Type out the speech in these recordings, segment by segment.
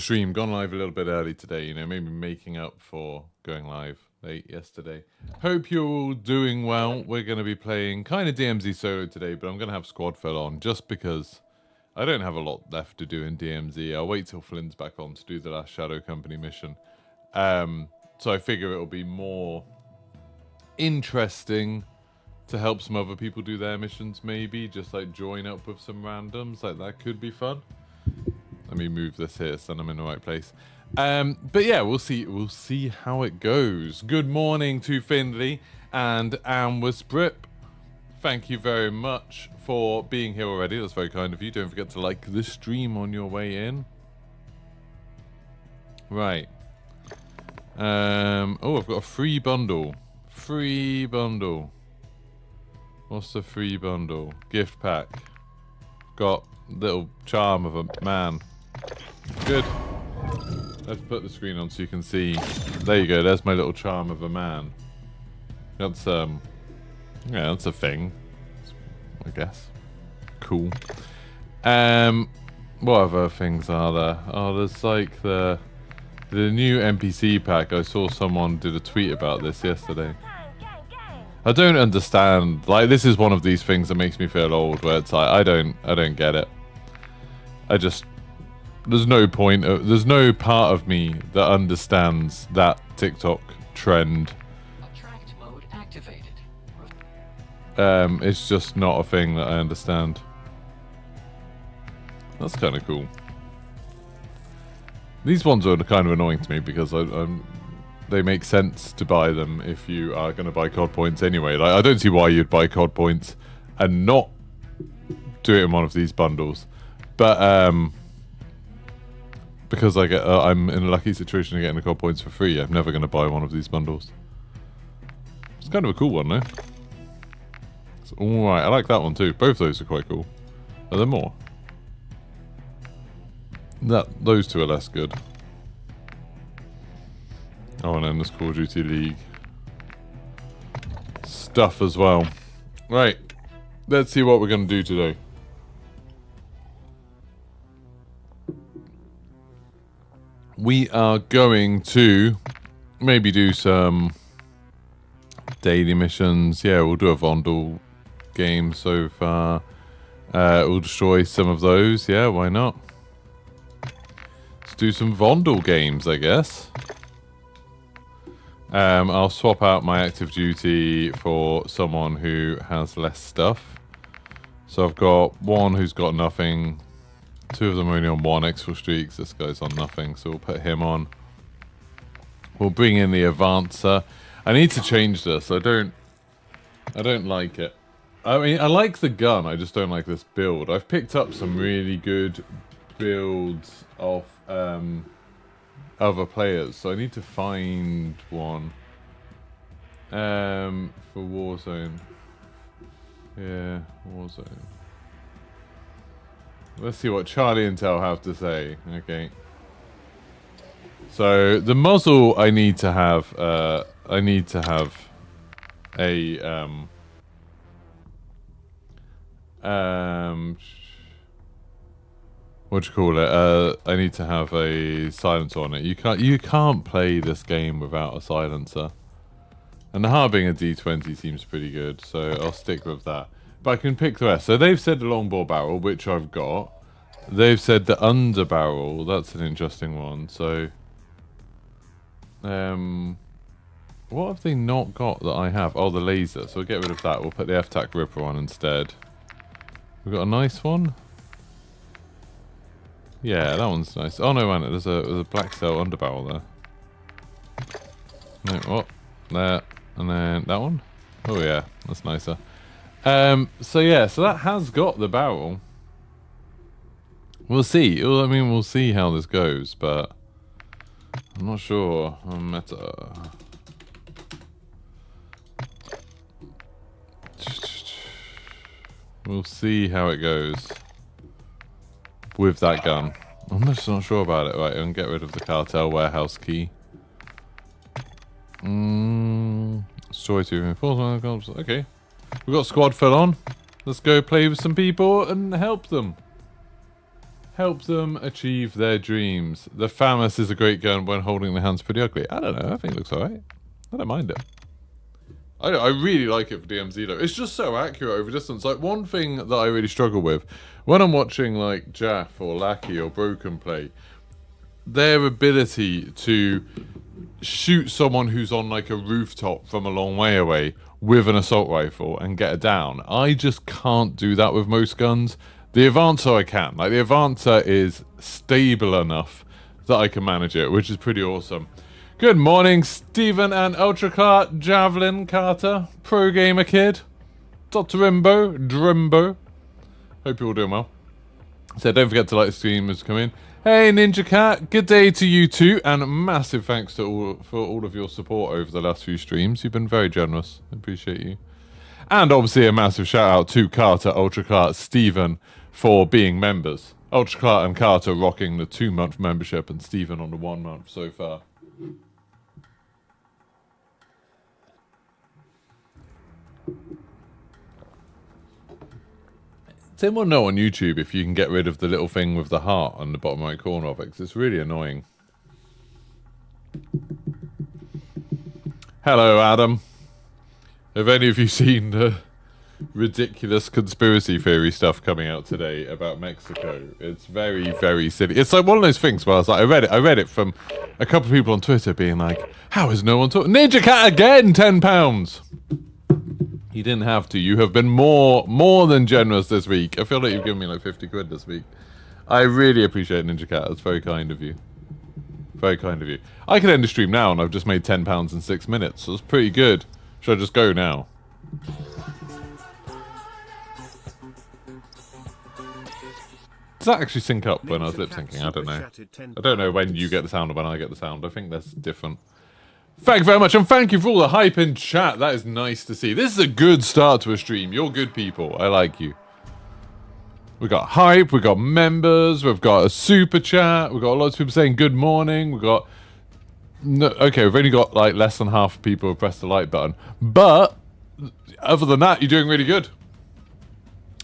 Stream gone live a little bit early today, you know, maybe making up for going live late yesterday. Hope you're all doing well. We're going to be playing kind of DMZ solo today, but I'm going to have squad fill on just because I don't have a lot left to do in DMZ. I'll wait till Flynn's back on to do the last Shadow Company mission. So I figure it'll be more interesting to help some other people do their missions, maybe just like join up with some randoms. Like that could be fun. Let me move this here so I'm in the right place. But yeah, we'll see how it goes. Good morning to Findley and Amwisbrip. Thank you very much for being here already. That's very kind of you. Don't forget to like the stream on your way in. Right. Oh, I've got a free bundle. Free bundle. What's the free bundle? Gift pack. Got little charm of a man. Good. Let's put the screen on so you can see. There you go. There's my little charm of a man. That's yeah, that's a thing, I guess. Cool. What other things are there? Oh, there's like the new NPC pack. I saw someone did a tweet about this yesterday. I don't understand. Like, this is one of these things that makes me feel old, where it's like I don't get it. There's no point. There's no part of me that understands that TikTok trend. Attract mode activated. It's just not a thing that I understand. That's kind of cool. These ones are kind of annoying to me because they make sense to buy them if you are going to buy COD points anyway. Like, I don't see why you'd buy COD points and not do it in one of these bundles. But because I'm in a lucky situation of getting the COD points for free, I'm never going to buy one of these bundles. It's kind of a cool one, though. It's alright, I like that one too. Both those are quite cool. Are there more? Those two are less good. Oh, and then there's Call of Duty League stuff as well. Right, let's see what we're going to do today. We are going to maybe do some daily missions. Yeah, we'll do a Vondel game so far. We'll destroy some of those. Yeah, why not? Let's do some Vondel games, I guess. I'll swap out my active duty for someone who has less stuff. So I've got one who's got nothing. Two of them are only on 1 extra streaks. This guy's on nothing, so we'll put him on. We'll bring in the Avancer. I need to change this. I don't like it. I mean, I like the gun. I just don't like this build. I've picked up some really good builds off other players, so I need to find one. For Warzone. Yeah, Warzone. Let's see what Charlie and Tel have to say. Okay. So the muzzle I need to have a what do you call it? I need to have a silencer on it. You can't play this game without a silencer. And the Harbinger D20 seems pretty good, so I'll stick with that. But I can pick the rest. So they've said the longbow barrel, which I've got. They've said the under barrel. That's an interesting one. So, what have they not got that I have? Oh, the laser. So we'll get rid of that. We'll put the F-Tac Ripper on instead. We've got a nice one. Yeah, that one's nice. Oh no, man, there's a black cell under barrel there. No, what? There, and then that one. Oh yeah, that's nicer. So yeah, so that has got the barrel. We'll see. I mean, we'll see how this goes, but I'm not sure. Meta. We'll see how it goes with that gun. I'm just not sure about it. Right, and get rid of the cartel warehouse key. Destroy 2 reinforcements. Okay. We've got squad fill on. Let's go play with some people and help them. Help them achieve their dreams. The FAMAS is a great gun when holding the hand's pretty ugly. I don't know. I think it looks alright. I don't mind it. I really like it for DMZ though. It's just so accurate over distance. Like one thing that I really struggle with when I'm watching like Jaff or Lackey or Broken play, their ability to shoot someone who's on like a rooftop from a long way away with an assault rifle and get it down. I just can't do that with most guns. The Avancer I can. Like the Avancer is stable enough that I can manage it, which is pretty awesome. Good morning, Stephen and Ultracart, Javelin, Carter, Pro Gamer Kid, Dr. Drimbo. Hope you're all doing well. So don't forget to like the stream as you come in. Hey Ninja Cat, good day to you too, and massive thanks to for all of your support over the last few streams. You've been very generous. I appreciate you. And obviously a massive shout out to Carter, Ultracart, Stephen for being members. Ultracart and Carter rocking the 2-month membership and Stephen on the 1 month so far. Does anyone know on YouTube if you can get rid of the little thing with the heart on the bottom right corner of it? Because it's really annoying. Hello, Adam. Have any of you seen the ridiculous conspiracy theory stuff coming out today about Mexico? It's very, very silly. It's like one of those things where I was like, I read it from a couple of people on Twitter being like, how is no one talking? Ninja Cat again, £10. You didn't have to. You have been more than generous this week. I feel like you've given me like 50 quid this week. I really appreciate Ninja Cat. That's very kind of you. Very kind of you. I could end the stream now and I've just made £10 in 6 minutes. So it's pretty good. Should I just go now? Does that actually sync up when I was lip syncing? I don't know. I don't know when you get the sound or when I get the sound. I think that's different. Thank you very much, and thank you for all the hype in chat. That is nice to see. This is a good start to a stream. You're good people. I like you. We got hype, we got members, we've got a super chat, we've got lots of people saying good morning, we've got... No, okay, we've only got like less than half of people who pressed the like button. But, other than that, you're doing really good.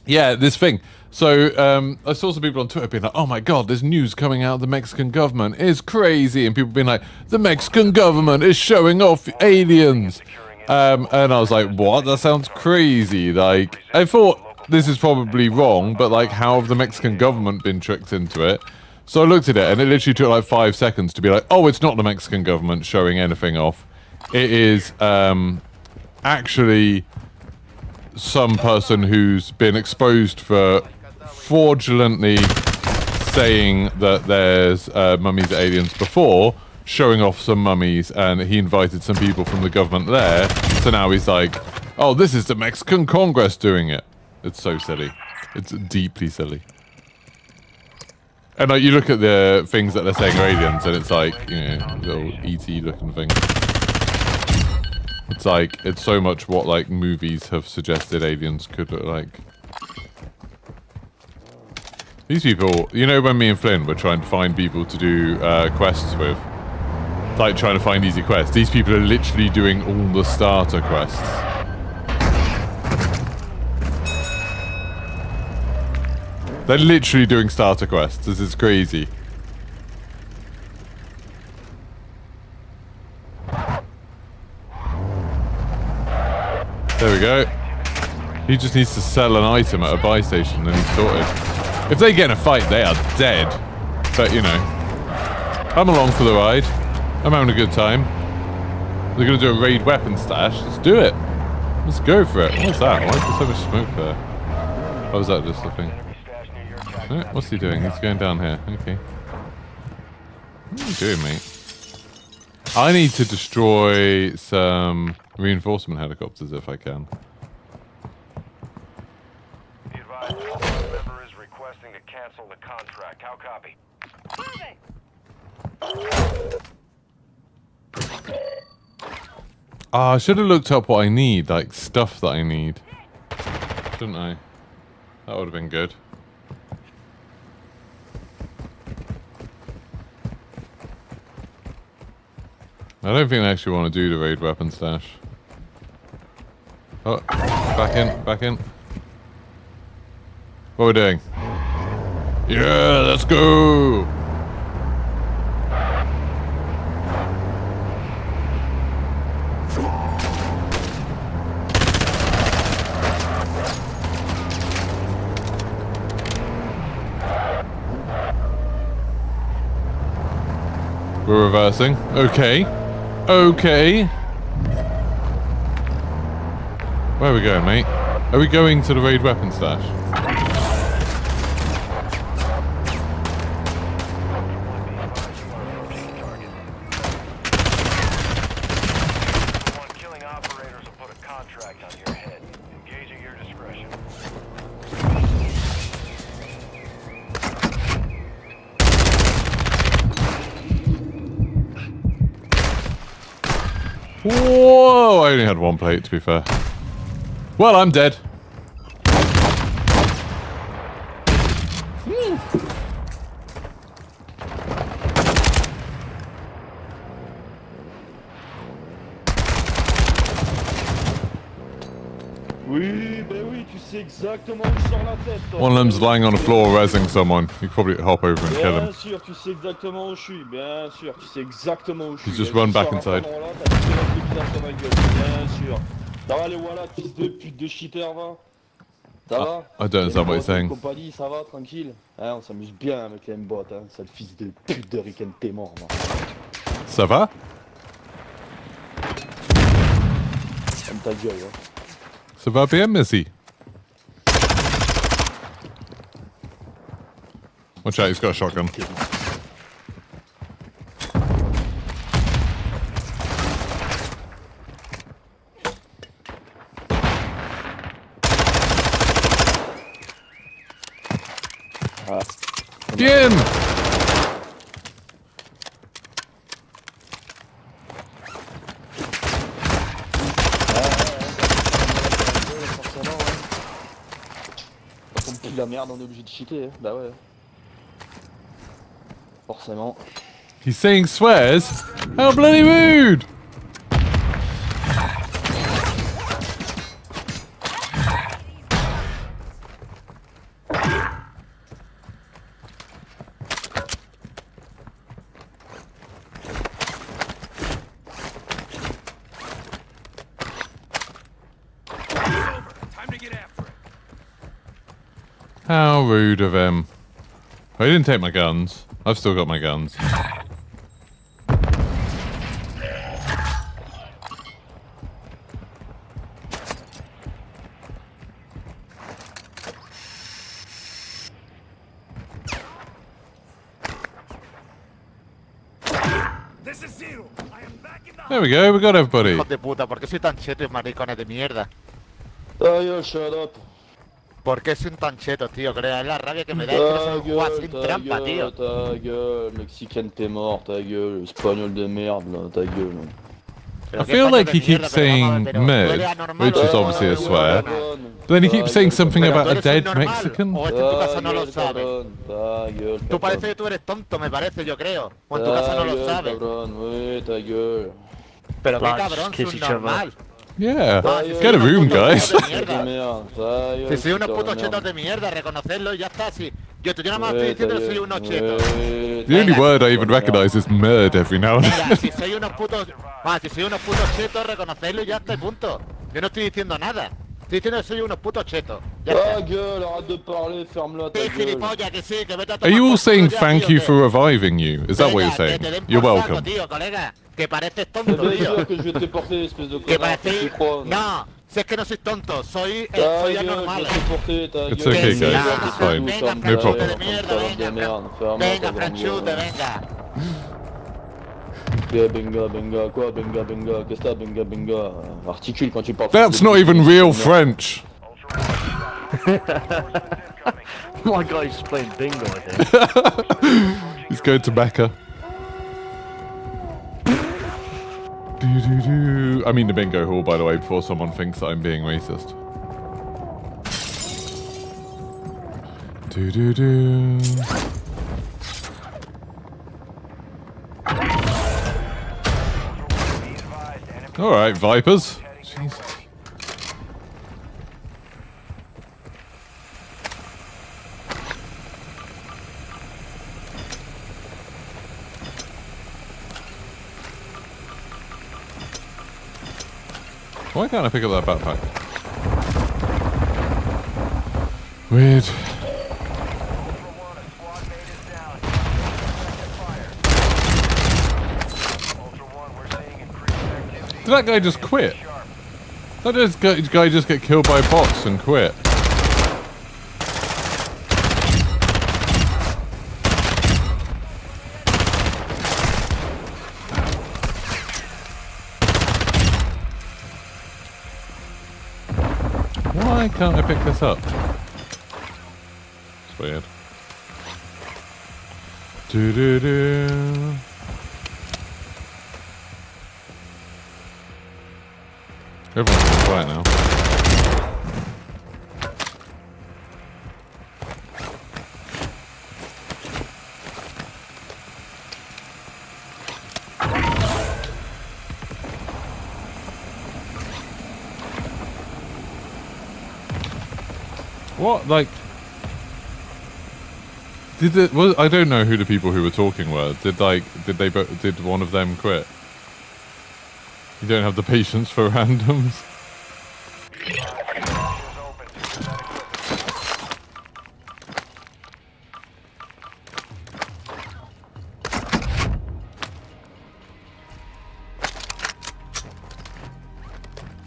Yeah, this thing. So, I saw some people on Twitter being like, oh my god, there's news coming out of the Mexican government. It's crazy. And people being like, the Mexican government is showing off aliens. And I was like, what? That sounds crazy. Like, I thought this is probably wrong, but like, how have the Mexican government been tricked into it? So I looked at it, and it literally took like 5 seconds to be like, oh, it's not the Mexican government showing anything off. It is, actually some person who's been exposed for fraudulently saying that there's mummies are aliens before, showing off some mummies, and he invited some people from the government there, so now he's like, oh, this is the Mexican Congress doing it. It's so silly. It's deeply silly. And like, you look at the things that they're saying are aliens, and it's like, you know, little E.T. looking thing. It's like, it's so much what like movies have suggested aliens could look like. These people, you know, when me and Flynn were trying to find people to do quests with, like trying to find easy quests, these people are literally doing all the starter quests. They're literally doing starter quests. This is crazy. There we go. He just needs to sell an item at a buy station and he's sorted. If they get in a fight, they are dead. But, you know, I'm along for the ride. I'm having a good time. They're going to do a raid weapon stash. Let's do it. Let's go for it. What's that? Why is there so much smoke there? Oh, is that just the thing? What's he doing? He's going down here. Okay. What are you doing, mate? I need to destroy some reinforcement helicopters if I can. The advised member is requesting to cancel the contract. How copy? I should have looked up what I need, like stuff that I need. Shouldn't I? That would have been good. I don't think I actually want to do the raid weapon stash. Oh, back in, back in. What are we doing? Yeah, let's go. We're reversing. Okay. Okay. Where are we going, mate? Are we going to the raid weapon stash? Killing operators will put a contract on your head. Engage at your discretion. Whoa! I only had one plate, to be fair. Well, I'm dead. Oui, ben oui, tu sais exactement où je sors la tête. Toi. One of them's lying on the floor resing someone. You could probably hop over and kill him. Bien sûr, tu sais exactement où je suis. Bien sûr, tu sais exactement où je suis. He's just run back inside. Là, t'as tiré un coup de pied sur ma gueule. Bien sûr. Ça va les voilà, fils de pute de cheater, va. Ça va? I don't understand what he's saying. Compagnie, ça va, tranquille. Hein, on s'amuse bien avec les M-bots, hein. Sale fils de pute de Rick and t'es mort, moi. Ça va? Comme ta gueule, hein. Ça va bien, Missy? Watch out, he's got a shotgun. Bien! Quand on pue la merde, on est obligé de cheater, hein. Bah ouais. Forcément. He's saying swears? How bloody rude! How rude of him. Oh, he didn't take my guns. I've still got my guns. There we go, we got everybody. Hijos de puta, ¿por qué soy tan cheto, maricones de mierda? Ay, shut up. ¿Por qué soy tan cheto, tío? Creo, es la rabia que me da, es que no se me juega sin trampa, tío. Ta gueule, Mexicaine t'es mort, ta gueule, espagnol de merde, là, ta gueule. I feel like he keeps saying mid, which is obviously a swear. But then he keeps saying something about a dead Mexican. O es que en tu casa no lo sabes. Tú parece que tú eres tonto, me parece, yo creo. O en tu casa no lo sabes. Pero qué cabrón, subnormal. Yeah, get a room, guys. Si soy unos putos chetos de mierda, reconocerlo y ya está. Si yo nada más estoy diciendo que soy unos chetos. The only word I even recognize is murd every now and Mira, then. si soy unos putos chetos, reconocerlo y ya está, y punto. Yo no estoy diciendo nada. Estoy diciendo que soy unos putos chetos. Ya Ta está. gueule, arrête de parler, ferme-la ta Sí, gueule. gilipollas, que sí, que vete a Are tomar you all por saying culo ya, thank tío, you que- for reviving you? Is that what you're Venga, saying? que te den por You're saco, welcome. tío, colega. Que pareces C'est tonto, bien tío. sûr que je vais te porter, espèce de Que connard, parecéis... tu crois, No, si es que no soy tonto, soy Ta gueule, anormal. je vais te porter, ta It's gueule. okay, guys. Venga, It's fine. Venga, No franchute problem. de mierda, venga. Venga, franchute, venga. Benga, quoi, benga, qu'est-ce que t'as, benga, articule quand tu parles. That's not even real French. My guy's just playing bingo, I think. He's going to Mecca. Doo-doo-doo. I mean the bingo hall, by the way, before someone thinks that I'm being racist. Do-do-do. Alright, Vipers. Jesus. Why can't I pick up that backpack? Weird. Ultra One, a squad mate is down. Fire. Ultra One, we're seeing increased activity. Did that guy just quit? Sharp. Did this guy just get killed by bots and quit? Why can't I pick this up? It's weird. Do. Everyone's quiet now. What, like, did it? Well, I don't know who the people who were talking were. Did one of them quit? You don't have the patience for randoms.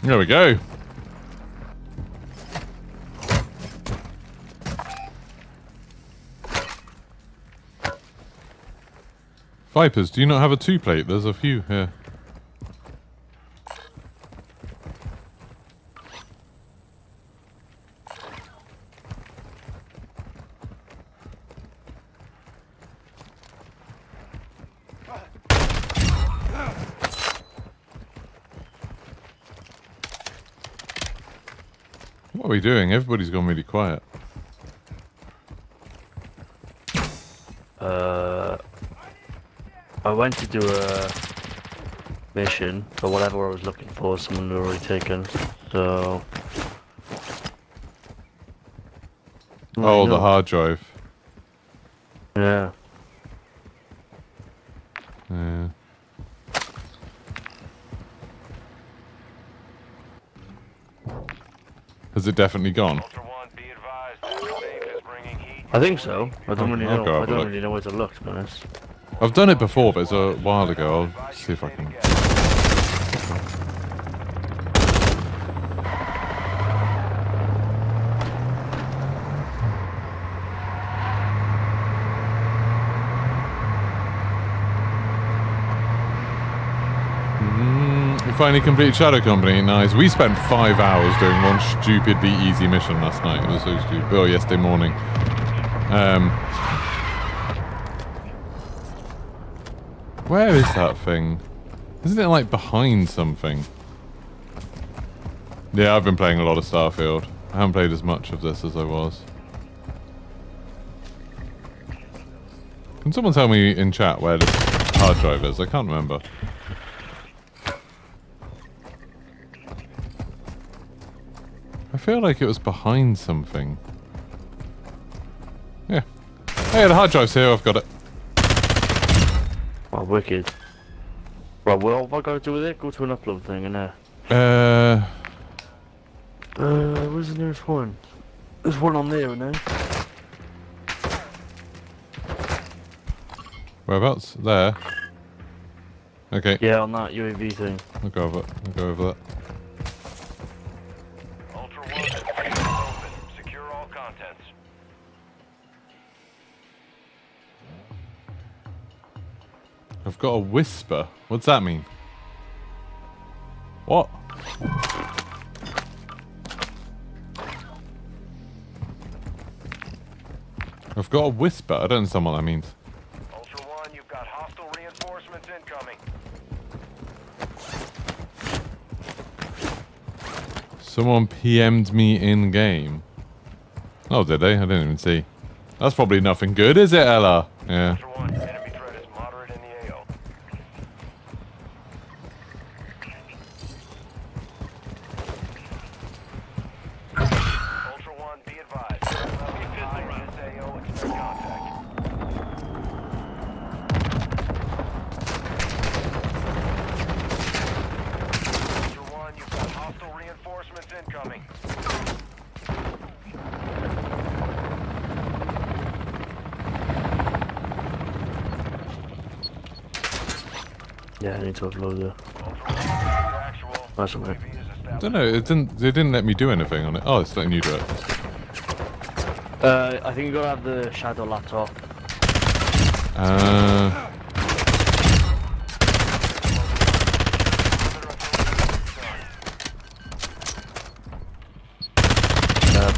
There we go. Vipers, do you not have a 2-plate? There's a few here. What are we doing? Everybody's gone really quiet. I went to do a mission, but whatever I was looking for, someone had already taken. So. Oh, the hard drive. Yeah. Yeah. Has it definitely gone? Ultra One, be advised that the safe is bringing heat. I think so. I don't really I'll know. go I have a don't look. really know where to look, to be honest. I've done it before, but it's a while ago. I'll see if I can. We finally completed Shadow Company. Nice. We spent 5 hours doing one stupidly easy mission last night. It was so stupid. Oh, yesterday morning. Where is that thing? Isn't it like behind something? Yeah, I've been playing a lot of Starfield. I haven't played as much of this as I was. Can someone tell me in chat where this hard drive is? I can't remember. I feel like it was behind something. Yeah. Hey, the hard drive's here. I've got it. Oh, wicked. Right, well, what have I got to do with it? Go to an upload thing in there. Where's the nearest one? There's one on there, isn't there? Whereabouts? There. Okay. Yeah, on that UAV thing. I'll go over it. I'll go over that. Ultra One, the safe is open. Secure all contents. I've got a whisper. What's that mean? What? I've got a whisper. I don't understand what that means. Ultra One, you've got hostile reinforcements incoming. Someone PM'd me in game. Oh, did they? I didn't even see. That's probably nothing good, is it, Ella? Yeah. Ultra One, enemy threat is moderate in the AO. Ultra One, be advised. Level high in this AO, expect contact. Ultra One, you've got hostile Yeah, I need to upload it. Ultra One, actual. That's okay. UAV is I established. don't know. It didn't. They didn't let me do anything on it. Oh, it's letting you do it. I think you gotta have the shadow laptop.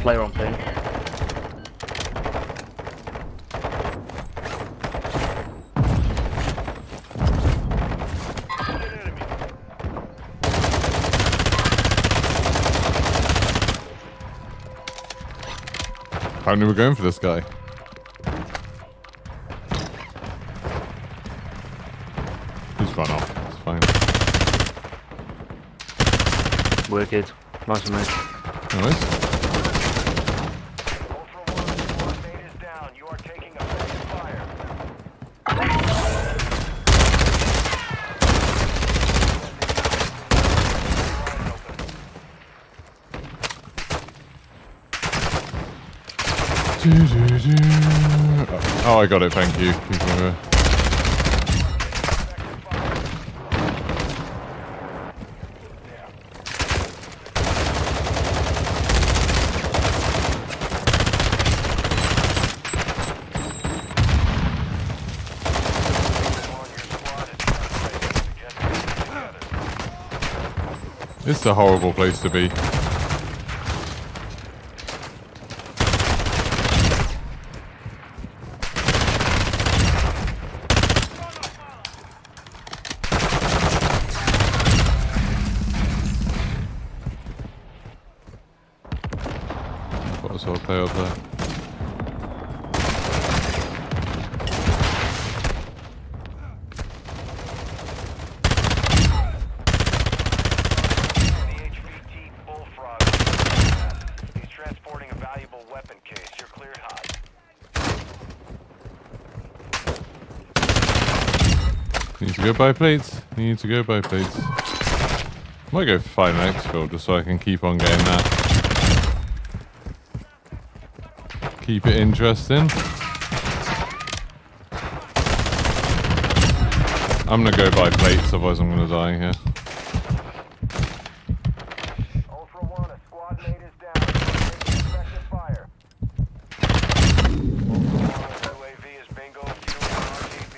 Player on ping. Apparently, we're going for this guy. He's run off. It's fine. Wicked. Nice mate. Anyways. Ultra One, squad mate is down. You are taking effective fire. Oh, I got it. Thank you. It's a horrible place to be. What was our play up there? He's transporting a valuable weapon case. You're cleared hot. Need to go buy plates. Need to go buy plates. Might go for 5 exfil just so I can keep on getting that. Keep it interesting. I'm gonna go buy plates, otherwise I'm gonna die here. Ultra One, a squad mate is down. Taking effective fire. Ultra One, UAV is bingo fueling RTB.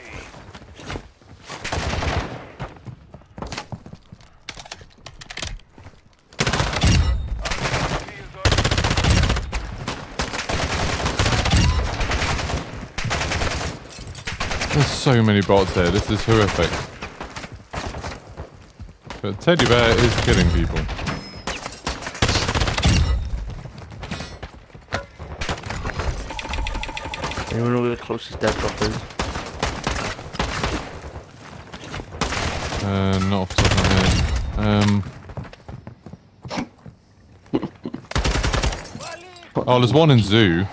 There's so many bots here, this is horrific. But Teddy Bear is killing people. Anyone know where the closest dead drop is? Not off the top of my head. Oh, there's one in zoo.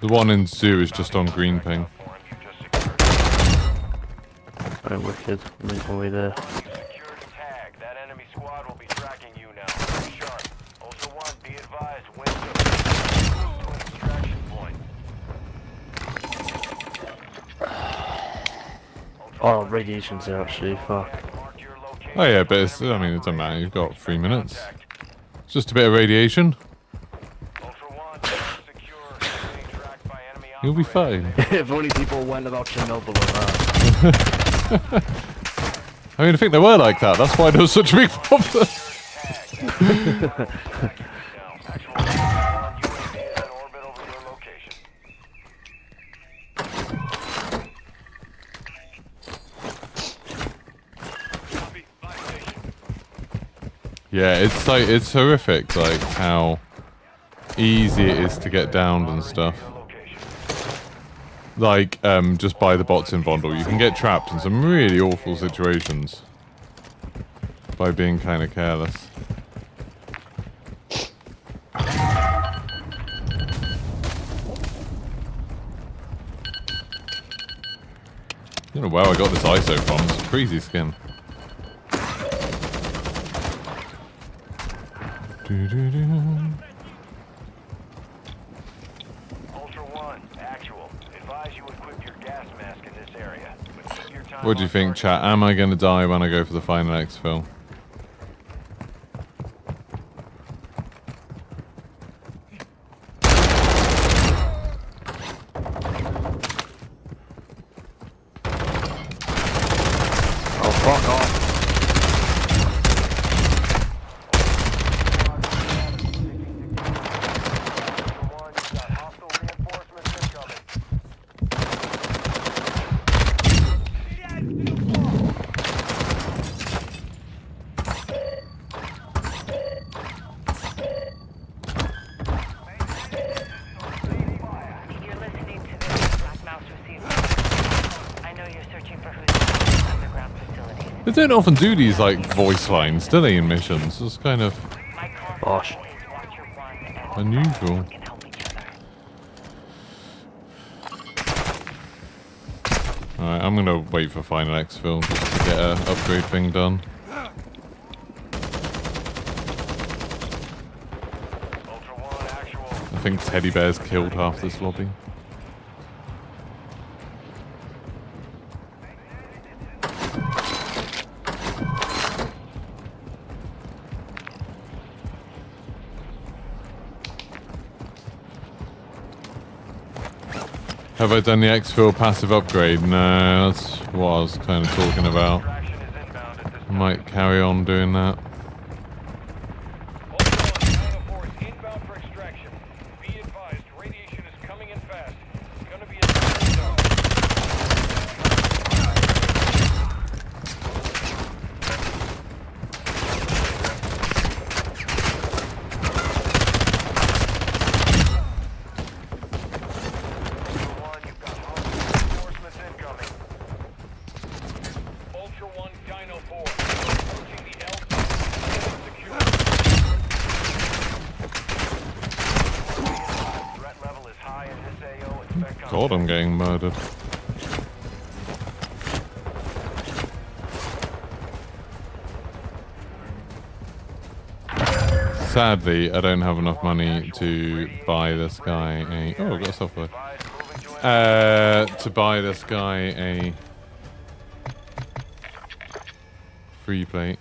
The one in zoo is just on green ping. Alright, wicked. I'm making my way there. Secured tag. That enemy squad will be tracking you now. Very sharp. Ultra One, be advised. Wind to an extraction point. Oh, radiation's there actually, fuck. Mark your location. Oh yeah, but it's, I mean, it doesn't matter, you've got 3 minutes. It's just a bit of radiation. Ultra One, secure. Being tracked by enemy You'll be operators. fine. If only people went about Chernobyl like that. I mean, I think they were like that. That's why there was such a big problem. Actual UAV is in orbit over your location. Copy. Live station. Yeah, it's like, it's horrific, like how easy it is to get downed and stuff. Your location. Like, just by the bots in Vondel. You can get trapped in some really awful situations by being kind of careless. I don't know where I got this ISO from. It's a crazy skin. Ultra One, actual. Advise you equip your gas mask in this area. But keep your time What do you on think, target. chat? Am I going to die when I go for the final exfil? Oh, fuck off. Ultra One, you've got hostile reinforcements incoming. You're listening to the Black Mouse receiver. I know you're searching for who's in underground facilities. They don't often do these like voice lines, do they, in missions? It's kind of My call Bosh. is Watcher 1 and unusual. can help each other. Alright, I'm gonna wait for final exfil just to get a upgrade thing done. Ultra One, actual. I think Teddy Bear's killed half this lobby. Have I done the exfil passive upgrade? No, that's what I was kind of talking about. Traction is inbound at this I time. might carry on doing that. Ultra One, 904 is inbound for extraction. Be advised, radiation is coming in fast. It's gonna be a time zone. Ultra One, you've got hostile reinforcements incoming. Ultra One, Dino 4. Approaching the L zone. Secure. Threat level is high in this AO. Expect God, I'm getting murdered. Sadly, I don't have enough money to buy this guy a... Oh, I've got a software. Advise moving to To buy this guy a free plate.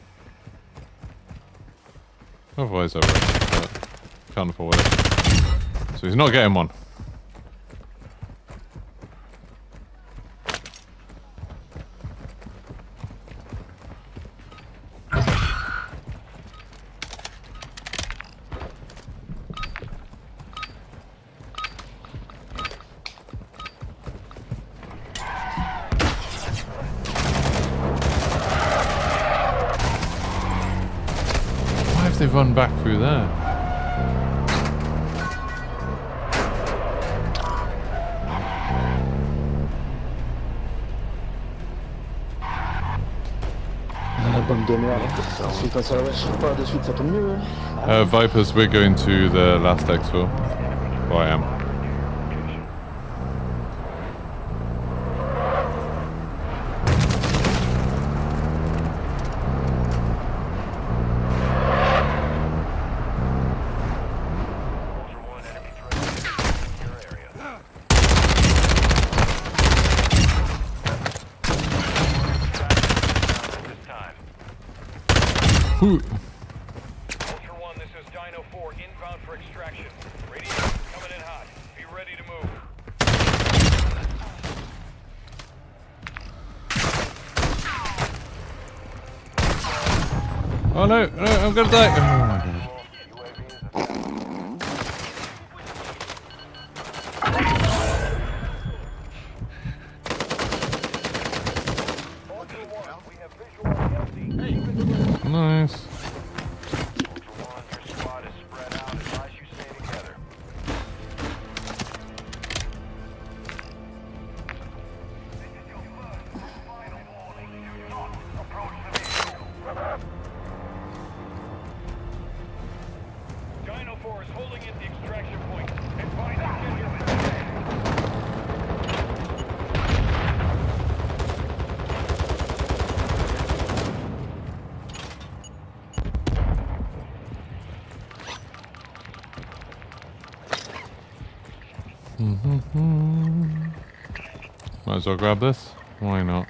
Otherwise I would, but can't afford it. So he's not getting one. Why have they run back through there? La pomme de merde. Ensuite, ça va, je sais pas, de suite, ça tombe mieux. Hein. Vipers, we're going to the last exfil. Well, I am. Ultra One, enemy threat in your area. At this time. Whew. Ultra One, this is Dino 4 inbound for extraction. Radiation coming in hot. Be ready to move. Oh no, no, I'm gonna die. Oh my god. UAV is Ultra One, we have visual on the LZ. Nice. Ultra One, your squad is spread out. Advise you stay together. Dino 4 is holding at the extraction point. Advise you get your Might as well grab this. Why not?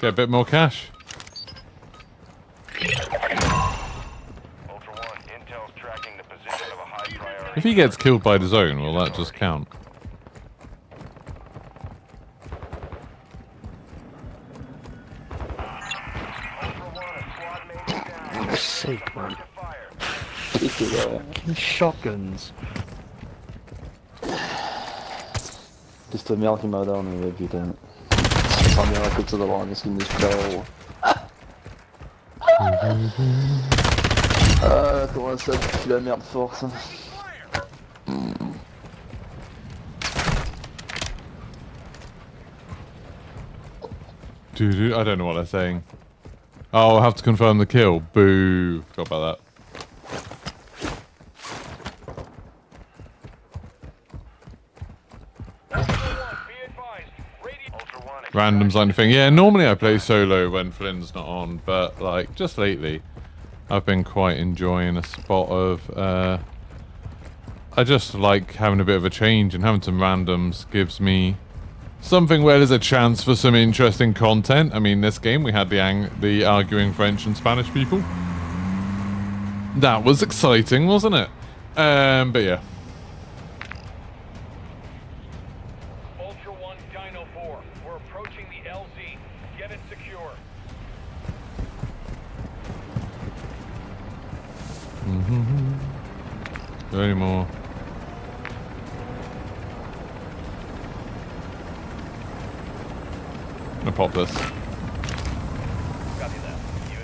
Get a bit more cash. Ultra One, intel's tracking the position of a high priority. If he gets killed by the zone, will that just count? Ultra One, a squad mate is down. For sake, man. To fire. Geeky, ouais. Fucking shotguns. C'est cette merde qui m'a down, mais putain. Ça sent bien à côté d'avoir un skin de super-héros. Ah, comment ça pue la merde fort ça. Dude, I don't know what they're saying. Oh, I'll have to confirm the kill. Boo. Forgot about that. Randoms like thing. Yeah, normally I play solo when Flynn's not on, but like just lately I've been quite enjoying a spot of I just like having a bit of a change, and having some randoms gives me something where there's a chance for some interesting content. I mean, this game we had the arguing French and Spanish people. That was exciting, wasn't it? But yeah. Ultra One, Dino 4. We're approaching the LZ. Get it secure. Is there any more? I'm gonna pop this. Copy that.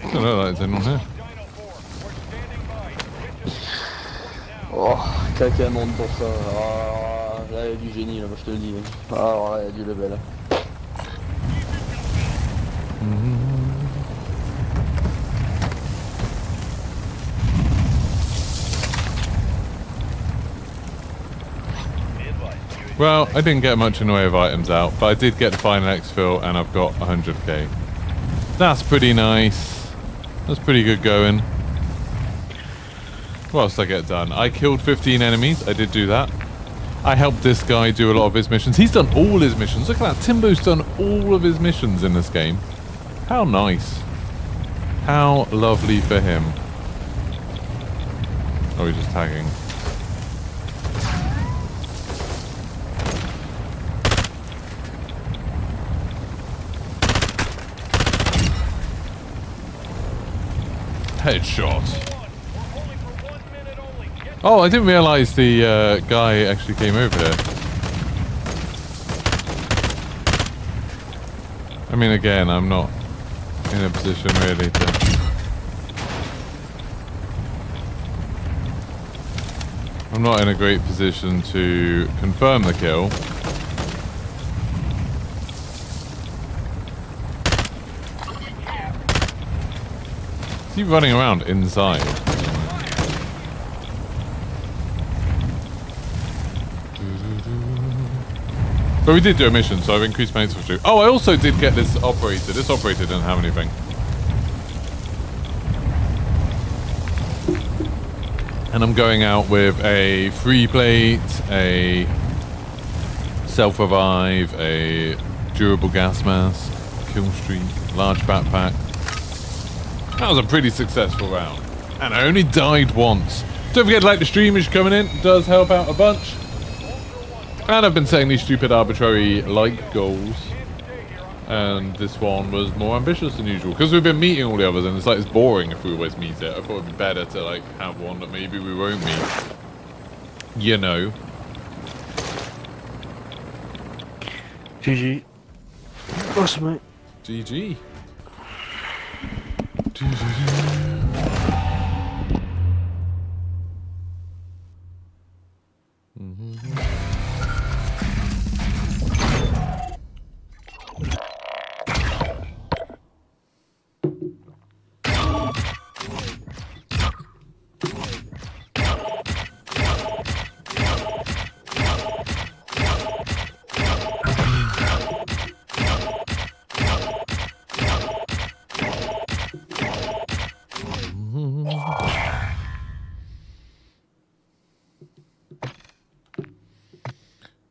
I don't know, that's in on here. Dino 4, we're standing by. Get to the Oh, quelqu'un monte pour ça. Ah, là il y a du génie là, moi je te le dis. Ah, alors là il y a du level. Well, I didn't get much in the way of items out, but I did get the final exfil, and I've got 100k. That's pretty nice. That's pretty good going. What else did I get done? I killed 15 enemies. I did do that. I helped this guy do a lot of his missions. He's done all his missions. Look at that. Timbo's done all of his missions in this game. How nice. How lovely for him. Oh, he's just tagging. Headshot. Oh, I didn't realise the guy actually came over here. I mean, again, I'm not in a position really to... I'm not in a great position to confirm the kill. Is he running around inside? But we did do a mission, so I've increased my intel too. Oh, I also did get this operator. This operator didn't have anything. And I'm going out with a free plate, a self-revive, a durable gas mask, kill streak, large backpack. That was a pretty successful round. And I only died once. Don't forget to like the stream as you're coming in. It does help out a bunch. And I've been setting these stupid arbitrary like goals. And this one was more ambitious than usual. Because we've been meeting all the others and it's like it's boring if we always meet it. I thought it'd be better to like have one that maybe we won't meet. You know. GG. Awesome, mate. GG.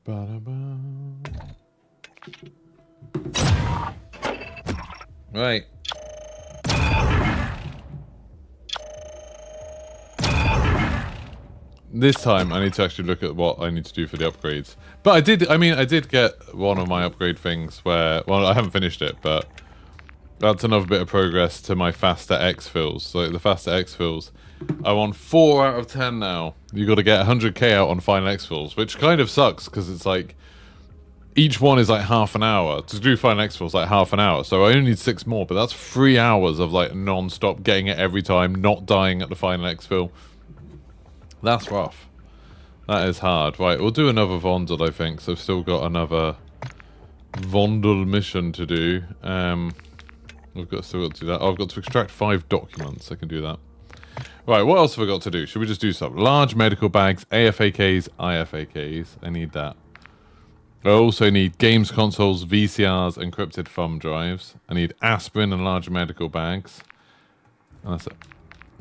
Ba-da-ba. Right. This time I need to actually look at what I need to do for the upgrades. But I did get one of my upgrade things where, well, I haven't finished it, but that's another bit of progress to my faster exfills. So the faster exfills, I want 4 out of 10 now. You got to get 100k out on final exfills, which kind of sucks because it's like each one is like half an hour. To do final exfills like half an hour, so I only need 6 more. But that's 3 hours of like non-stop getting it every time, not dying at the final exfil. That's rough. That is hard. Right, we'll do another Vondel, I think. So I've still got another Vondel mission to do. Still got to do that. Oh, I've got to extract 5 documents. I can do that. Right, what else have I got to do? Should we just do something? Large medical bags, AFAKs, IFAKs. I need that. I also need games consoles, VCRs, encrypted thumb drives. I need aspirin and large medical bags. And that's it.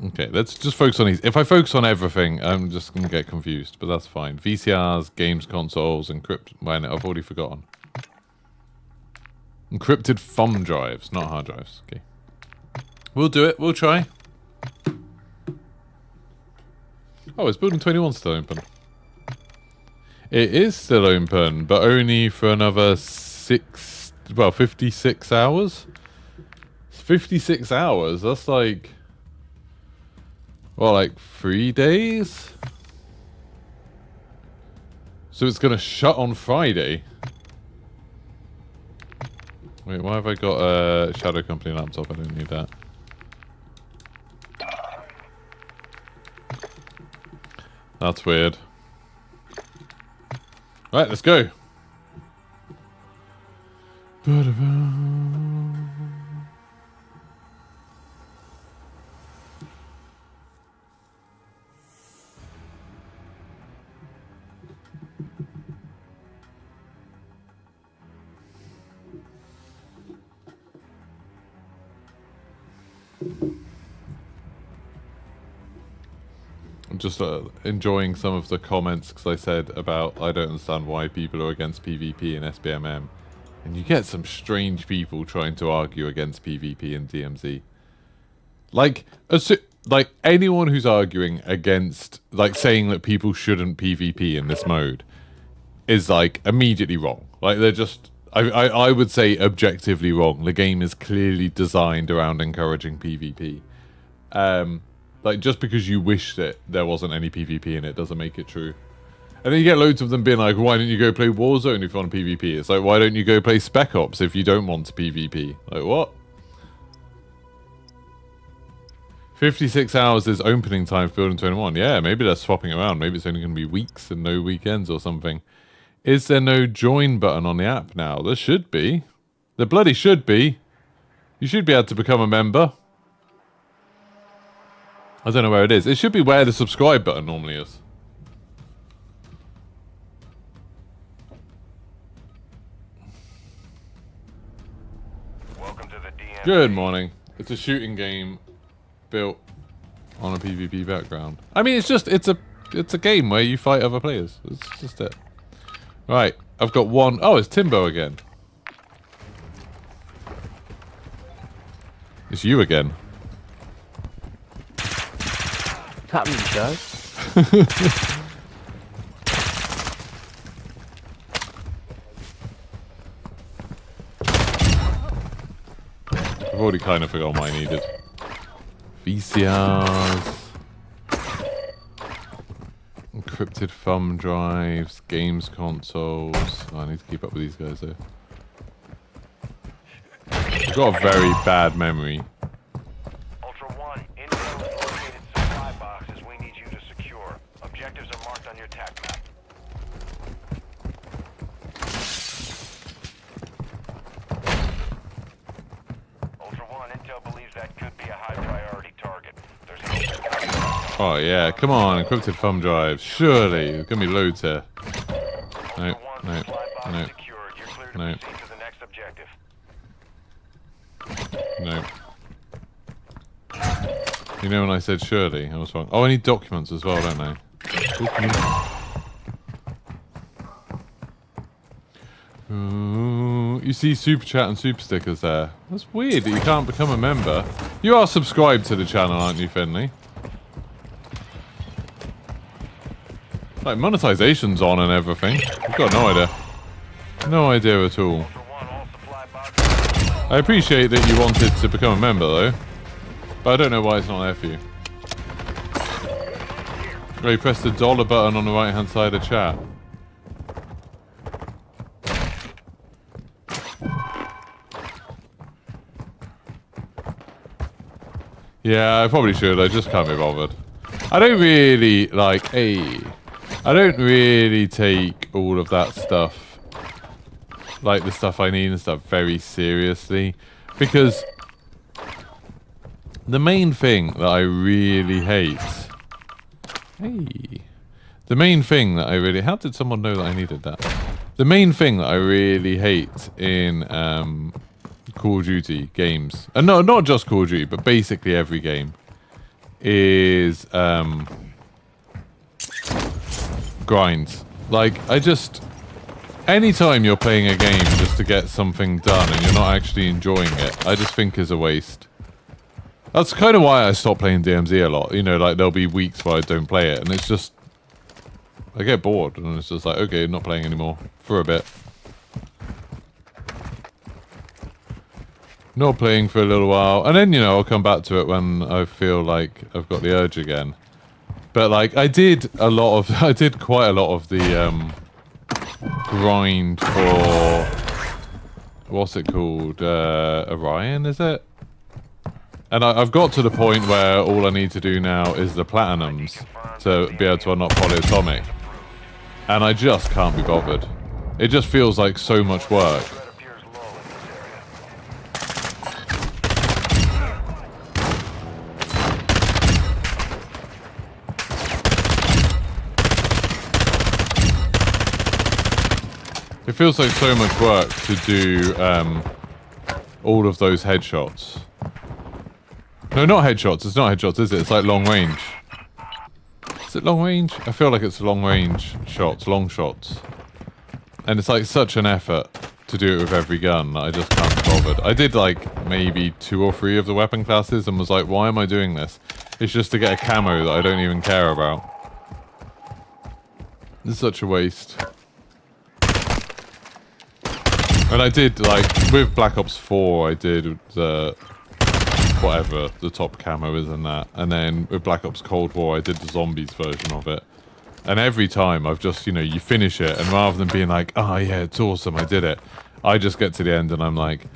Okay, let's just focus on these. If I focus on everything, I'm just going to get confused, but that's fine. VCRs, games consoles, encrypted... Well, I've already forgotten. Encrypted thumb drives, not hard drives. Okay. We'll do it. We'll try. Oh, is Building 21 still open? It is still open, but only for another 56 hours? 56 hours? That's like... Well, like 3 days? So it's going to shut on Friday? Wait, why have I got a Shadow Company laptop? I don't need that. That's weird. Right, let's go. I'm just enjoying some of the comments because I said about I don't understand why people are against PvP and SBMM, and you get some strange people trying to argue against PvP and DMZ. Like anyone who's arguing against, like, saying that people shouldn't PvP in this mode is like immediately wrong. Like, they're just, I would say objectively wrong. The game is clearly designed around encouraging PvP. Like, just because you wish that there wasn't any PvP in it doesn't make it true. And then you get loads of them being like, why don't you go play Warzone if you want PvP? It's like, why don't you go play Spec Ops if you don't want to PvP? Like, what? 56 hours is opening time for Building 21. Yeah, maybe they're swapping around. Maybe it's only going to be weeks and no weekends or something. Is there no join button on the app now? There should be. There bloody should be. You should be able to become a member. I don't know where it is. It should be where the subscribe button normally is. Welcome to the DMZ. Good morning. It's a shooting game built on a PvP background. I mean, it's a game where you fight other players. It's just it. Right, I've got one. Oh, it's Timbo again. It's you again. What's happening, Joe? I've already kind of forgot what I needed. VCRs. Encrypted thumb drives. Games consoles. Oh, I need to keep up with these guys though. I've got a very bad memory. Ultra One, intel is located supply boxes we need you to secure. Objectives are marked on your TAC map. Ultra One, intel believes that could be a high priority target. There's an open target. Oh yeah, come on, encrypted thumb drives. Surely, there's gonna be loads here. No, Ultra One, no, supply box no, secured. You're clear to no. proceed to the next objective. no. You know when I said surely, I was wrong. Oh, I need documents as well, don't I? You see super chat and super stickers there. That's weird that you can't become a member. You are subscribed to the channel, aren't you, Finley? Like monetization's on and everything. I've got no idea. No idea at all. I appreciate that you wanted to become a member though, but I don't know why it's not there for you. Oh, you press the dollar button on the right hand side of chat. Yeah, I probably should. I just can't be bothered. I don't really, like, I don't really take all of that stuff, like the stuff I need and stuff, very seriously. Because the main thing that I really hate... The main thing that I really... How did someone know that I needed that? The main thing that I really hate in... Call of Duty games, and no, not just Call of Duty, but basically every game, is grinds. Like, anytime you're playing a game just to get something done and you're not actually enjoying it, I just think is a waste. That's kind of why I stopped playing DMZ a lot. You know, like there'll be weeks where I don't play it, and it's just, I get bored, and it's just like, okay, not playing anymore for a bit. Not playing for a little while, and then, you know, I'll come back to it when I feel like I've got the urge again. But like, I did quite a lot of the grind for, what's it called, Orion, is it? And I've got to the point where all I need to do now is the platinums to be able to unlock polyatomic, and I just can't be bothered. It just feels like so much work. It feels like so much work to do all of those headshots. No, not headshots. It's not headshots, is it? It's like long range. Is it long range? I feel like it's long range shots, long shots. And it's like such an effort to do it with every gun that I just can't be bothered. I did like maybe 2 or 3 of the weapon classes and was like, why am I doing this? It's just to get a camo that I don't even care about. It's such a waste. And I did, like, with Black Ops 4, I did the, whatever the top camo is in that. And then with Black Ops Cold War, I did the zombies version of it. And every time I've just, you know, you finish it, and rather than being like, oh yeah, it's awesome, I did it, I just get to the end and I'm like,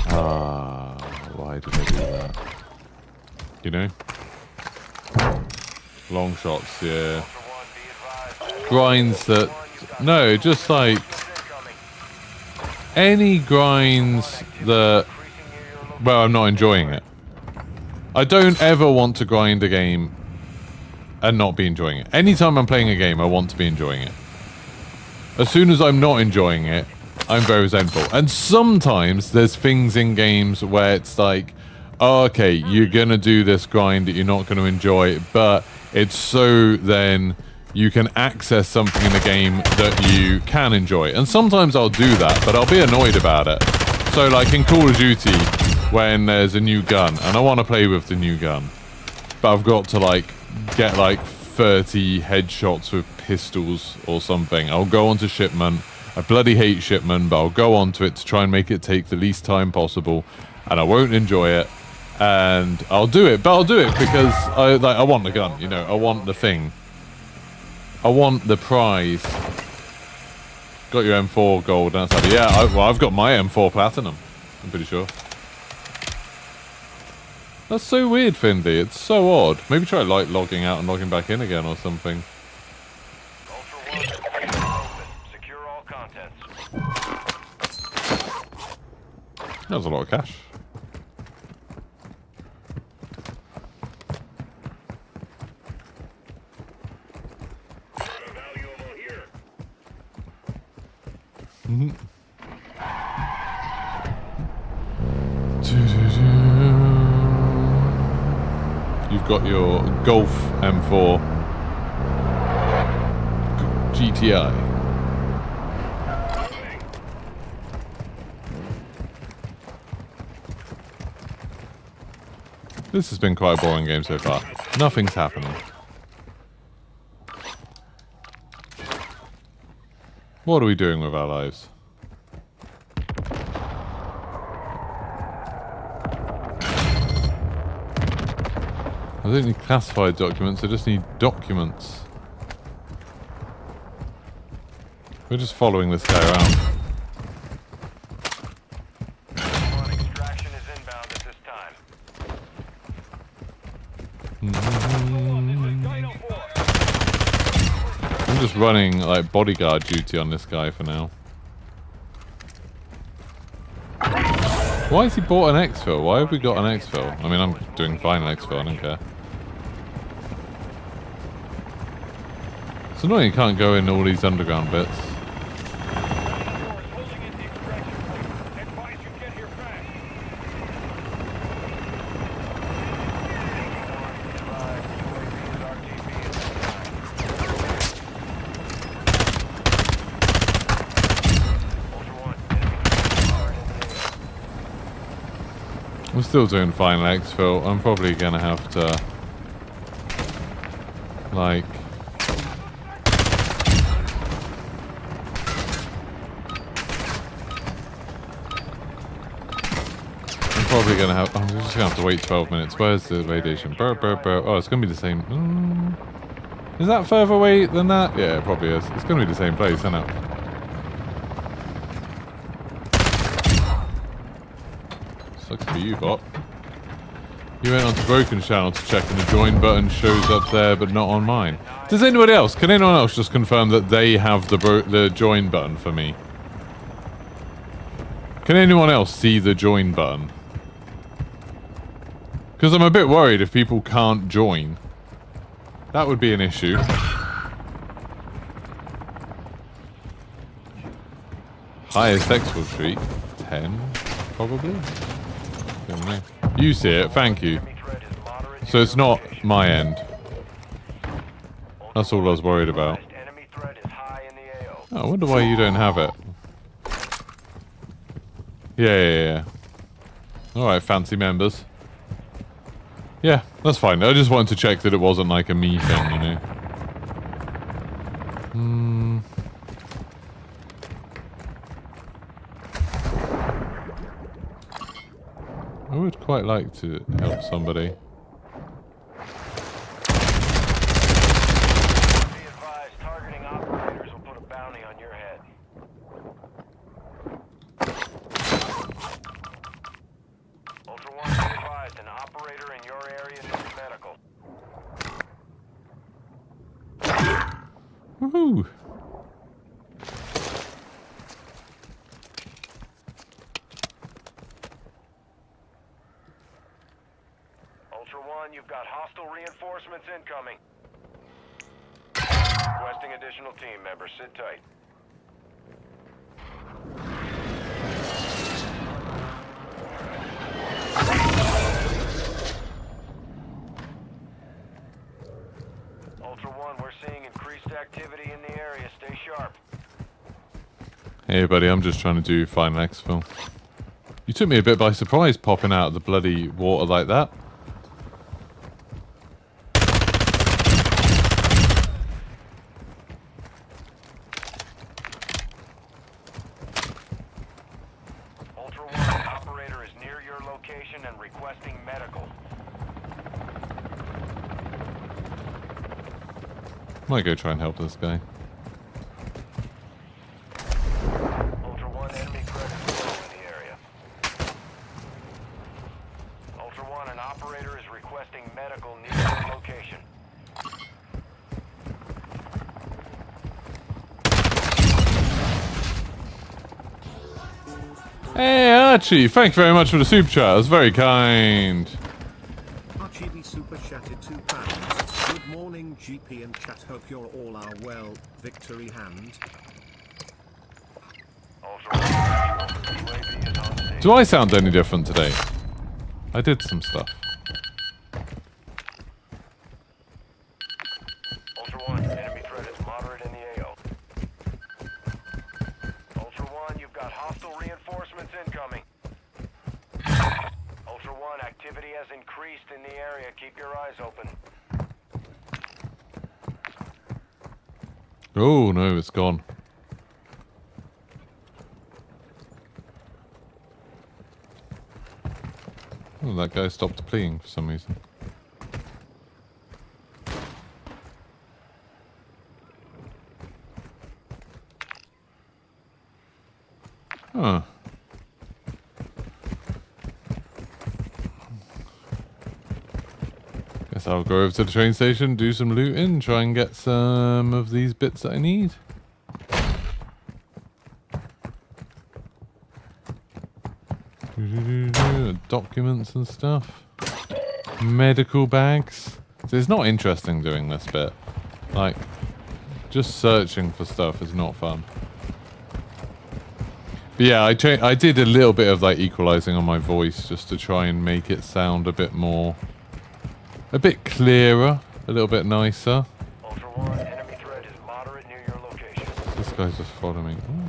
why did I do that? You know? Long shots, yeah. Grinds that, no, just like, any grinds that, well, I'm not enjoying it. I don't ever want to grind a game and not be enjoying it. Anytime I'm playing a game, I want to be enjoying it. As soon as I'm not enjoying it, I'm very resentful. And sometimes there's things in games where it's like, oh, okay, you're going to do this grind that you're not going to enjoy, but it's so then you can access something in the game that you can enjoy. And sometimes I'll do that, but I'll be annoyed about it. So like in Call of Duty, when there's a new gun, and I want to play with the new gun, but I've got to like get like 30 headshots with pistols or something. I'll go onto Shipment. I bloody hate Shipment, but I'll go onto it to try and make it take the least time possible, and I won't enjoy it. And I'll do it, but I'll do it because I want the gun, you know, I want the thing. I want the prize. Got your M4 gold, and that's happy. Yeah, well, I've got my M4 platinum, I'm pretty sure. That's so weird, Findy. It's so odd. Maybe try like logging out and logging back in again or something. Secure all contents. That was a lot of cash. You've got your Golf M4 GTI. This has been quite a boring game so far. Nothing's happening. What are we doing with our lives? I don't need classified documents, I just need documents. We're just following this guy around. One extraction is inbound at this time. I'm just running like bodyguard duty on this guy for now. Why has he bought an exfil? Why have we got an exfil? I mean, I'm doing fine in exfil, I don't care. It's annoying you can't go in all these underground bits. I'm still doing fine in exfil. I'm probably gonna have to like probably gonna have. I'm just gonna have to wait 12 minutes. Where's the radiation? Burr, burr, burr. Oh, it's gonna be the same. Is that further away than that? Yeah, it probably is. It's gonna be the same place, isn't it? Sucks for you, bot. You went onto Broken's channel to check and the join button shows up there, but not on mine. Does anybody else? Can anyone else just confirm that they have the join button for me? Can anyone else see the join button? Because I'm a bit worried if people can't join. That would be an issue. Highest export streak? 10, probably? Don't know. You see it, thank you. So it's not my end. That's all I was worried about. Oh, I wonder why you don't have it. Yeah. Alright, fancy members. Yeah, that's fine. I just wanted to check that it wasn't like a me thing, you know. I would quite like to help somebody. Be advised, targeting operators will put a bounty on your head. Ultra One, be advised, an operator in your area needs medical. Woohoo! Ultra One, you've got hostile reinforcements incoming. Requesting additional team members. Sit tight. Ultra One, we're seeing increased activity in the area. Stay sharp. Hey buddy, I'm just trying to do Final Exfil. You took me a bit by surprise popping out of the bloody water like that. Ultra One, operator is near your location and requesting medical. Might go try and help this guy. Ultra One, enemy threat is low in the area. Ultra One, an operator is requesting medical near your location. Hey Archie, thank you very much for the super chat. That was very kind. Archie B super chatted £2. Good morning GP and chat, hope you're all are well. Victory hand. Ultra One, UAV is on station. Do I sound any different today? I did some stuff. Ultra One, enemy threat is moderate in the AO. Ultra One, you've got hostile reinforcements incoming. Ultra One, One, activity has increased in the area. Keep your eyes open. Oh no, it's gone. Oh, that guy stopped playing for some reason. Huh. Guess I'll go over to the train station, do some looting, try and get some of these bits that I need. Documents and stuff. Medical bags. So it's not interesting doing this bit. Like, just searching for stuff is not fun. But yeah, I did a little bit of like equalizing on my voice just to try and make it sound a bit more, a bit clearer, a little bit nicer. Ultra One, enemy threat is moderate near your location. This guy's just following me. Ooh.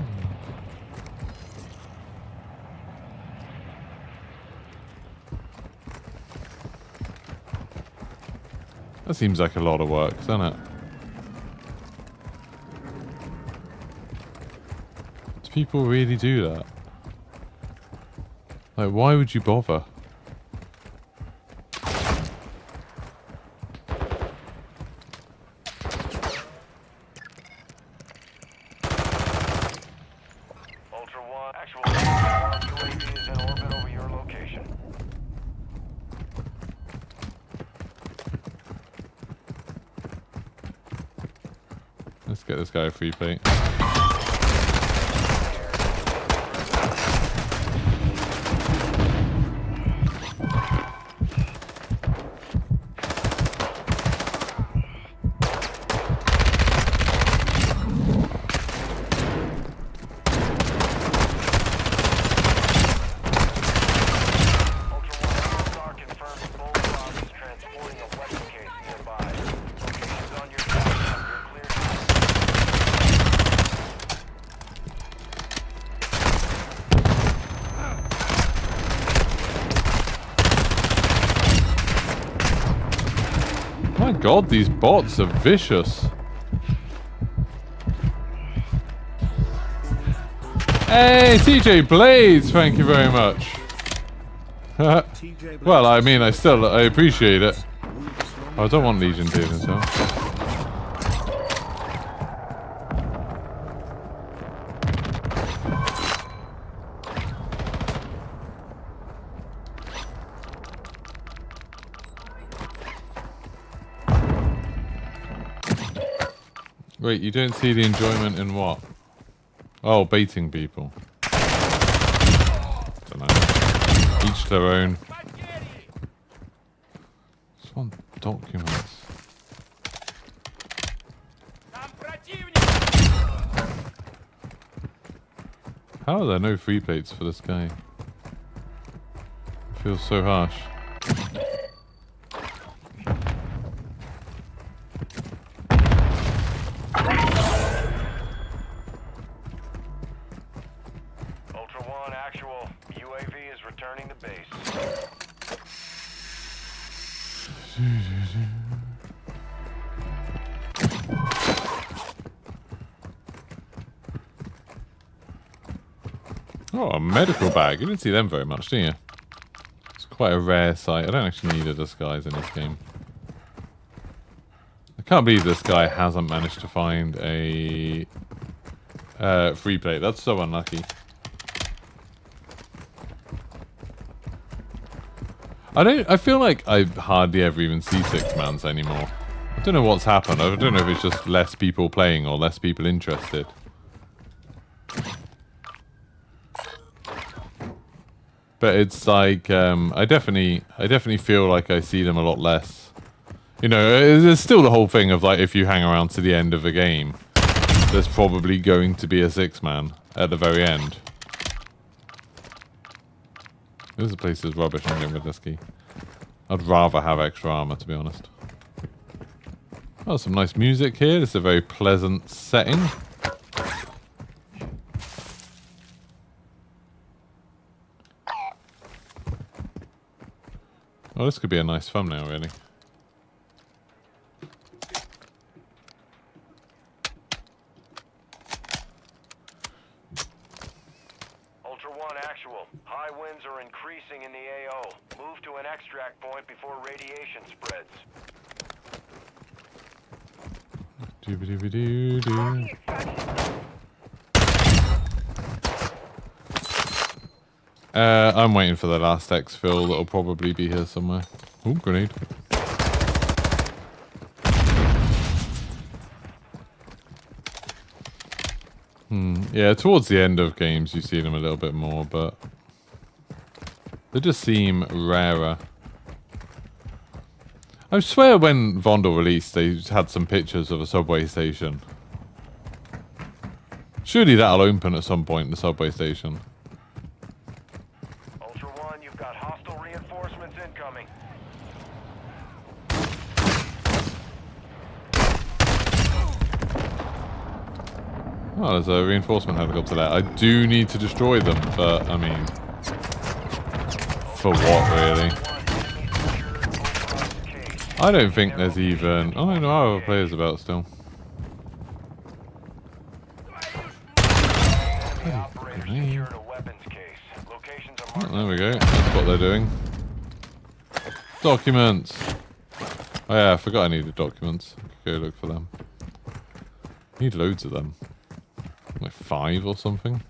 That seems like a lot of work, doesn't it? Do people really do that? Like, why would you bother? Ultra One, actual UAV is in orbit over your location. Let's get this guy a free plate. My god, these bots are vicious. Hey, TJ Blades, thank you very much. Well, I mean, I appreciate it. Oh, I don't want Legion Demons, though. Wait, you don't see the enjoyment in what? Oh, baiting people. Don't know. Each their own. Just want documents. How are there no free plates for this guy? It feels so harsh. Oh, a medical bag. You didn't see them very much, do you? It's quite a rare sight. I don't actually need a disguise in this game. I can't believe this guy hasn't managed to find a free plate. That's so unlucky. I feel like I hardly ever even see six-mans anymore. I don't know what's happened. I don't know if it's just less people playing or less people interested. But it's like, I definitely feel like I see them a lot less. You know, there's still the whole thing of like, if you hang around to the end of a game, there's probably going to be a six-man at the very end. This place is rubbish. I'm getting rid of this key. I'd rather have extra armor, to be honest. Oh, some nice music here. This is a very pleasant setting. Well, this could be a nice thumbnail, really. Ultra One actual. High winds are increasing in the AO. Move to an extract point before radiation spreads. Doobie-doobie-doo-doo. I'm waiting for the last exfil that'll probably be here somewhere. Ooh, grenade. Yeah, towards the end of games you see them a little bit more, but they just seem rarer. I swear when Vondel released they had some pictures of a subway station. Surely that'll open at some point, the subway station. Ultra One, you've got hostile reinforcements incoming. Oh, there's a reinforcement helicopter there. I do need to destroy them, but I mean, for what really? I don't think there's even... Oh no, I have players about still. Oh, there we go. That's what they're doing. Documents. Oh yeah, I forgot I needed documents. Go look for them. Need loads of them. Like 5 or something.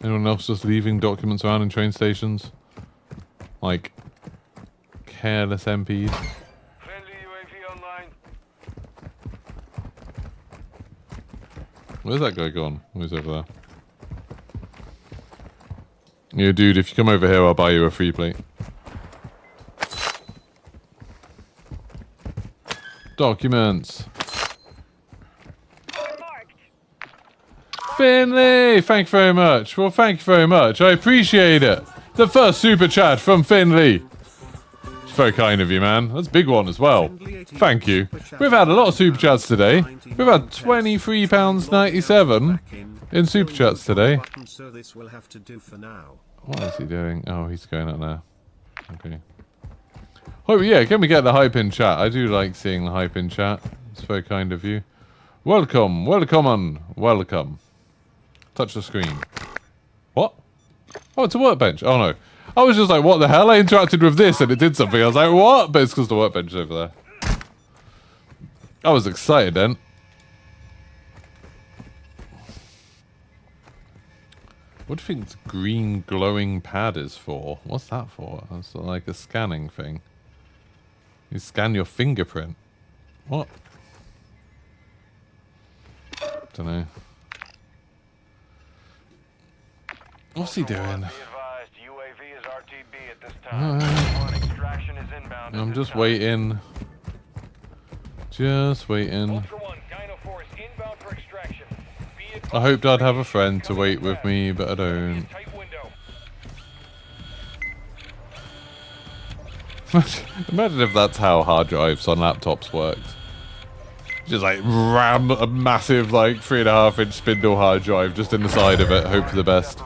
Anyone else just leaving documents around in train stations? Like careless MPs. Friendly UAV online. Where's that guy gone? Who's over there? Yeah, dude, if you come over here, I'll buy you a free plate. Documents. Finley! Thank you very much. Well, thank you very much. I appreciate it. The first super chat from Finley. It's very kind of you, man. That's a big one as well. Thank you. We've had a lot of super chats today. We've had £23.97 in super chats today. What is he doing? Oh, he's going up there. Okay. Oh, yeah, can we get the hype in chat? I do like seeing the hype in chat. It's very kind of you. Welcome, welcome. Touch the screen. What? Oh, it's a workbench. Oh, no. I was just like, what the hell? I interacted with this and it did something. I was like, what? But it's because the workbench is over there. I was excited then. What do you think this green glowing pad is for? What's that for? It's like a scanning thing. You scan your fingerprint. What? Don't know. What's he doing? I'm just waiting. Just waiting. I hoped I'd have a friend to wait with me, but I don't. Imagine if that's how hard drives on laptops worked. Just like ram a massive like 3.5-inch spindle hard drive just in the side of it, hope for the best.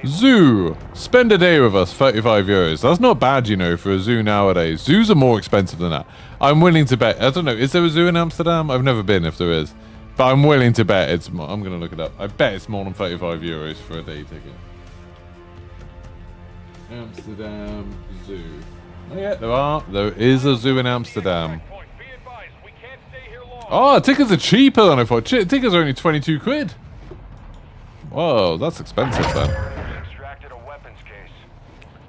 Zoo! Spend a day with us, €35. That's not bad, you know, for a zoo nowadays. Zoos are more expensive than that. I'm willing to bet. I don't know, is there a zoo in Amsterdam? I've never been if there is. But I'm willing to bet it's more. I'm going to look it up. I bet it's more than €35 for a day ticket. Amsterdam Zoo. Oh yeah, there is a zoo in Amsterdam. Oh, tickets are cheaper than I thought. Tickets are only 22 quid. Whoa, that's expensive then.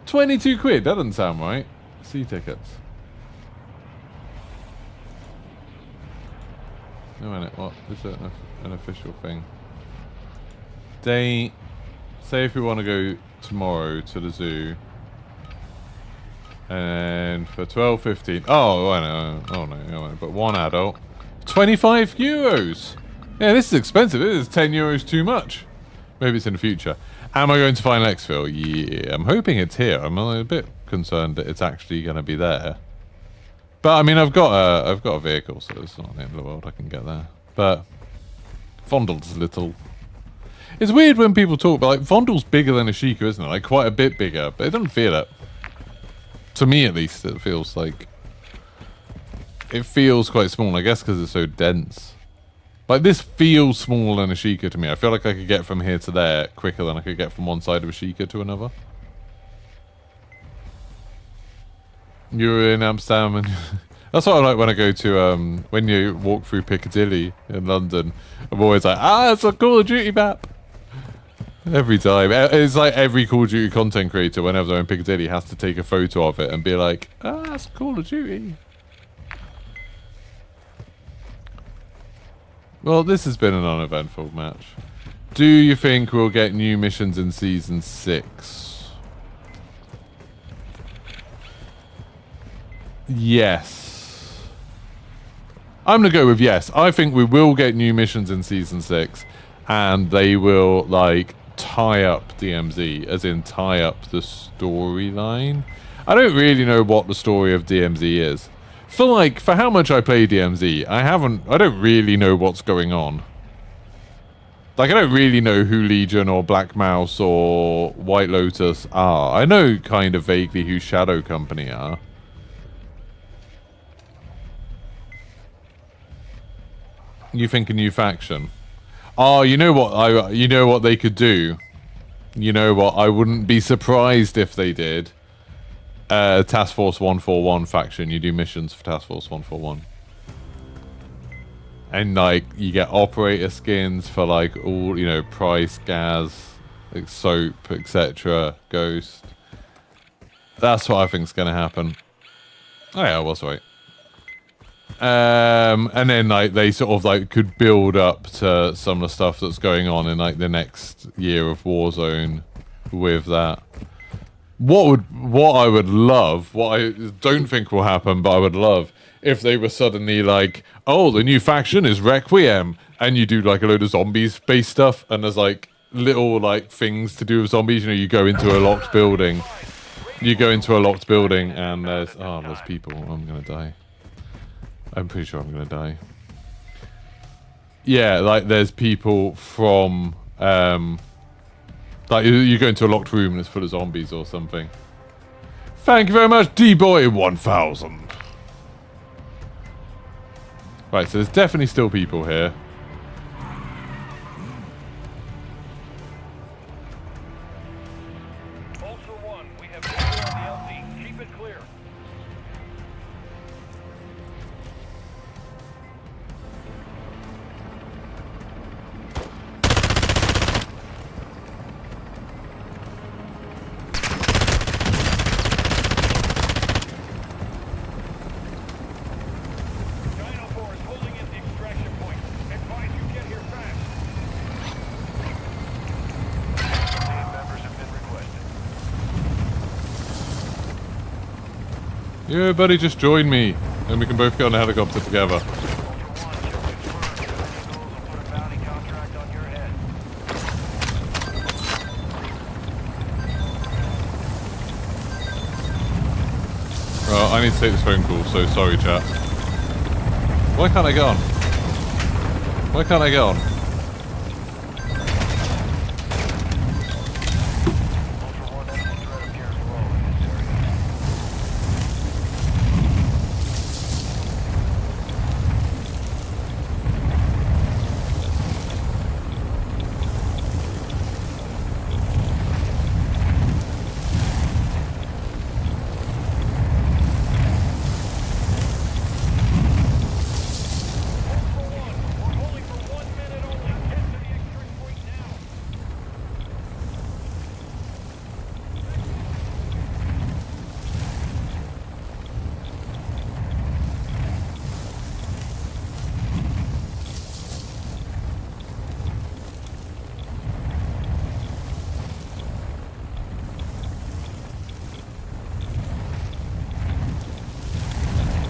22 quid, that doesn't sound right. See tickets. No minute, what? Is it an official thing? Say if we want to go tomorrow to the zoo. And for €12.15. Oh, I know. Oh no, but one adult. €25. Yeah, this is expensive. This is €10 too much. Maybe it's in the future. Am I going to find Lexville? Yeah, I'm hoping it's here. I'm a bit concerned that it's actually going to be there. But I mean, I've got a vehicle, so it's not the end of the world. I can get there. But Vondel's a little It's weird when people talk, but like Vondel's bigger than a Sheikah, isn't it? Like quite a bit bigger, but it doesn't feel it. To me, at least, it feels like it feels quite small. I guess because it's so dense. Like this feels smaller than a Sheikah to me. I feel like I could get from here to there quicker than I could get from one side of a Sheikah to another. You're in Amsterdam, and that's what I like when I go to when you walk through Piccadilly in London. I'm always like, it's a Call of Duty map. Every time. It's like every Call of Duty content creator, whenever they're in Piccadilly, has to take a photo of it and be like, it's Call of Duty. Well, this has been an uneventful match. Do you think we'll get new missions in Season 6? Yes. I'm going to go with yes. I think we will get new missions in Season 6. And they will, like, tie up DMZ. As in, tie up the storyline. I don't really know what the story of DMZ is. For how much I play DMZ, I don't really know what's going on. Like, I don't really know who Legion or Black Mouse or White Lotus are. I know kind of vaguely who Shadow Company are. You think a new faction? Oh, you know what? You know what they could do? You know what? I wouldn't be surprised if they did. Task Force 141 faction. You do missions for Task Force 141. And, like, you get operator skins for, like, all, you know, Price, Gaz, like, Soap, etc. Ghost. That's what I think's going to happen. Oh, yeah, I was right. And then, like, they sort of, like, could build up to some of the stuff that's going on in, like, the next year of Warzone with that. What I would love, what I don't think will happen, but I would love, if they were suddenly like, oh, the new faction is Requiem, and you do, like, a load of zombies-based stuff, and there's, like, little, like, things to do with zombies. You know, you go into a locked building. You go into a locked building, and there's people. I'm gonna die. I'm pretty sure I'm gonna die. Yeah, like, there's people from, like, you go into a locked room and it's full of zombies or something. Thank you very much, D-Boy1000. Right, so there's definitely still people here. Ultra One, we have people on the LZ. Keep it clear. Yeah, buddy, just join me, and we can both get on a helicopter together. Well, I need to take this phone call, so sorry, chat. Why can't I get on? Why can't I get on?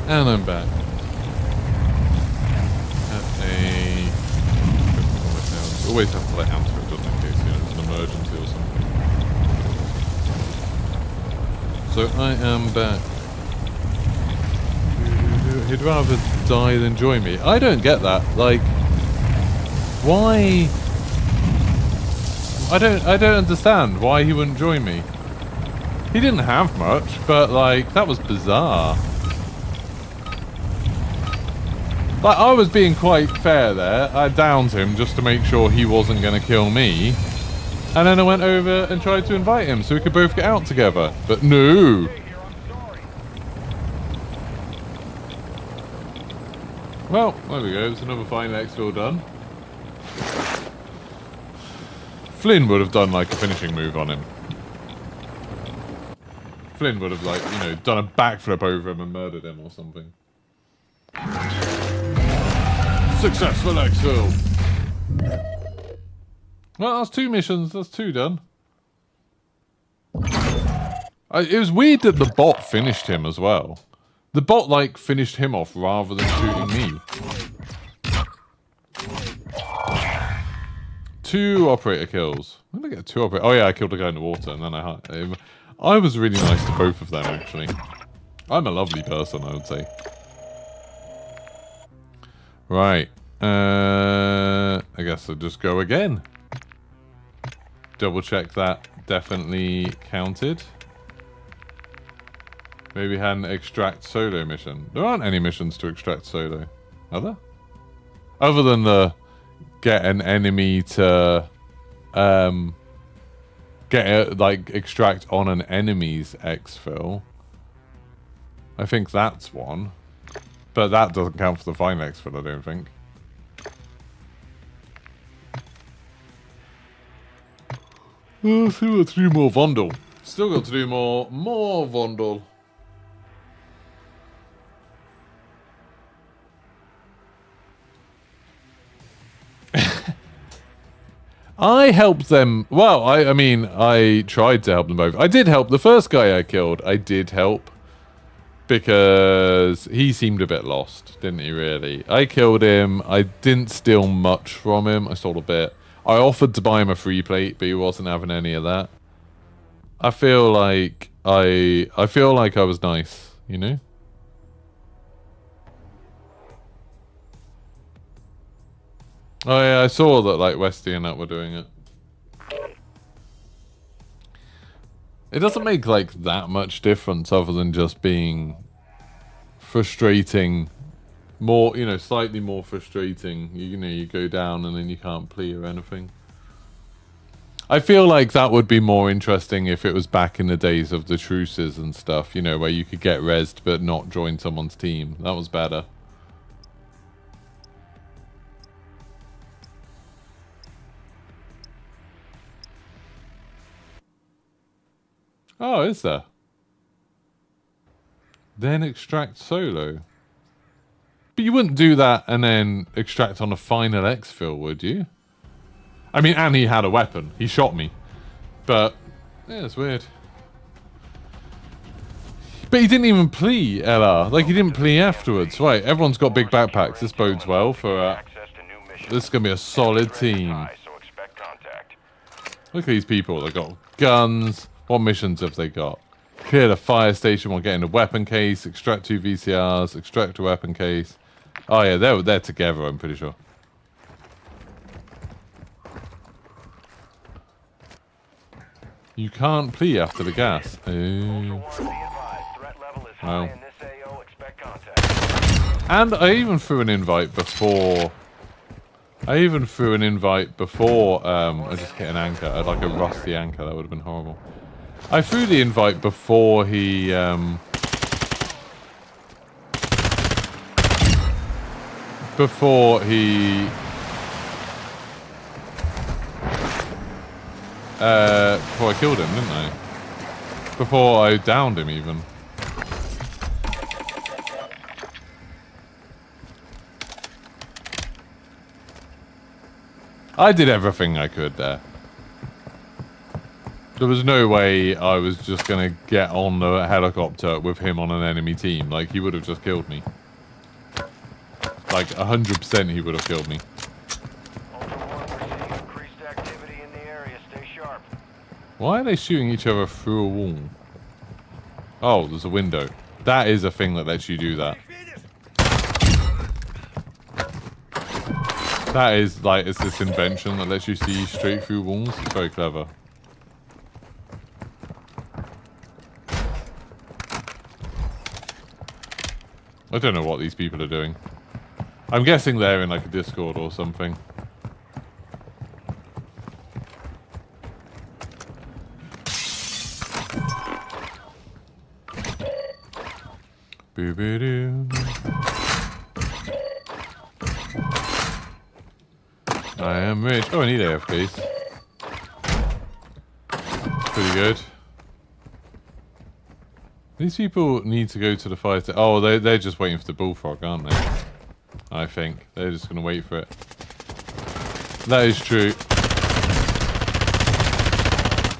And I'm back. Always have to, like, answer it just in case, you know, it's an emergency or something. So I am back. He'd rather die than join me. I don't get that. Like, why? I don't understand why he wouldn't join me. He didn't have much, but like that was bizarre. Like I was being quite fair there. I downed him just to make sure he wasn't going to kill me. And then I went over and tried to invite him so we could both get out together. But no. Well, there we go. It's another fine exfil done. Flynn would have done like a finishing move on him. Flynn would have like, you know, done a backflip over him and murdered him or something. Successful exfil. Well, that's 2 missions. That's 2 done. It was weird that the bot finished him as well. The bot, like, finished him off rather than shooting me. 2 operator kills. When did I get 2 operator? Oh yeah, I killed a guy in the water and then I was really nice to both of them, actually. I'm a lovely person, I would say. Right. I guess I'll just go again. Double check that definitely counted. Maybe had an extract solo mission. There aren't any missions to extract solo, are there? Other than the get an enemy to extract on an enemy's exfil. I think that's one. But that doesn't count for the fine exfil, I don't think. Let's see what to do more Vondel. Still got to do more Vondel. I helped them. Well, I mean, I tried to help them both. I did help the first guy I killed. I did help. Because he seemed a bit lost, didn't he, really? I killed him. I didn't steal much from him. I stole a bit. I offered to buy him a free plate, but he wasn't having any of that. I feel like I was nice, you know? Oh yeah, I saw that like Westy and that were doing it. It doesn't make like that much difference other than just being frustrating. More, you know, slightly more frustrating. You know, you go down and then you can't plea or anything. I feel like that would be more interesting if it was back in the days of the truces and stuff, you know, where you could get rezzed but not join someone's team. That was better. Oh, is there? Then extract solo. But you wouldn't do that and then extract on a final exfil, would you? I mean, and he had a weapon. He shot me. But, yeah, it's weird. But he didn't even plea, LR. Like, he didn't plea afterwards. Right, everyone's got big backpacks. This bodes well for... this is going to be a solid team. Look at these people. They've got guns. What missions have they got? Clear the fire station while getting a weapon case. Extract 2 VCRs. Extract a weapon case. Oh, yeah, they're together, I'm pretty sure. You can't plea after the gas. Oh. Well. And I even threw an invite before... I just hit an anchor, like a rusty anchor. That would have been horrible. I threw the invite before he... before I killed him, didn't I? Before I downed him, even. I did everything I could there. There was no way I was just gonna get on the helicopter with him on an enemy team. Like, he would have just killed me. Like, 100% he would have killed me. Why are they shooting each other through a wall? Oh, there's a window. That is a thing that lets you do that. That is like, it's this invention that lets you see straight through walls. It's very clever. I don't know what these people are doing. I'm guessing they're in like a Discord or something. Boo-boo-doo. I am rich. Oh, I need AFKs. Pretty good. These people need to go to the fire station. Oh, they're just waiting for the bullfrog, aren't they? I think. They're just going to wait for it. That is true. Be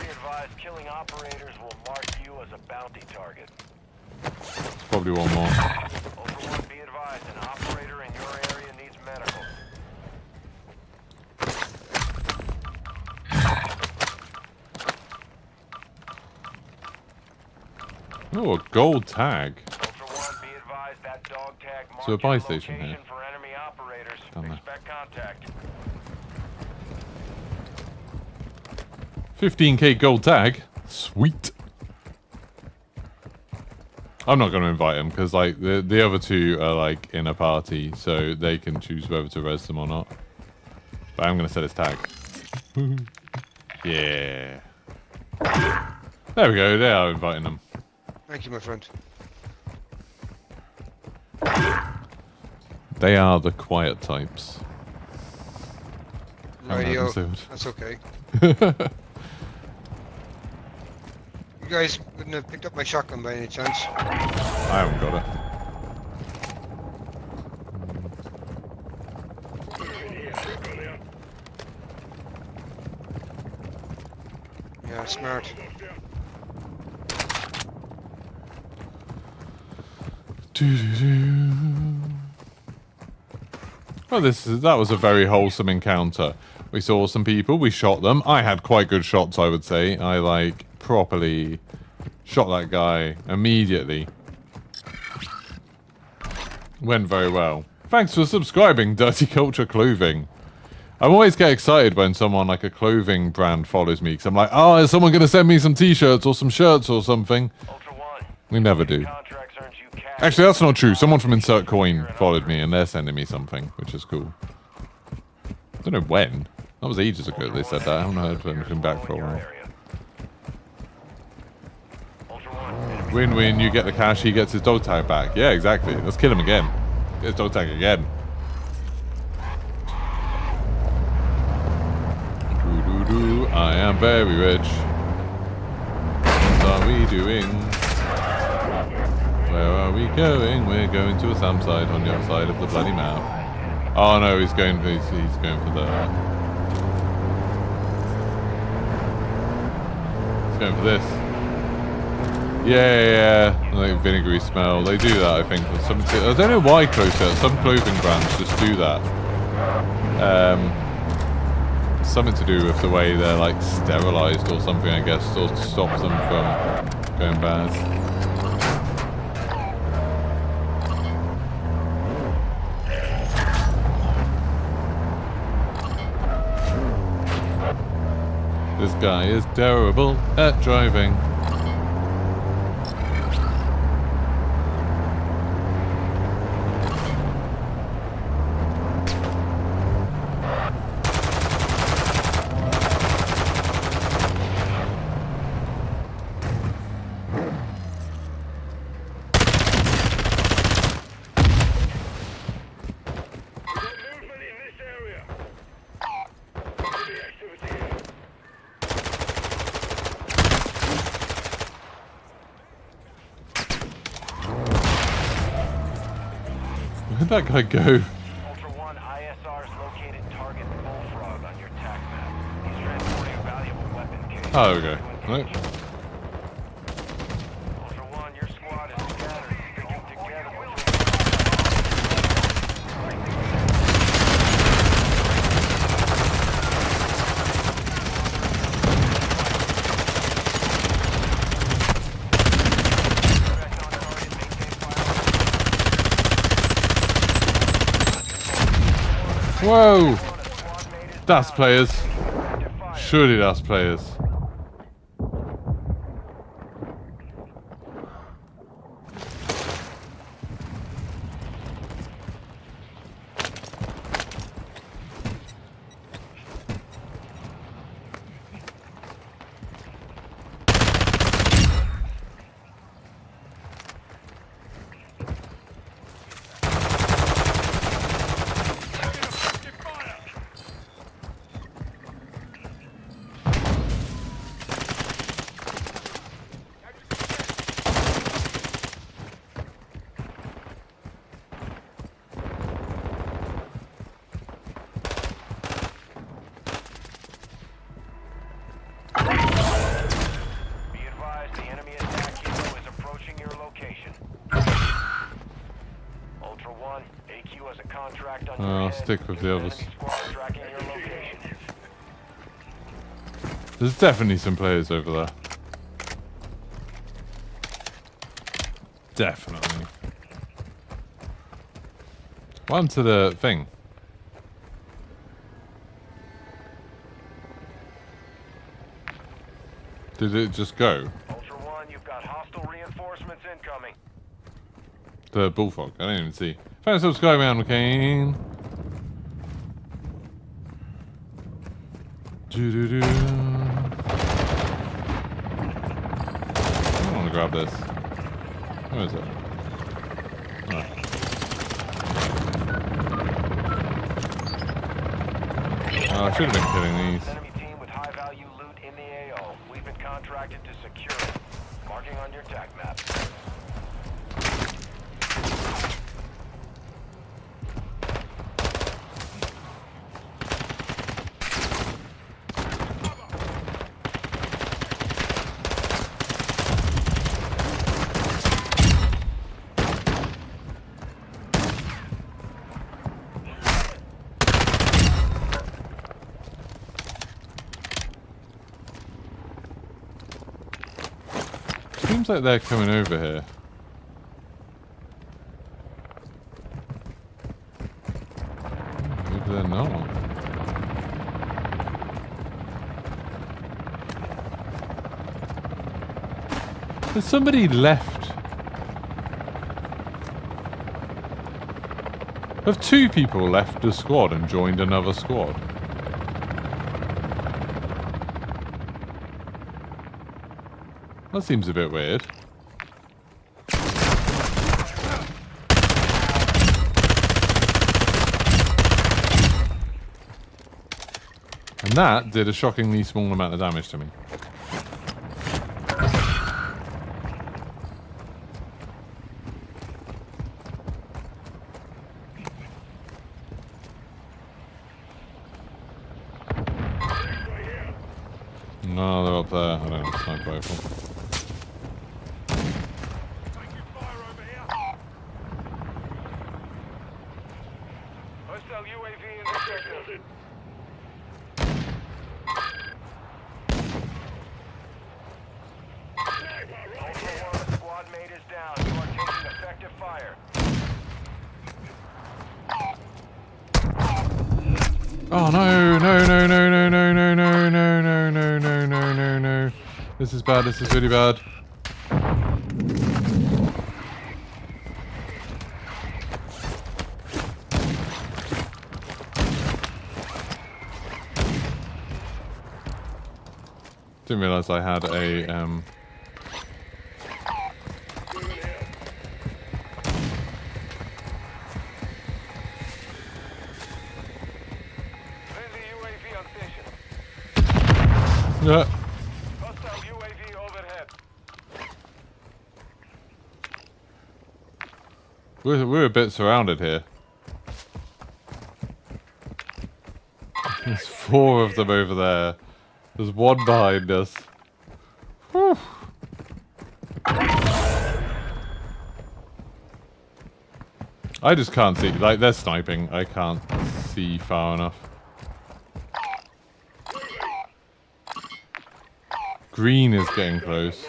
advised, killing operators will mark you as a bounty target. There's probably one more. Ultra One, be advised, an operator in your area needs medical. Oh, a gold tag. Ultra One, be advised that dog tag marks So a buy your station location here. for enemy operators. Done that. Expect contact. 15k gold tag. Sweet. I'm not going to invite them because like the other two are like in a party, so they can choose whether to res them or not. But I'm going to set his tag. Yeah. There we go. They are inviting them. Thank you, my friend. They are the quiet types. Radio. episode. That's okay. You guys wouldn't have picked up my shotgun by any chance? I haven't got it. Yeah, smart. Well, that was a very wholesome encounter. We saw some people, we shot them. I had quite good shots, I would say. I like properly shot that guy immediately. Went very well. Thanks for subscribing, Dirty Culture Clothing. I always get excited when someone like a clothing brand follows me because I'm like, oh, is someone going to send me some t-shirts or some shirts or something? Ultra One, We never do. contracts earns you cash. Actually, that's not true. Someone from Insert Coin followed me and they're sending me something, which is cool. Don't know when. That was ages ago they said that. I haven't heard anything back for a while. Win-win, you get the cash, he gets his dog tag back. Yeah, exactly. Let's kill him again. Get his dog tag again. Doo-doo-doo. I am very rich. What are we doing? Where are we going? We're going to a Sam side on the other side of the bloody map. Oh no, he's going for the... He's going for this. Yeah, like vinegary smell. They do that, I think. I don't know why some clothing brands just do that. Something to do with the way they're like sterilized or something, I guess, or stops them from going bad. This guy is terrible at driving. Where'd that guy go? Ultra One, ISR's located target Bullfrog on your tac map. He's transporting a valuable weapon case. Oh, okay. Right. Ultra One, your squad is scattered. Sticking together. Whoa! That's players. Surely that's players. I'll stick with the others. There's definitely some players over there. Definitely. One to the thing. Did it just go? Ultra One, you've got hostile reinforcements incoming. The bullfrog. I didn't even see. Thanks for subscribing, man, McCain. Doo-doo-doo. I want to grab this. Where is it? Oh. Oh, I should have been killing these. Enemy team with high value loot in the AO. We've been contracted to secure it. Marking on your TAC map. Seems like they're coming over here. Maybe they're not. There's somebody left. Have two people left the squad and joined another squad. That seems a bit weird. And that did a shockingly small amount of damage to me. No, they're up there. I don't have a sniper rifle. Oh no, no, no, no, no, no, no, no, no, no, no, no, no, no, no. This is bad, this is really bad. Didn't realise I had a, Yeah. Hostile UAV overhead. We're a bit surrounded here. There's 4 of them over there. There's 1 behind us. Whew. I just can't see. Like, they're sniping. I can't see far enough. Green is getting close.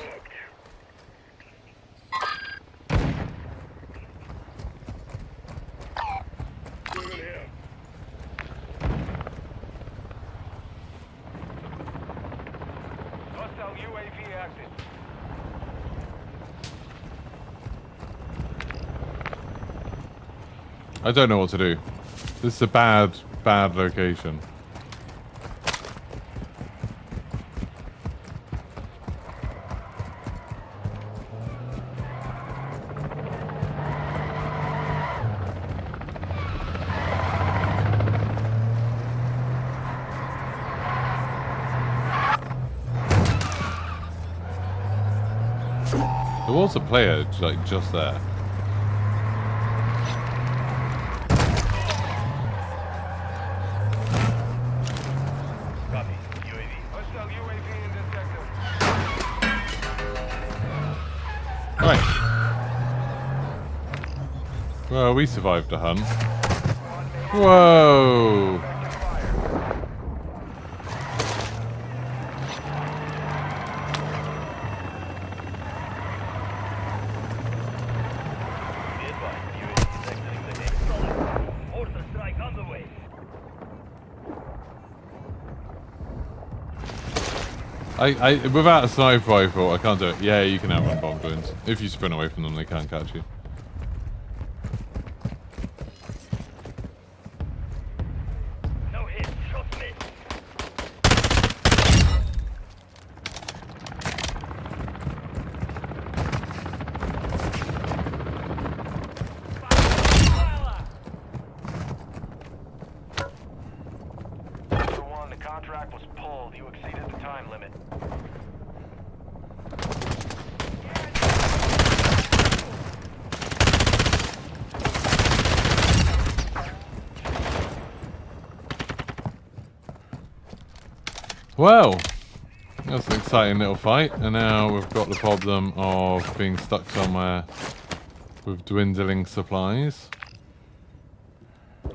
I don't know what to do. This is a bad location. There was a player, like, just there. Copy. UAV. Hostile UAV in this sector. Right. Well, we survived the hunt. Whoa! I without a sniper rifle, I can't do it. Yeah, you can outrun bomb drones. If you sprint away from them, they can't catch you. No hit. Shot missed. Ultra One, the contract was pulled. You exceeded the time limit. Well, that's an exciting little fight, and now we've got the problem of being stuck somewhere with dwindling supplies.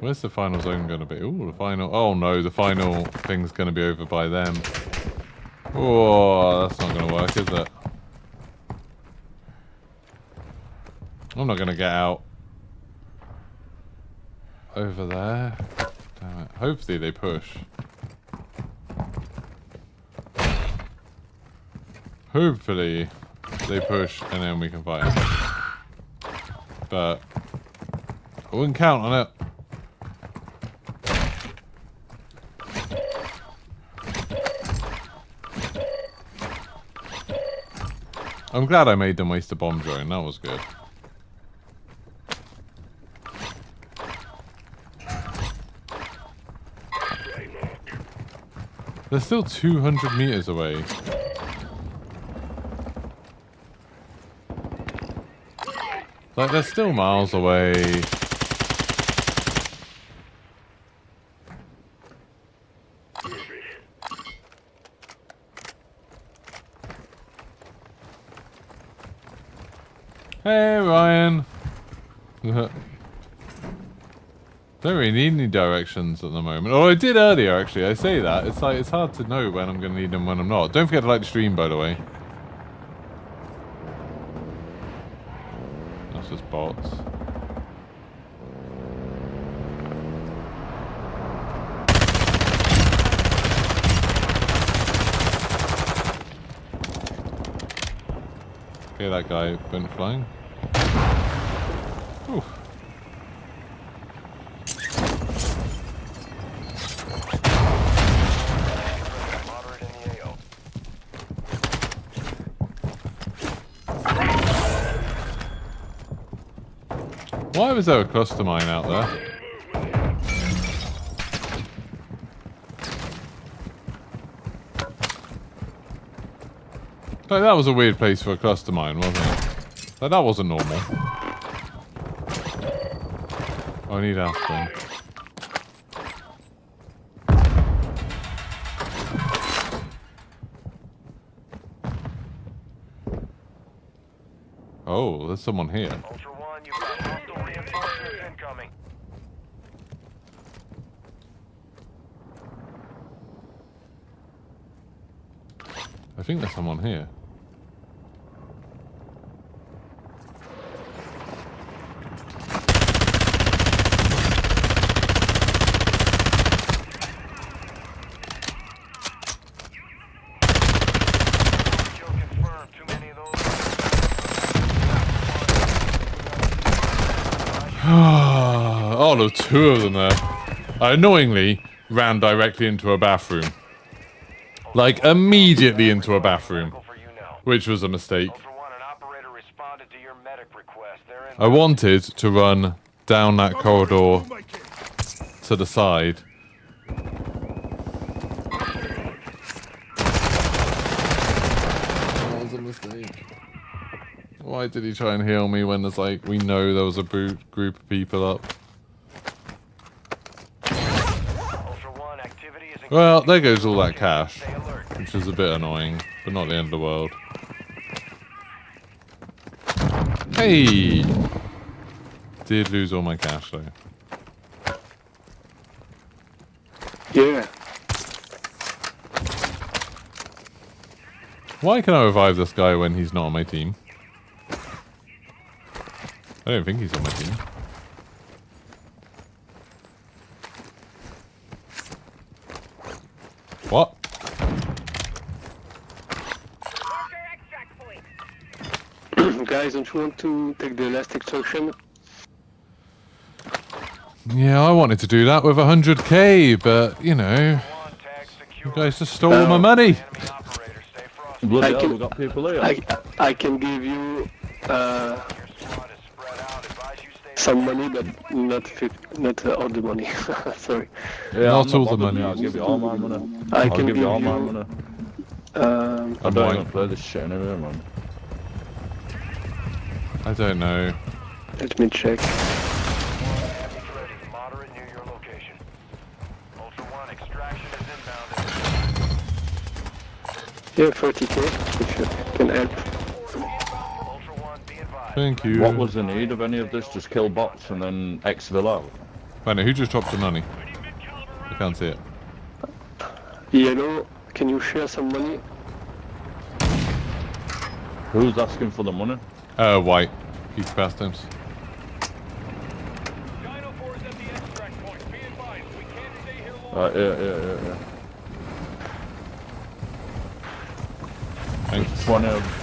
Where's the final zone going to be? Ooh, the final... Oh no, the final thing's going to be over by them. Oh, that's not going to work, is it? I'm not going to get out over there. Damn it. Hopefully they push. Hopefully they push and then we can fight. But I wouldn't count on it. I'm glad I made them waste a bomb drone. That was good. They're still 200 meters away. Like, they're still miles away. Hey, Ryan. Don't really need any directions at the moment. Oh, I did earlier, actually. I say that. It's like, it's hard to know when I'm going to need them, when I'm not. Don't forget to like the stream, by the way. That's just bots. Okay, that guy went flying. Oof. Why was there a cluster mine out there? Like, that was a weird place for a cluster mine, wasn't it? Like, that wasn't normal. Oh, I need aspirin. Oh, there's someone here. Ultra One, you've got hostile reinforcements incoming. I think there's someone here. Kill confirmed. Too many of those. Oh, there were two of them there. I annoyingly ran directly into a bathroom. Like, immediately into a bathroom. For you now. Which was a mistake. Ultra One, an operator responded to your medic request. They're in. I wanted to run down that corridor to the side. That was a mistake. Why did he try and heal me when there's like, we know there was a group of people up? Ultra One, activity is Well, there goes all that cash, Stay alert. which is a bit annoying, but not the end of the world. Hey! Did lose all my cash though. Yeah. Why can I revive this guy when he's not on my team? I don't think he's on my team. What? Guys, don't you want to take the last extraction? Yeah, I wanted to do that with 100k, but you know, One, tag secure. you guys just stole all my money. Enemy operator, stay frosty. Bloody I hell, can- we got people here. I can give you Your squad is spread out. Advise you stay some money, but not all the money. Sorry. Yeah, Not I'm all the bothered, money. I'll give you all my money. I I'll can give you all my you, money. Um, I don't even play this shit anyway, man. I don't know. let me check. Damage ready. Moderate near your location. Ultra One, extraction is inbound. Yeah, 30k, if you can help. Ultra One, be advised. Thank you. What was the need of any of this? Just kill bots and then exfil out? Wait, no, who just dropped the money? I can't see it. Yellow, can you share some money? Who's asking for the money? White. Geeky pastimes. Yeah. Thanks. One of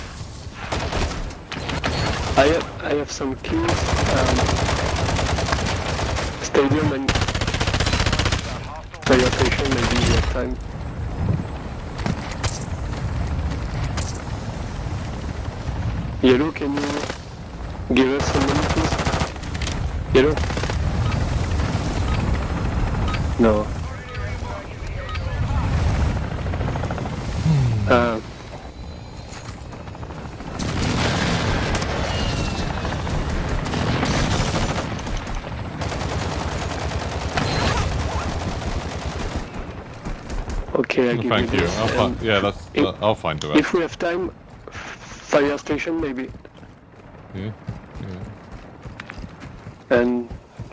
I have some keys. Stadium and fire station, maybe you have time. Yellow, can you give us some money, please? Yellow? No. Okay, I give Thank you. this, I'll and find. Yeah, that's. I'll find the rest. if we have time, fire station maybe, Yeah. and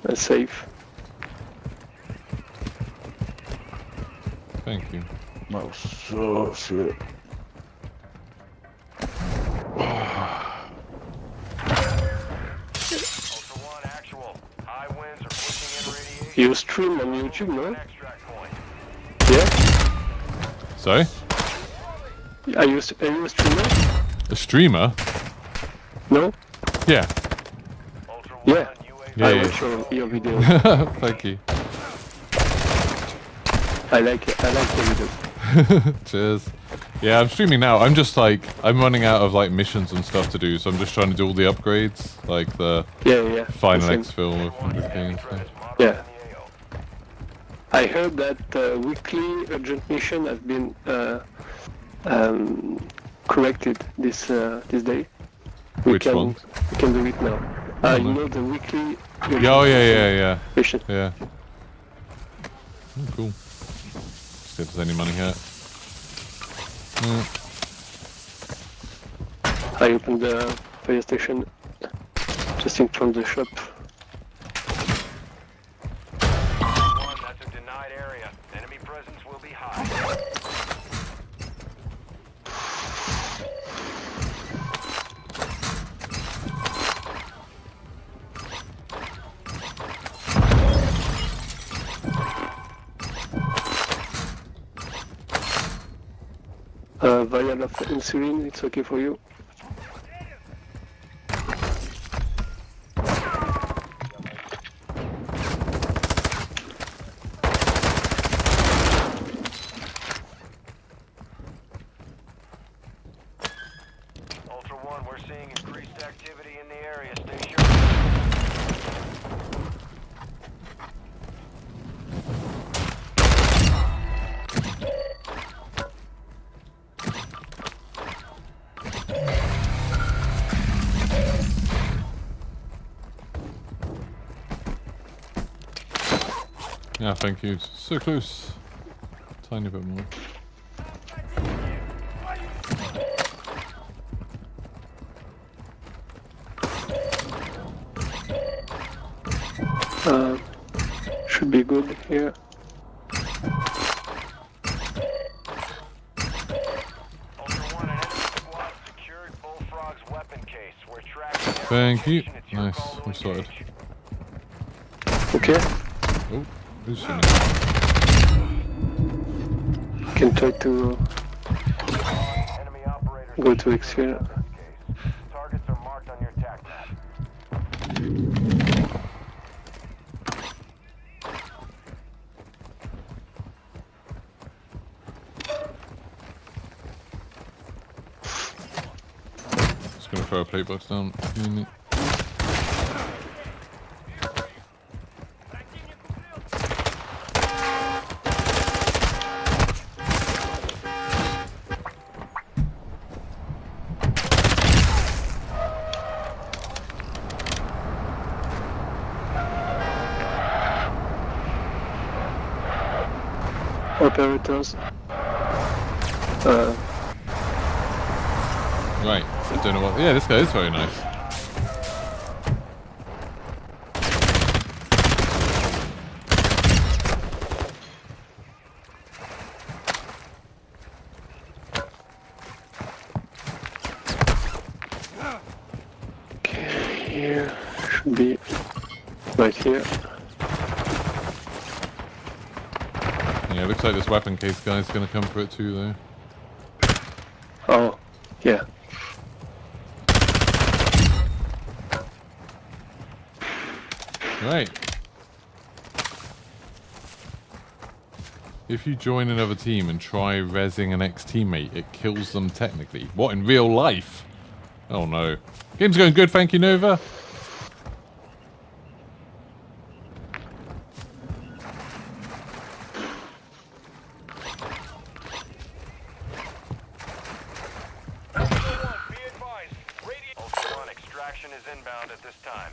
a safe. Thank you. that was so shit. Ultra One, actual. High winds are pushing in radiation. You stream on YouTube, no? Extract point. Yeah? Sorry? Are you a streamer? A streamer? No? Yeah. Ultra One, Yeah. UAV. Yeah, I yeah. watch your video. Thank you. I like your videos. Cheers. Yeah, I'm streaming now. I'm just like, I'm running out of like missions and stuff to do, so I'm just trying to do all the upgrades, like the Yeah. final Listen, X film with 100k and stuff. Yeah. I heard that weekly urgent mission has been corrected this day. Which one? We can do it now. You know the weekly urgent Yeah, oh, yeah. mission. Yeah. Oh, cool. See if there's any money here. I opened the fire station just in front of the shop. One, that's a denied area. Enemy presence will be high. Vial of insulin, it's okay for you? We're seeing increased activity in the area. Stay sharp. Yeah, thank you. So close. Tiny bit more. Should be good here. Ultra One, an enemy squad secured Bullfrog's weapon case. We're tracking their Thank you. location. It's your Nice. call to I'm sorted. engage. Okay. Oh, who's shooting? Can try to Enemy operators go to exfil. case. Targets are marked on your attack map. Just gonna throw a plate box down. Operators. Right. I don't know what. Yeah, this guy is very nice. Okay, here should be right here. Yeah, looks like this weapon case guy's gonna come for it too, though. Oh, yeah. Right. If you join another team and try rezzing an ex-teammate, it kills them technically. What, in real life? Oh no. Game's going good, thank you, Nova. Be advised. Ultra One, extraction is inbound at this time.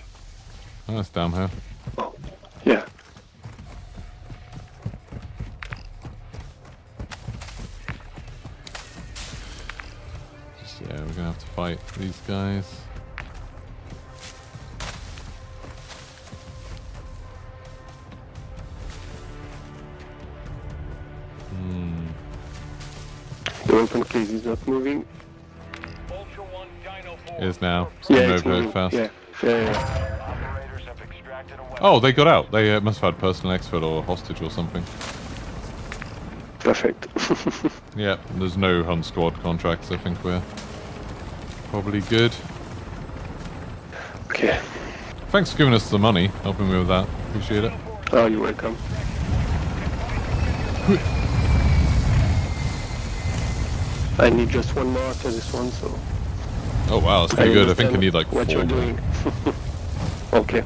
Oh, that's down here. Yeah. Yeah, we're gonna have to fight these guys. The open case is not moving. Ultra One, Dino 4. Is now. Yeah, Move it's very moving. fast. Yeah. Yeah. Operators have extracted a weapon. Oh, they got out. They must have had personal exfil or hostage or something. Perfect. Yeah, there's no hunt squad contracts. I think we're probably good. Okay. Thanks for giving us the money, helping me with that. Appreciate it. Oh, you're welcome. I need just one more after this one, so Oh wow, that's pretty good. I think I understand need like 4 what you're more. doing. Okay.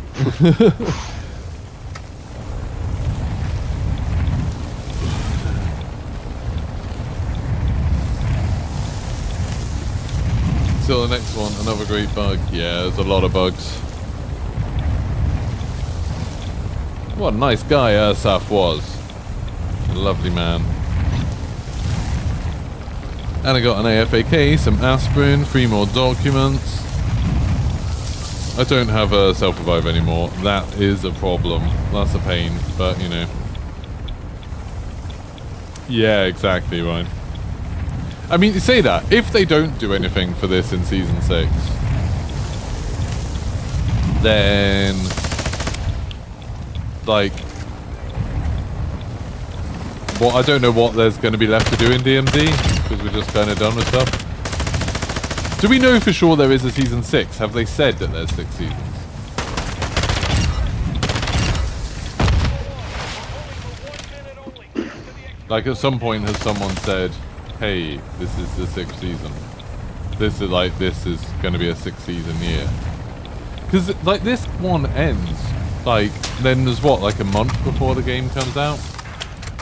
Till the next one, another great bug. Yeah, there's a lot of bugs. What a nice guy Ursaf was. Lovely man. And I got an AFAK, some aspirin, 3 more documents. I don't have a self-revive anymore. That is a problem. That's a pain, but you know. Yeah, exactly, right. I mean, you say that. If they don't do anything for this in Season 6, then, like, well, I don't know what there's going to be left to do in DMZ, because we're just kind of done with stuff. Do we know for sure there is a Season 6? Have they said that there's 6 seasons? Like, at some point has someone said, hey, this is the 6th season? This is going to be a 6-season year. Because like this one ends, like then there's what, like a month before the game comes out.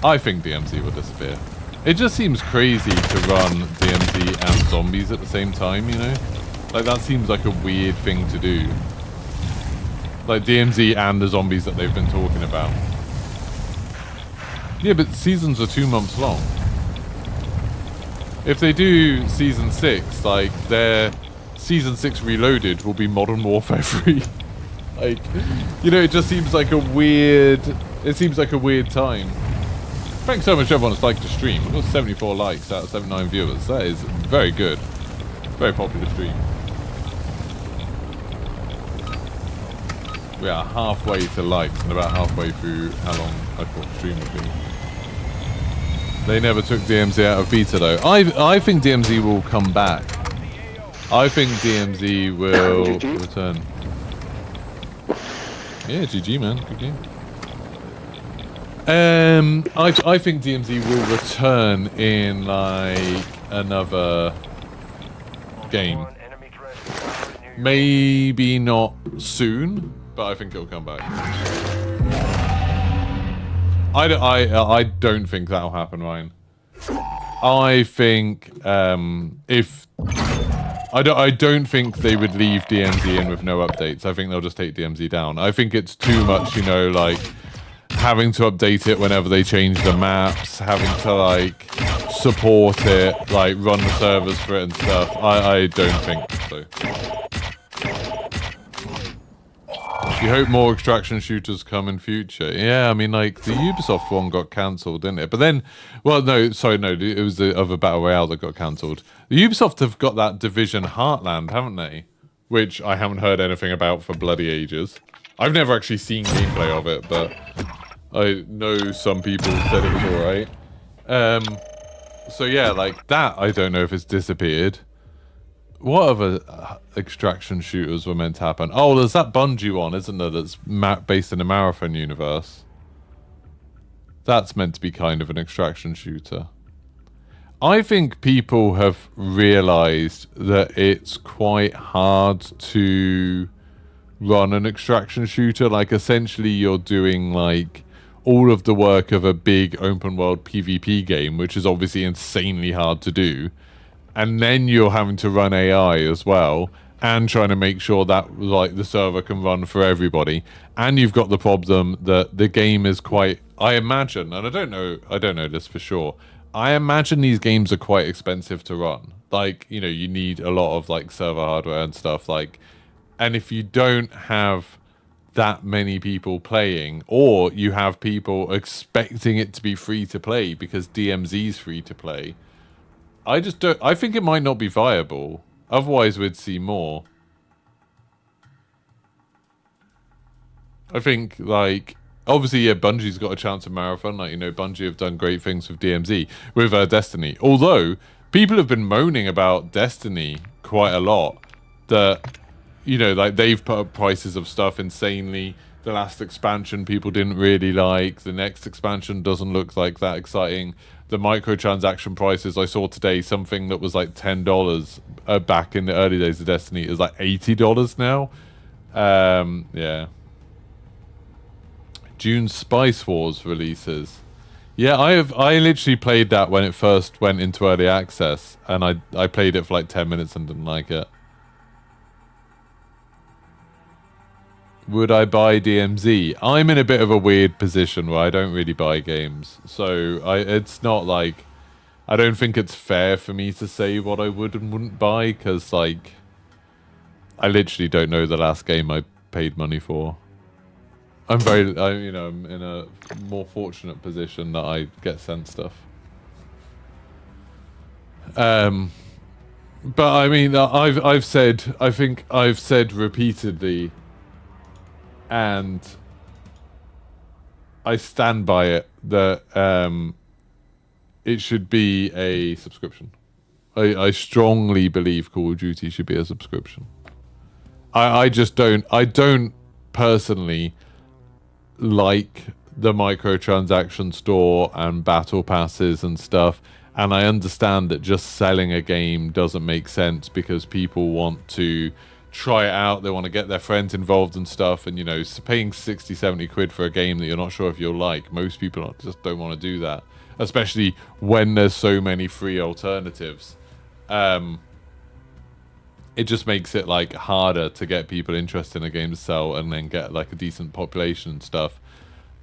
I think DMZ will disappear. It just seems crazy to run DMZ and zombies at the same time, you know? Like that seems like a weird thing to do. Like DMZ and the zombies that they've been talking about. Yeah, but seasons are 2 months long. If they do season 6, like their season 6 reloaded will be Modern Warfare 3. Like, you know, it just seems like a weird. It seems like a weird time. Thanks so much everyone that's liked the stream. We've got 74 likes out of 79 viewers. That is very good. Very popular stream. We are halfway to likes and about halfway through how long I thought the stream would be. They never took DMZ out of beta though. I think DMZ will come back. I think DMZ will return. Yeah, GG man, good game. I think DMZ will return in like another game. Maybe not soon, but I think it'll come back. I don't think that'll happen, Ryan. I think I don't think they would leave DMZ in with no updates. I think they'll just take DMZ down. I think it's too much, you know, like having to update it whenever they change the maps, having to like support it, like run the servers for it and stuff. I don't think so. You hope more extraction shooters come in future. Yeah, I mean, like, the Ubisoft one got cancelled, didn't it? But then, well, no, sorry, no, it was the other Battle Royale that got cancelled. The Ubisoft have got that Division Heartland, haven't they? Which I haven't heard anything about for bloody ages. I've never actually seen gameplay of it, but I know some people said it was alright. So yeah, like, that, I don't know if it's disappeared. What other extraction shooters were meant to happen? Oh, there's that Bungie one, isn't there? That's based in the Marathon universe. That's meant to be kind of an extraction shooter. I think people have realized that it's quite hard to run an extraction shooter. Like, essentially, you're doing, like, all of the work of a big open world PvP game, which is obviously insanely hard to do. And then you're having to run AI as well, and trying to make sure that like the server can run for everybody. And you've got the problem that the game is quite, I imagine, and I don't know this for sure. I imagine these games are quite expensive to run. Like, you know, you need a lot of like server hardware and stuff like, and if you don't have that many people playing, or you have people expecting it to be free to play because DMZ's free to play, I just don't. I think it might not be viable. Otherwise, we'd see more. I think, like, obviously, yeah, Bungie's got a chance of Marathon. Like, you know, Bungie have done great things with DMZ, with Destiny. Although, people have been moaning about Destiny quite a lot. That, you know, like, they've put up prices of stuff insanely. The last expansion people didn't really like. The next expansion doesn't look like that exciting. The microtransaction prices I saw today, something that was like $10 back in the early days of Destiny, is like $80 now. Yeah. June Spice Wars releases. Yeah, I literally played that when it first went into early access, and I played it for like 10 minutes and didn't like it. Would I buy DMZ? I'm in a bit of a weird position where I don't really buy games. So it's not like, I don't think it's fair for me to say what I would and wouldn't buy, because like, I literally don't know the last game I paid money for. I'm you know, I'm in a more fortunate position that I get sent stuff. But I mean, I think I've said repeatedly, and I stand by it, that it should be a subscription. I strongly believe Call of Duty should be a subscription. I don't personally like the microtransaction store and battle passes and stuff, And I understand that just selling a game doesn't make sense because people want to try it out, they want to get their friends involved and stuff, and you know, paying 60, 70 quid for a game that you're not sure if you'll like, most people just don't want to do that, especially when there's so many free alternatives. It just makes it like harder to get people interested in a game to sell and then get like a decent population and stuff.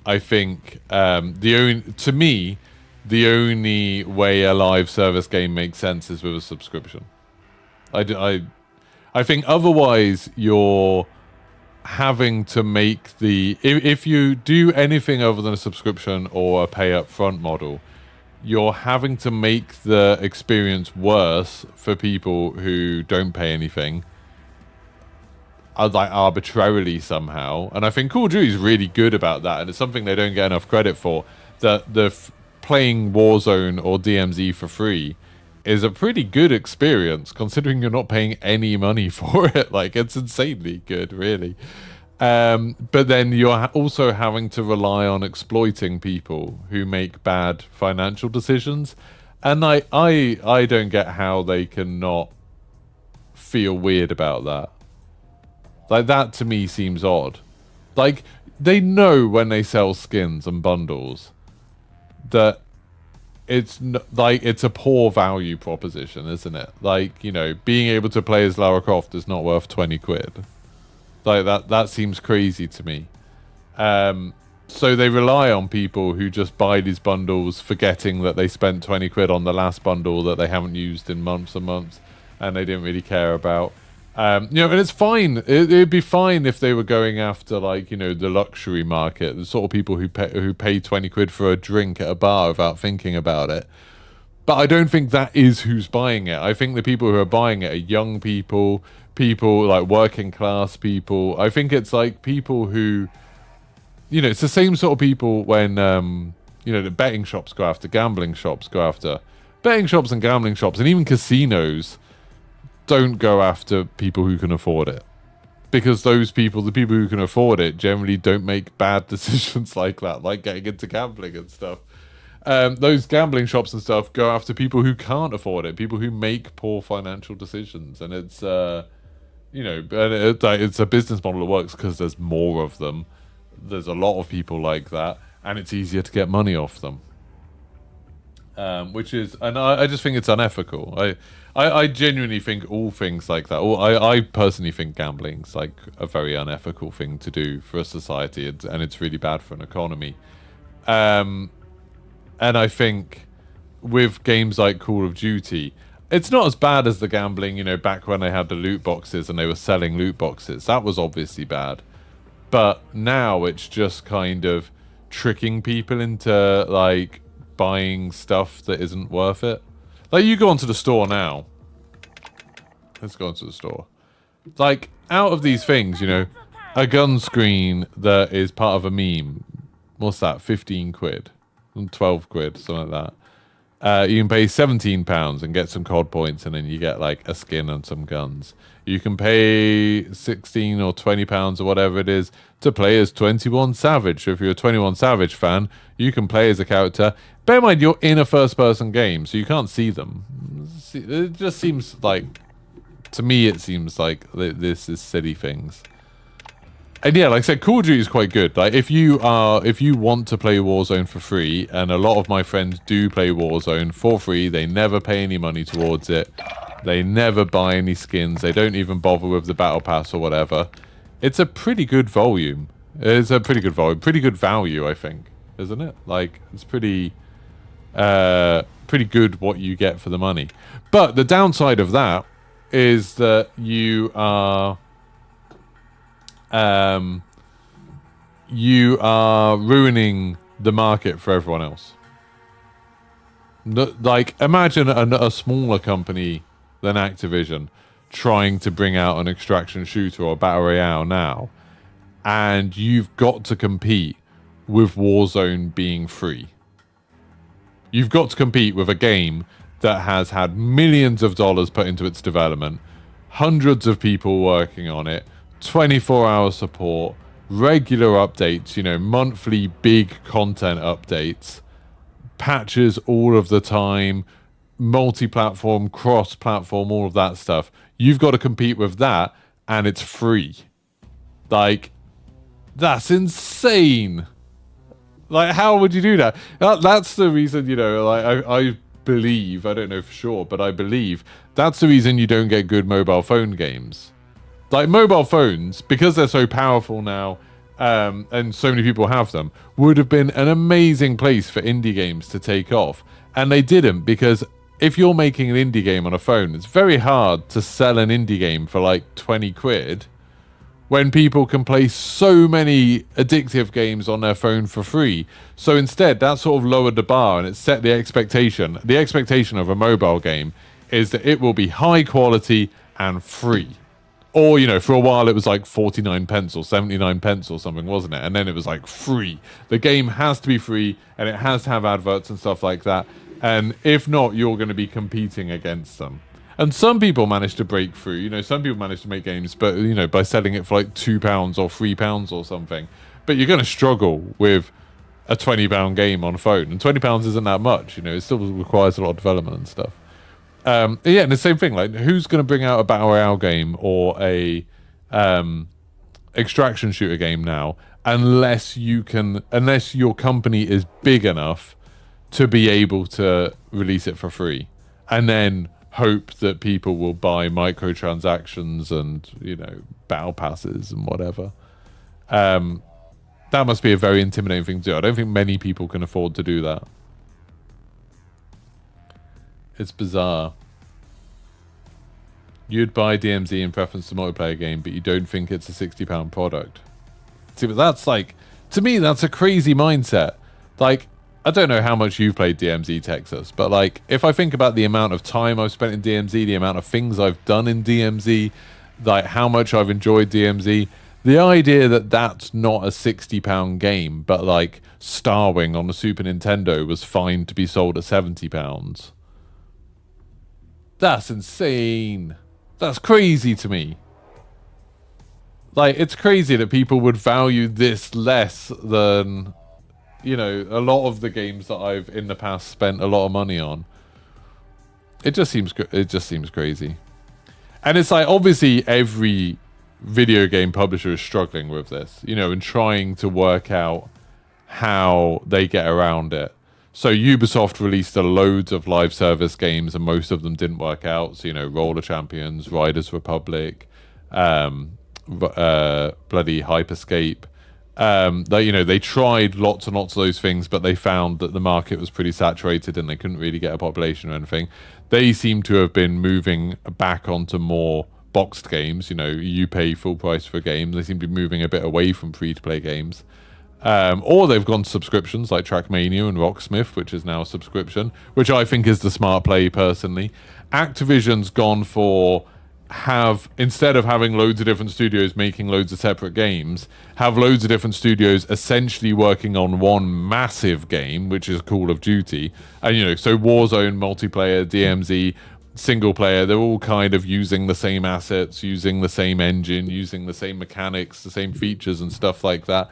I think to me the only way a live service game makes sense is with a subscription. I think otherwise you're having to make the... If you do anything other than a subscription or a pay up front model, you're having to make the experience worse for people who don't pay anything, like arbitrarily somehow. And I think Call of Duty is really good about that, and it's something they don't get enough credit for. That playing Warzone or DMZ for free is a pretty good experience, considering you're not paying any money for it. Like, it's insanely good, really. But then you're also having to rely on exploiting people who make bad financial decisions. And I don't get how they can not feel weird about that. Like, that to me seems odd. Like, they know when they sell skins and bundles that it's a poor value proposition, isn't it? Like, you know, being able to play as Lara Croft is not worth 20 quid. Like, that seems crazy to me. So they rely on people who just buy these bundles, forgetting that they spent 20 quid on the last bundle that they haven't used in months and months, and they didn't really care about. You know, and it's fine. It'd be fine if they were going after, like, you know, the luxury market, the sort of people who pay 20 quid for a drink at a bar without thinking about it. But I don't think that is who's buying it. I think the people who are buying it are young people like working class people. I think it's like people who, you know, it's the same sort of people when, you know, the betting shops go after, gambling shops go after. Betting shops and gambling shops and even casinos don't go after people who can afford it, because those people, the people who can afford it, generally don't make bad decisions like that, like getting into gambling and stuff. Those gambling shops and stuff go after people who can't afford it, people who make poor financial decisions, and it's you know, it's a business model that works because there's more of them. There's a lot of people like that, and it's easier to get money off them. Which is, and I just think it's unethical. I genuinely think all things like that. I personally think gambling's like a very unethical thing to do for a society, and it's really bad for an economy. And I think with games like Call of Duty, it's not as bad as the gambling, you know, back when they had the loot boxes and they were selling loot boxes. That was obviously bad. But now it's just kind of tricking people into, like, buying stuff that isn't worth it. Like, you go onto the store now. Let's go onto the store. Like, out of these things, you know, a gun screen that is part of a meme. What's that? 15 quid. 12 quid, something like that. You can pay £17 and get some COD points, and then you get, like, a skin and some guns. You can pay £16 or £20 or whatever it is to play as 21 Savage. So if you're a 21 Savage fan, you can play as a character. Bear in mind, you're in a first-person game, so you can't see them. It just seems like, to me, it seems like this is silly things. And yeah, like I said, Call of Duty is quite good. Like, if you want to play Warzone for free, and a lot of my friends do play Warzone for free, they never pay any money towards it. They never buy any skins. They don't even bother with the battle pass or whatever. It's a pretty good volume. It's a pretty good volume, pretty good value, I think, isn't it? Like, it's pretty good what you get for the money. But the downside of that is that you are ruining the market for everyone else. Like, imagine a smaller company than Activision trying to bring out an extraction shooter or battle royale now, and you've got to compete with Warzone being free. You've got to compete with a game that has had millions of dollars put into its development, hundreds of people working on it, 24-hour support, regular updates, you know, monthly big content updates, patches all of the time, multi-platform, cross-platform, all of that stuff. You've got to compete with that, and it's free. Like, that's insane. Like, how would you do that? That's the reason, you know, like, I believe, I don't know for sure, but I believe that's the reason you don't get good mobile phone games. Like, mobile phones, because they're so powerful now, and so many people have them, would have been an amazing place for indie games to take off. And they didn't, because if you're making an indie game on a phone, it's very hard to sell an indie game for like 20 quid when people can play so many addictive games on their phone for free. So instead, that sort of lowered the bar, and it set the expectation. The expectation of a mobile game is that it will be high quality and free. Or, you know, for a while it was like 49 pence or 79 pence or something, wasn't it? And then it was like free. The game has to be free, and it has to have adverts and stuff like that. And if not, you're going to be competing against them. And some people manage to break through. You know, some people manage to make games, but, you know, by selling it for like £2 or £3 or something. But you're going to struggle with a £20 game on a phone. And £20 isn't that much. You know, it still requires a lot of development and stuff. Yeah, and the same thing. Like, who's going to bring out a battle royale game or a extraction shooter game now, unless your company is big enough to be able to release it for free, and then hope that people will buy microtransactions and, you know, battle passes and whatever. That must be a very intimidating thing to do. I don't think many people can afford to do that. It's bizarre. You'd buy DMZ in preference to multiplayer game, but you don't think it's a £60 product. See, but that's like, to me, that's a crazy mindset. Like, I don't know how much you've played DMZ, Texas, but like, if I think about the amount of time I've spent in DMZ, the amount of things I've done in DMZ, like how much I've enjoyed DMZ, the idea that that's not a £60 game, but like Starwing on the Super Nintendo was fine to be sold at £70. That's insane. That's crazy to me. Like, it's crazy that people would value this less than, you know, a lot of the games that I've in the past spent a lot of money on. It just seems crazy. And it's like, obviously every video game publisher is struggling with this, you know, and trying to work out how they get around it. So Ubisoft released loads of live service games, and most of them didn't work out. So, you know, Roller Champions, Riders Republic, bloody Hyperscape. You know, they tried lots and lots of those things, but they found that the market was pretty saturated and they couldn't really get a population or anything. They seem to have been moving back onto more boxed games. You know, you pay full price for a game. They seem to be moving a bit away from free-to-play games. Or they've gone to subscriptions like Trackmania and Rocksmith, which is now a subscription, which I think is the smart play personally. Activision's gone for instead of having loads of different studios making loads of separate games, have loads of different studios essentially working on one massive game, which is Call of Duty. And, you know, so Warzone, multiplayer, DMZ, single player, they're all kind of using the same assets, using the same engine, using the same mechanics, the same features and stuff like that.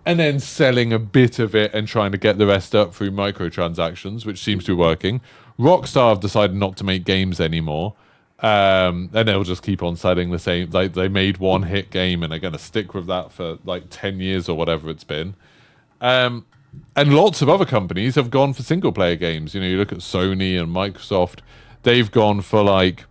And then selling a bit of it and trying to get the rest up through microtransactions, which seems to be working. Rockstar have decided not to make games anymore. And they'll just keep on selling the same. Like, they made one hit game and they're going to stick with that for like 10 years or whatever it's been. And lots of other companies have gone for single player games. You know, you look at Sony and Microsoft, they've gone for like,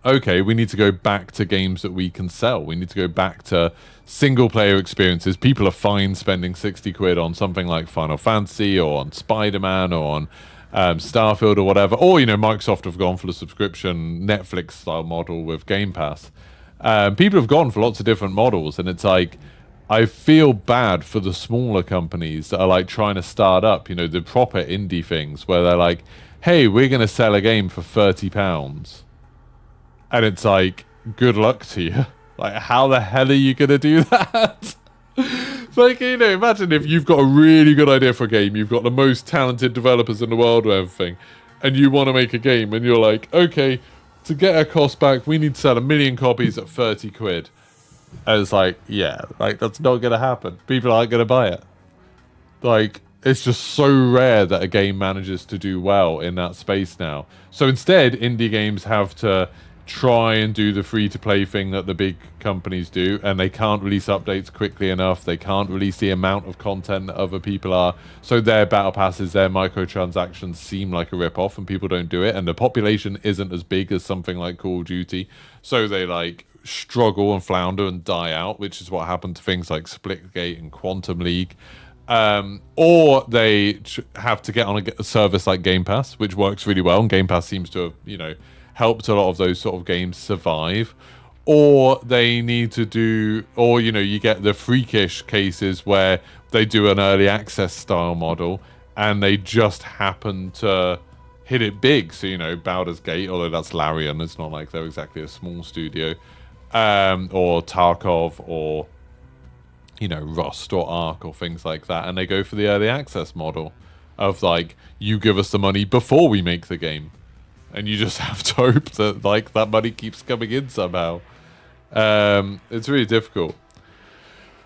okay, we need to go back to games that we can sell. We need to go back to single player experiences. People are fine spending 60 quid on something like Final Fantasy or on Spider-Man or on Starfield or whatever. Or, you know, Microsoft have gone for the subscription Netflix style model with Game Pass. People have gone for lots of different models, and it's like, I feel bad for the smaller companies that are like trying to start up, you know, the proper indie things where they're like, hey, we're going to sell a game for £30. And it's like, good luck to you. Like, how the hell are you going to do that? Like, you know, imagine if you've got a really good idea for a game, you've got the most talented developers in the world or everything, and you want to make a game, and you're like, okay, to get our cost back, we need to sell 1 million copies at 30 quid. And it's like, yeah, like, that's not going to happen. People aren't going to buy it. Like, it's just so rare that a game manages to do well in that space now. So instead, indie games have to try and do the free-to-play thing that the big companies do, and they can't release updates quickly enough. They can't release the amount of content that other people are. So their battle passes, their microtransactions seem like a rip-off, and people don't do it. And the population isn't as big as something like Call of Duty, so they like struggle and flounder and die out, which is what happened to things like Splitgate and Quantum League. Or they have to get on a service like Game Pass, which works really well, and Game Pass seems to have, you know, helped a lot of those sort of games survive. Or they need to do, or, you know, you get the freakish cases where they do an early access style model and they just happen to hit it big. So, you know, Baldur's Gate, although that's Larian, it's not like they're exactly a small studio, or Tarkov, or, you know, Rust or Ark or things like that, and they go for the early access model of like, you give us the money before we make the game, and you just have to hope that like that money keeps coming in somehow. It's really difficult.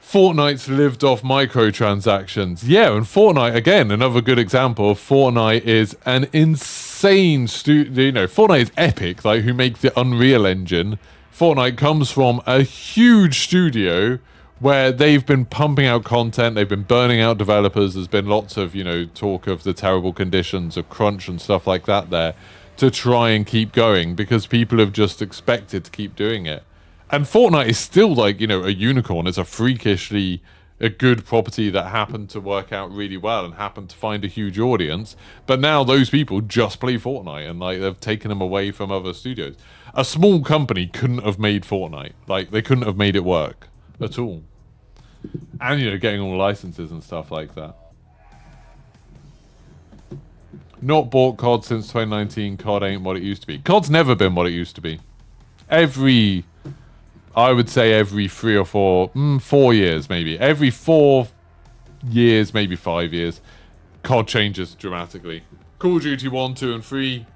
Fortnite's lived off microtransactions. Yeah, and Fortnite, again, another good example of Fortnite is an insane you know, Fortnite is Epic, like, who make the Unreal Engine. Fortnite comes from a huge studio where they've been pumping out content, they've been burning out developers, there's been lots of, you know, talk of the terrible conditions of crunch and stuff like that there, to try and keep going, because people have just expected to keep doing it. And Fortnite is still, like, you know, a unicorn. It's a freakishly a good property that happened to work out really well and happened to find a huge audience. But now those people just play Fortnite, and like they've taken them away from other studios. A small company couldn't have made Fortnite. Like, they couldn't have made it work at all. And, you know, getting all licenses and stuff like that. Not bought COD since 2019. COD ain't what it used to be. COD's never been what it used to be. I would say every 3 or 4 years maybe. Every 4 years, maybe 5 years, COD changes dramatically. Call of Duty 1, 2, and 3,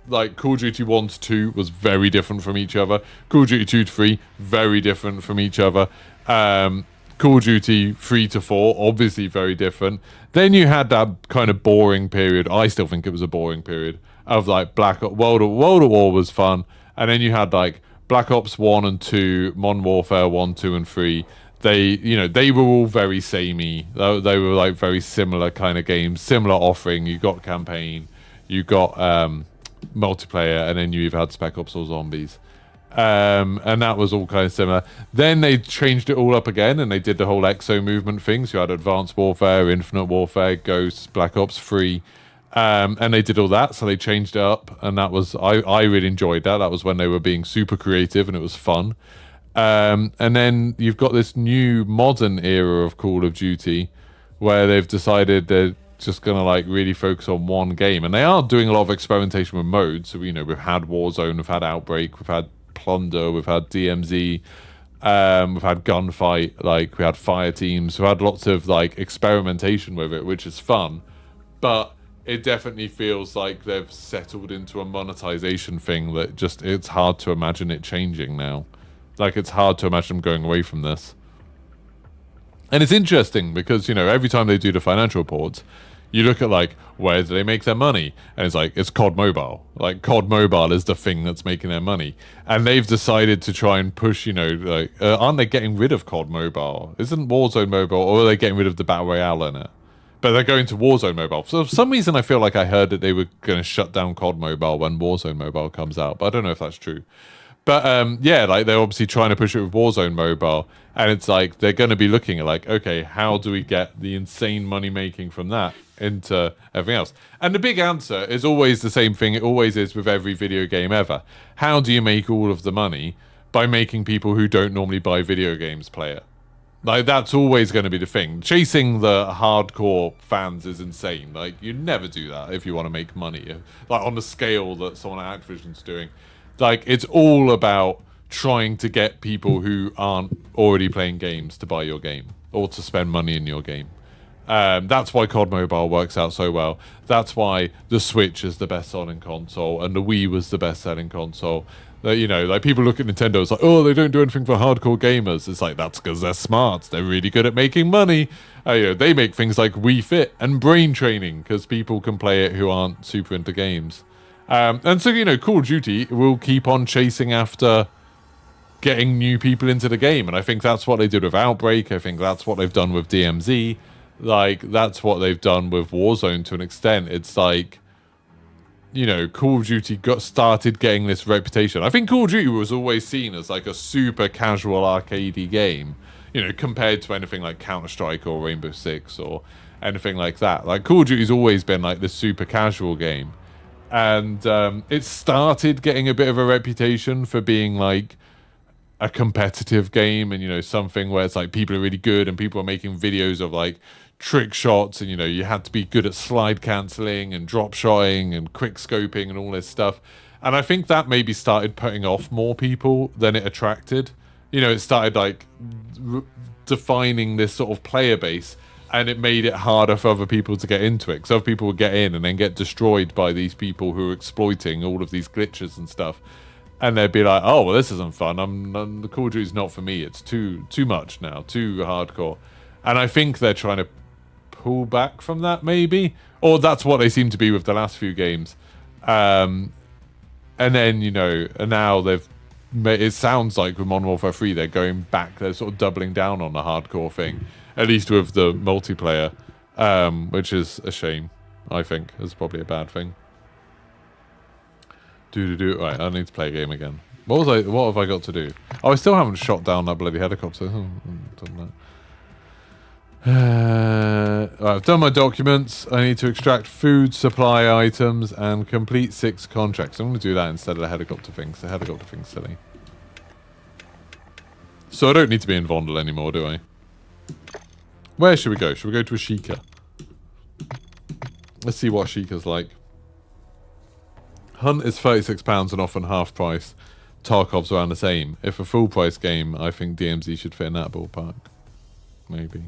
like Call of Duty 1 to 2 was very different from each other. Call of Duty 2 to 3, very different from each other. Call of Duty 3 to 4, obviously very different. Then you had that kind of boring period. I still think it was a boring period of like World at War was fun, and then you had like Black Ops 1 and 2, Modern Warfare 1, 2, and 3. They were all very samey. They were like very similar kind of games, similar offering. You got campaign, you got multiplayer, and then you either had Spec Ops or Zombies. And that was all kind of similar. Then they changed it all up again, and they did the whole EXO movement thing. So you had Advanced Warfare, Infinite Warfare, Ghosts, Black Ops 3. And they did all that, so they changed it up, and that was I really enjoyed that. That was when they were being super creative, and it was fun. And then you've got this new modern era of Call of Duty, where they've decided they're just gonna like really focus on one game, and they are doing a lot of experimentation with modes. So we've had Warzone, we've had Outbreak, we've had Plunder, we've had DMZ, we've had Gunfight, like we had Fire Teams, we've had lots of like experimentation with it, which is fun, but it definitely feels like they've settled into a monetization thing that just, it's hard to imagine it changing now. Like, it's hard to imagine them going away from this. And it's interesting because, every time they do the financial reports, you look at, like, where do they make their money? And it's like, it's COD Mobile. Like, COD Mobile is the thing that's making their money. And they've decided to try and push, aren't they getting rid of COD Mobile? Isn't Warzone Mobile, or are they getting rid of the Battle Royale in it? But they're going to Warzone Mobile. So for some reason, I feel like I heard that they were going to shut down COD Mobile when Warzone Mobile comes out. But I don't know if that's true. But yeah, like they're obviously trying to push it with Warzone Mobile. And it's like they're going to be looking at like, okay, how do we get the insane money making from that into everything else? And the big answer is always the same thing. It always is with every video game ever. How do you make all of the money? By making people who don't normally buy video games play it. Like, that's always going to be the thing. Chasing the hardcore fans is insane. Like, you never do that if you want to make money. Like, on the scale that someone at Activision's doing. Like, it's all about trying to get people who aren't already playing games to buy your game. Or to spend money in your game. That's why COD Mobile works out so well. That's why the Switch is the best-selling console and the Wii was the best-selling console. You know, like people look at Nintendo, it's like, oh, they don't do anything for hardcore gamers. It's like, that's because they're smart. They're really good at making money. You know, they make things like Wii Fit and brain training because people can play it who aren't super into games. And so, you know, Call of Duty will keep on chasing after getting new people into the game. And I think that's what they did with Outbreak. I think that's what they've done with DMZ. Like, that's what they've done with Warzone to an extent. It's like, you know, Call of Duty started getting this reputation. I think Call of Duty was always seen as like a super casual arcadey game, you know, compared to anything like Counter-Strike or Rainbow Six or anything like that. Like, Call of Duty's always been like this super casual game. And it started getting a bit of a reputation for being like a competitive game and, you know, something where it's like people are really good and people are making videos of like trick shots and, you know, you had to be good at slide cancelling and drop shotting and quick scoping and all this stuff. And I think that maybe started putting off more people than it attracted. You know, it started like defining this sort of player base and it made it harder for other people to get into it. Because other people would get in and then get destroyed by these people who are exploiting all of these glitches and stuff. And they'd be like, oh, well, this isn't fun. The Call of Duty's not for me. It's too much now, too hardcore. And I think they're trying to pull back from that, maybe. Or that's what they seem to be with the last few games. And then, you know, and now it sounds like with Modern Warfare 3, they're going back. They're sort of doubling down on the hardcore thing, at least with the multiplayer, which is a shame, I think. It's probably a bad thing. Right, I need to play a game again. What have I got to do? Oh, I still haven't shot down that bloody helicopter. Done that. Right, I've done my documents. I need to extract food supply items and complete 6 contracts. I'm going to do that instead of the helicopter thing, because the helicopter thing's silly. So I don't need to be in Vondel anymore, do I? Where should we go? Should we go to a Sheikah? Let's see what Sheikah's like. Hunt is £36 and often half price. Tarkov's around the same. If a full price game, I think DMZ should fit in that ballpark. Maybe.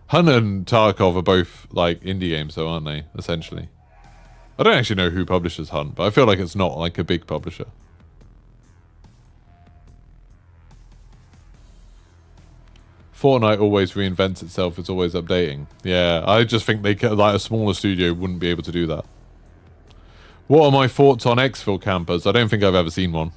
Hunt and Tarkov are both like indie games though, aren't they? Essentially. I don't actually know who publishes Hunt, but I feel like it's not like a big publisher. Fortnite always reinvents itself, it's always updating. Yeah, I just think they could, like a smaller studio wouldn't be able to do that. What are my thoughts on exfil campers? I don't think I've ever seen one.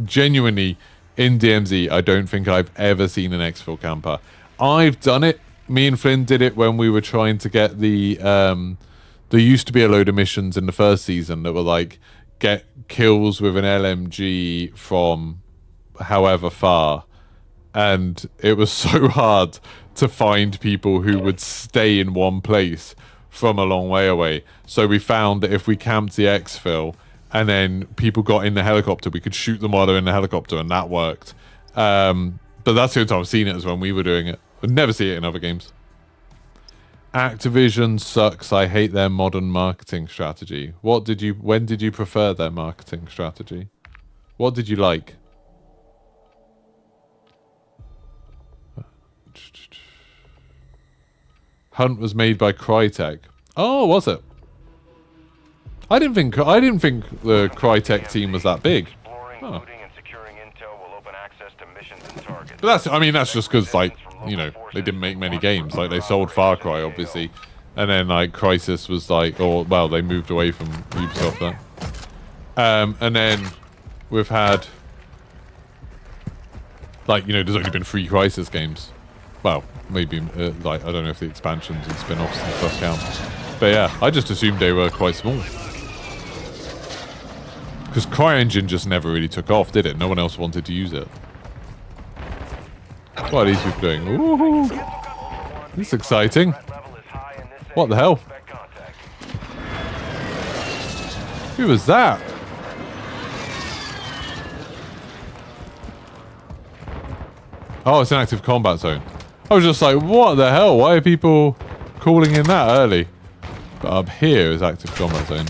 Genuinely, in DMZ, I don't think I've ever seen an exfil camper. I've done it. Me and Flynn did it when we were trying to get the... there used to be a load of missions in the first season that were like, get kills with an LMG from however far. And it was so hard to find people who would stay in one place from a long way away. So we found that if we camped the exfil and then people got in the helicopter, we could shoot them while they're in the helicopter, and that worked. But that's the only time I've seen it, is when we were doing it. I'd never see it in other games. Activision sucks. I hate their modern marketing strategy. When did you prefer their marketing strategy? What did you like? Hunt was made by Crytek. Oh, was it? I didn't think the Crytek team was that big. Huh. But that's just because, like, you know, they didn't make many games. Like, they sold Far Cry, obviously, and then like Crysis was like, or well, they moved away from Ubisoft then. And then we've had, like, you know, there's only been 3 Crysis games. Well, maybe, like, I don't know if the expansions and spin-offs and stuff count. But yeah, I just assumed they were quite small. Because CryEngine just never really took off, did it? No one else wanted to use it. What are these people doing? Ooh, this is exciting. What the hell? Who was that? Oh, it's an active combat zone. I was just like, what the hell? Why are people calling in that early? But up here is active combat zone.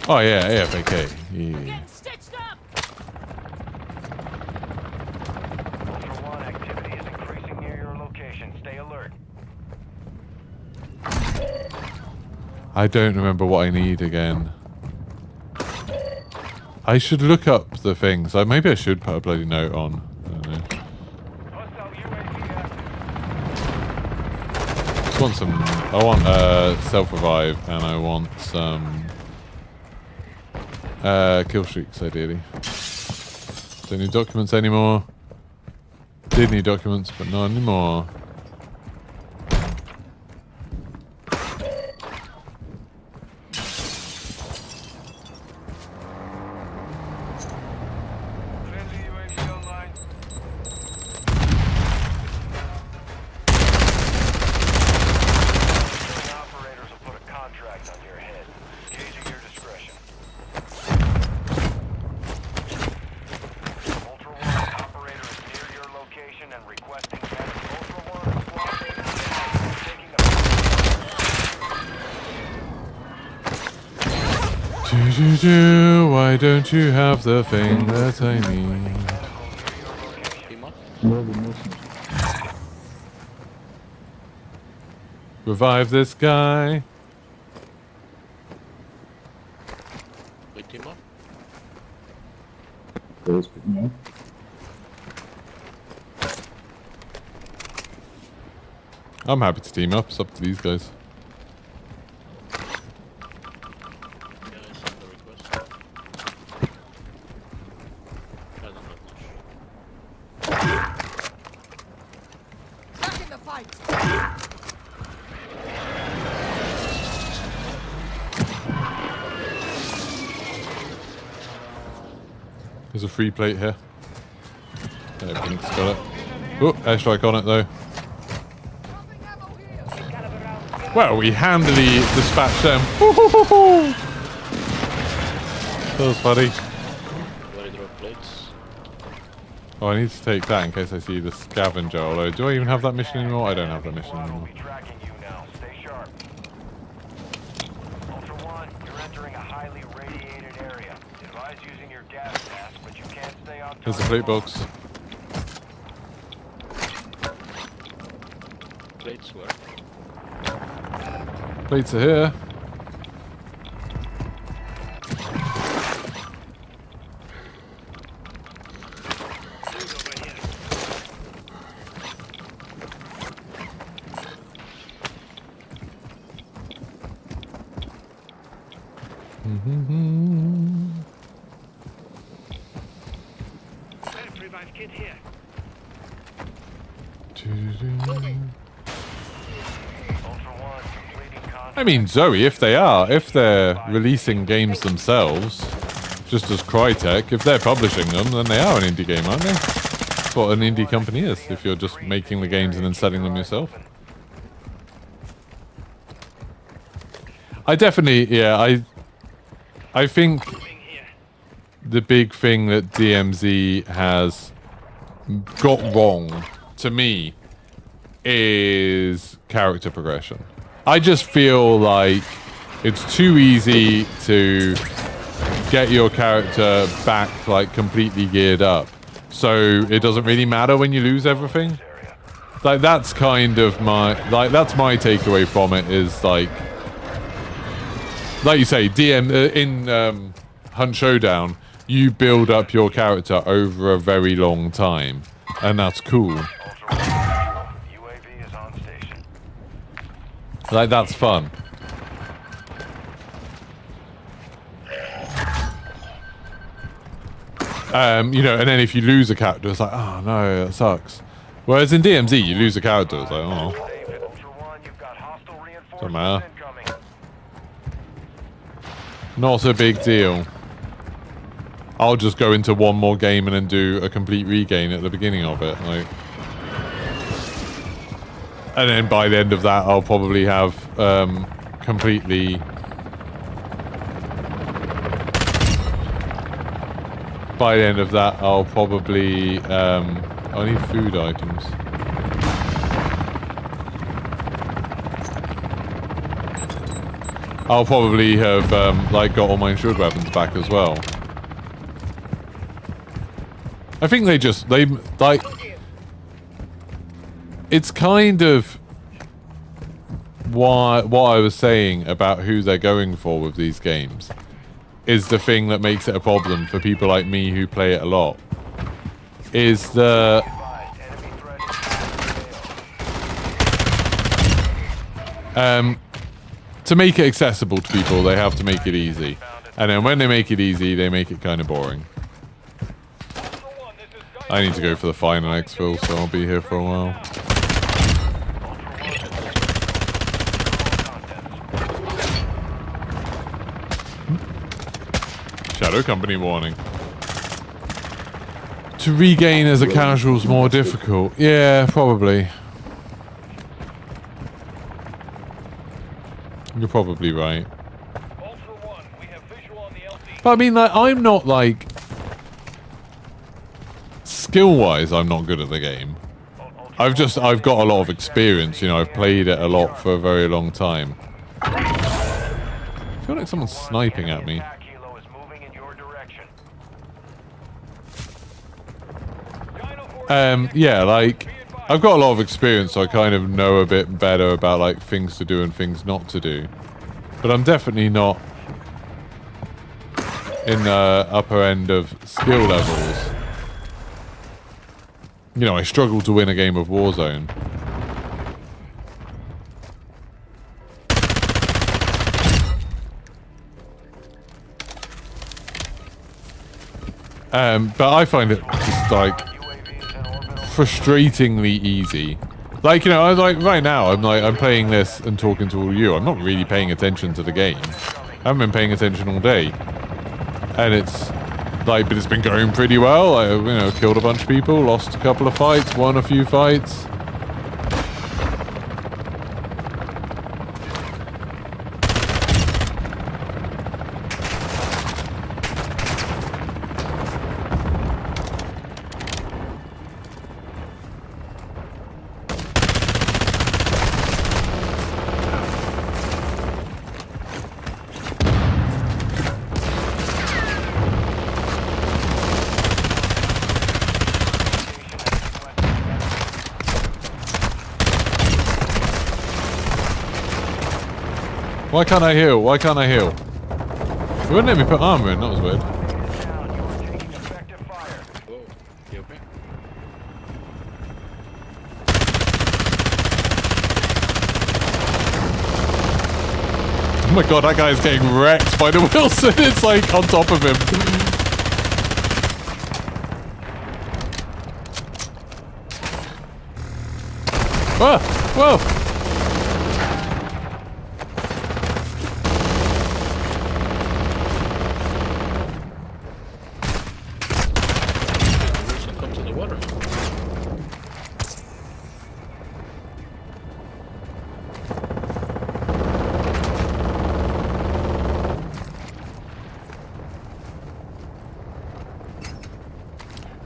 Oh yeah, AFK. Yeah. I don't remember what I need again. I should look up the things. Maybe I should put a bloody note on. I don't know. Just want some. I want self-revive, and I want some kill streaks, ideally. Don't need documents anymore. Did need documents, but not anymore. Why don't you have the thing that I need? Revive this guy. I'm happy to team up. It's up to these guys. There's a free plate here. Yeah, Pink's got it. Oh, airstrike on it though. Well, we handily dispatched them. That was funny. Oh, I need to take that in case I see the scavenger. Although, do I even have that mission anymore? I don't have that mission anymore. There's the plate box. Plates were. Plates are here. I mean, Zoe, if they're releasing games themselves, just as Crytek, if they're publishing them, then they are an indie game, aren't they? That's what an indie company is, if you're just making the games and then selling them yourself. I definitely, yeah, I think the big thing that DMZ has got wrong, to me, is character progression. I just feel like it's too easy to get your character back like completely geared up, so it doesn't really matter when you lose everything. Like that's kind of that's my takeaway from it, is like you say, in Hunt Showdown, you build up your character over a very long time, and that's cool. Like, that's fun. You know, and then if you lose a character, it's like, oh no, that sucks. Whereas in DMZ, you lose a character, it's like, oh. Doesn't matter. Not a big deal. I'll just go into one more game and then do a complete regain at the beginning of it, like. And then by the end of that, I'll probably have completely... By the end of that, I'll probably... I need food items. I'll probably have like got all my insured weapons back as well. I think they like... It's kind of what I was saying about who they're going for with these games is the thing that makes it a problem for people like me who play it a lot. Is the to make it accessible to people, they have to make it easy. And then when they make it easy, they make it kind of boring. I need to go for the final exfil, so I'll be here for a while. Shadow Company warning. To regain as a casual is more difficult. Yeah, probably. You're probably right. But I mean, like, I'm not like... Skill-wise, I'm not good at the game. I've got a lot of experience, you know, I've played it a lot for a very long time. I feel like someone's sniping at me. Yeah, like, I've got a lot of experience, so I kind of know a bit better about, like, things to do and things not to do. But I'm definitely not in the upper end of skill levels. You know, I struggle to win a game of Warzone. But I find it just, like, frustratingly easy. Like, you know, I was like, right now, I'm playing this and talking to all you. I'm not really paying attention to the game. I haven't been paying attention all day. And it's, like, but it's been going pretty well. I, you know, killed a bunch of people, lost a couple of fights, won a few fights. Why can't I heal? Why can't I heal? It wouldn't let me put armor in, that was weird. Oh my god, that guy's getting wrecked by the Wilson. It's like on top of him. Whoa! Whoa!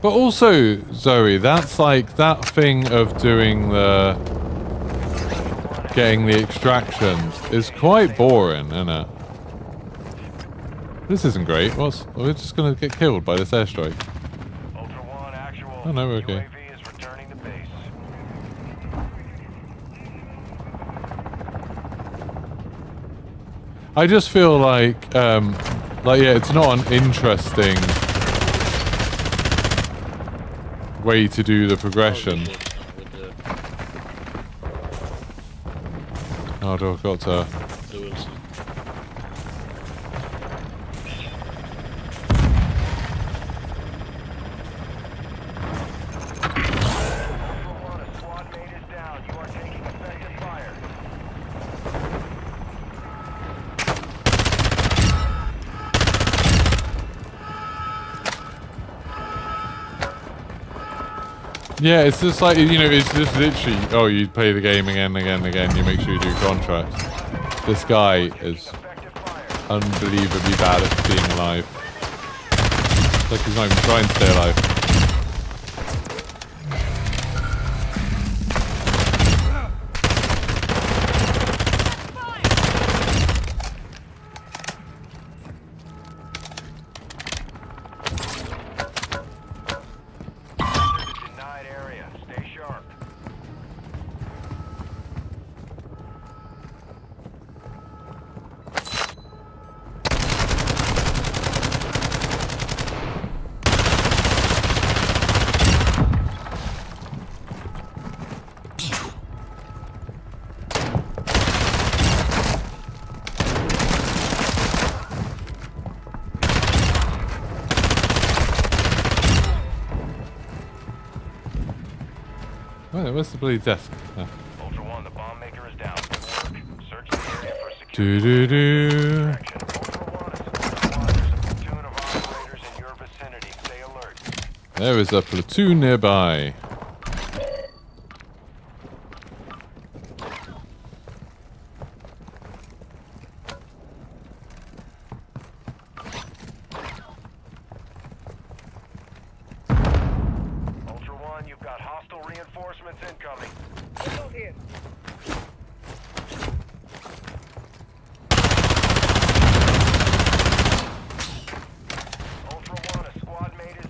But also, Zoe, that's like that thing of doing the... getting the extractions is quite boring, isn't it? This isn't great. We're just gonna get killed by this airstrike. Oh no, we're okay. I just feel like yeah, it's not an interesting way to do the progression. Oh, I've got to... Yeah, it's just like, you know, it's just literally, oh, you play the game again, you make sure you do contracts. This guy is unbelievably bad at being alive. It's like he's not even trying to stay alive. Where's the bloody desk? Ah. Ultra One, the bomb maker is down. Good work. Search the area for Do security. do do. Action. Ultra One, it's Ultra One. There's a platoon of operators in your vicinity. Stay alert. There is a platoon nearby. Ultra One, you've got hostile reinforcements incoming. Ultra One, a squad mate is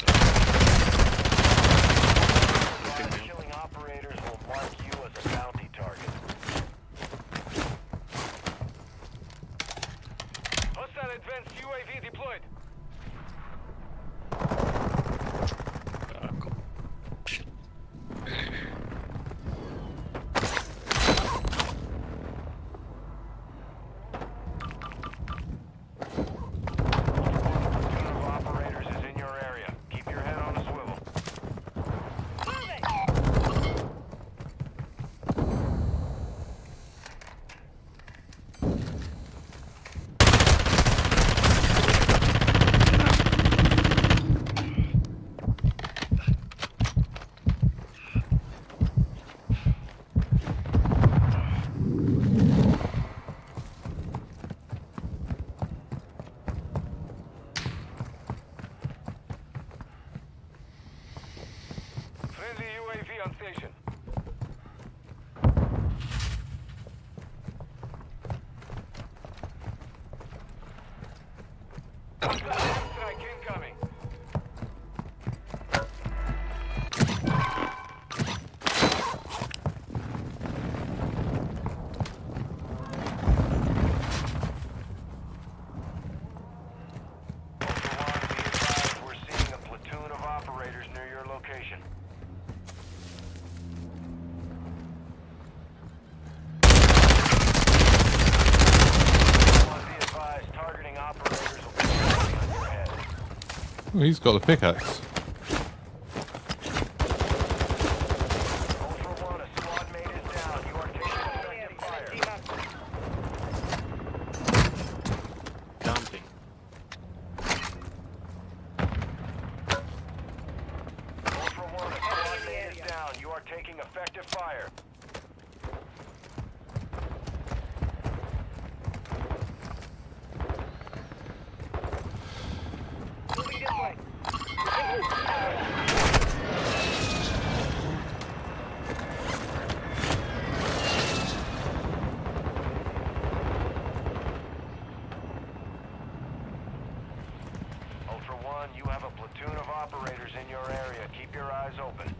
killing operators will mark you as a bounty target. Hostile advanced UAV deployed. Platoon of operators is in your area. Keep your head on a swivel. Friendly UAV on station. Strike incoming. Ultra One, be advised, we're seeing a platoon of operators near your location. Be advised, targeting operators will be shooting on your head. Oh, he's got the pickaxe. Ultra One, a squad mate is down. You are taking effective fire. Camping. Ultra One, a squad mate is down. You are taking effective fire. Ultra One, you have a platoon of operators in your area. Keep your eyes open.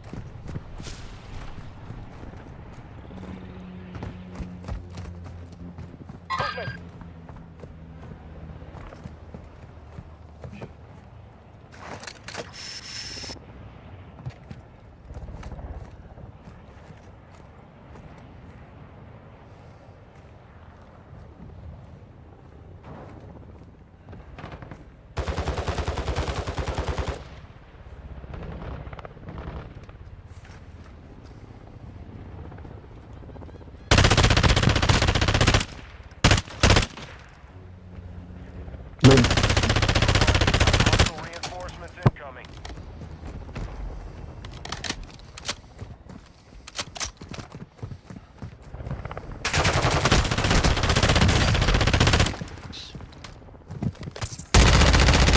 Hostile reinforcements incoming.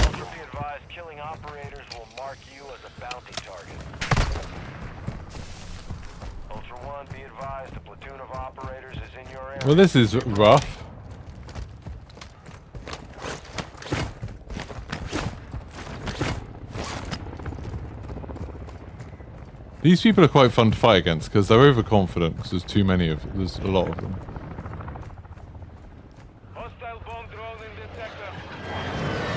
Ultra, be advised, killing operators will mark you as a bounty target. Ultra One, be advised, a platoon of operators is in your area. Well, this is rough. These people are quite fun to fight against because they're overconfident because there's too many of there's a lot of them. Hostile bomb drone in the sector.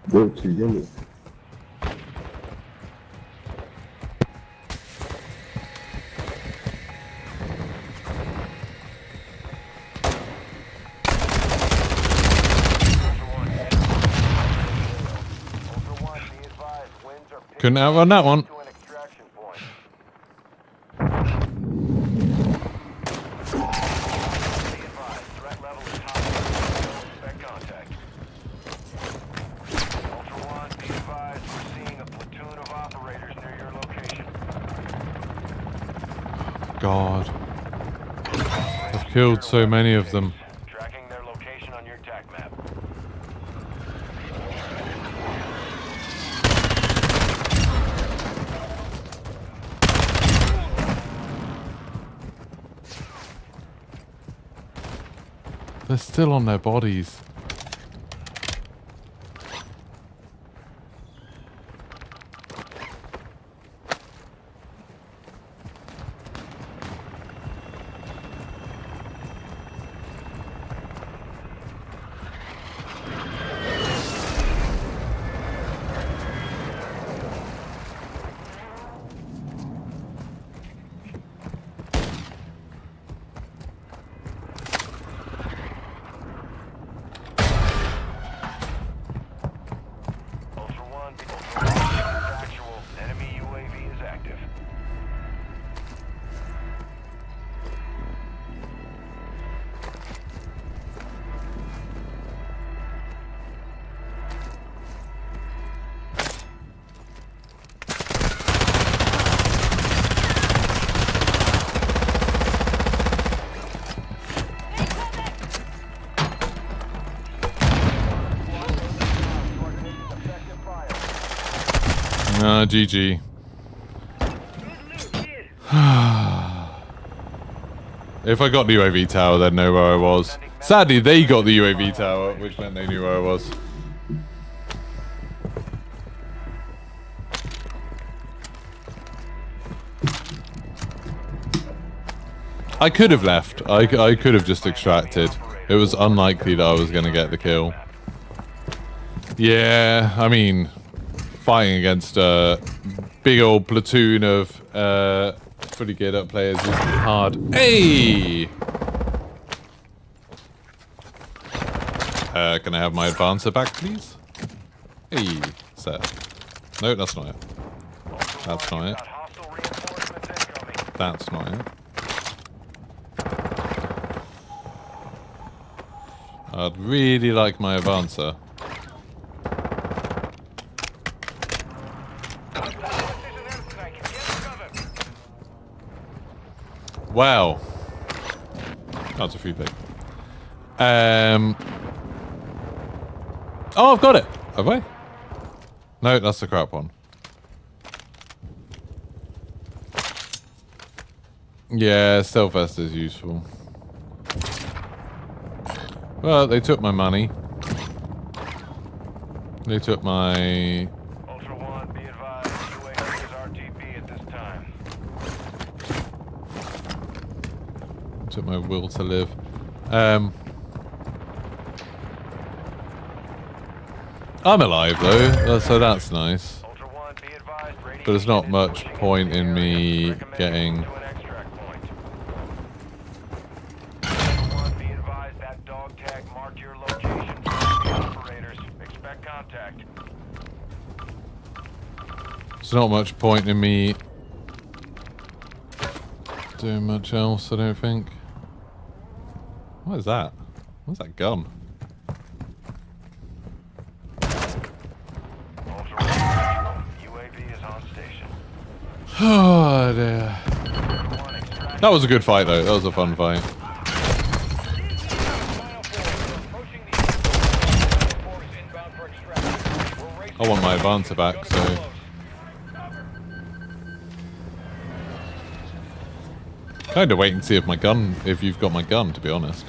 Go to yellow. Couldn't outrun that one. To an extraction point. Be advised, threat level is high. Expect contact. Ultra One, be advised, we're seeing a platoon of operators near your location. God. I've killed so many of them. Tracking their location on your TAC map. They're still on their bodies. Ultra One, this is actual. Enemy UAV is active. GG. If I got the UAV tower, they'd know where I was. Sadly, they got the UAV tower, which meant they knew where I was. I could have left. I could have just extracted. It was unlikely that I was going to get the kill. Yeah, I mean, fighting against a big old platoon of fully geared up players is hard. Hey! Can I have my advancer back, please? Hey, sir. No, that's not it. That's not it. That's not it. I'd really like my advancer. Wow. That's a few things. Oh, I've got it. Have I? No, that's the crap one. Yeah, stealth vest is useful. Well, they took my money. They took my... Ultra One, be advised, UAV is RTB at this time. Took my will to live. I'm alive though, so that's nice. Ultra One, be advised, But there's not much point in me getting... to an extract point. Ultra One, be advised, that dog tag marked your location. Operators, expect contact. There's not much point in me doing much else, I don't think. What is that? What's that gun? UAV is on station. Oh dear. That was a good fight though. That was a fun fight. I want my advancer back, so... Kinda wait and see if my gun, if you've got my gun, to be honest.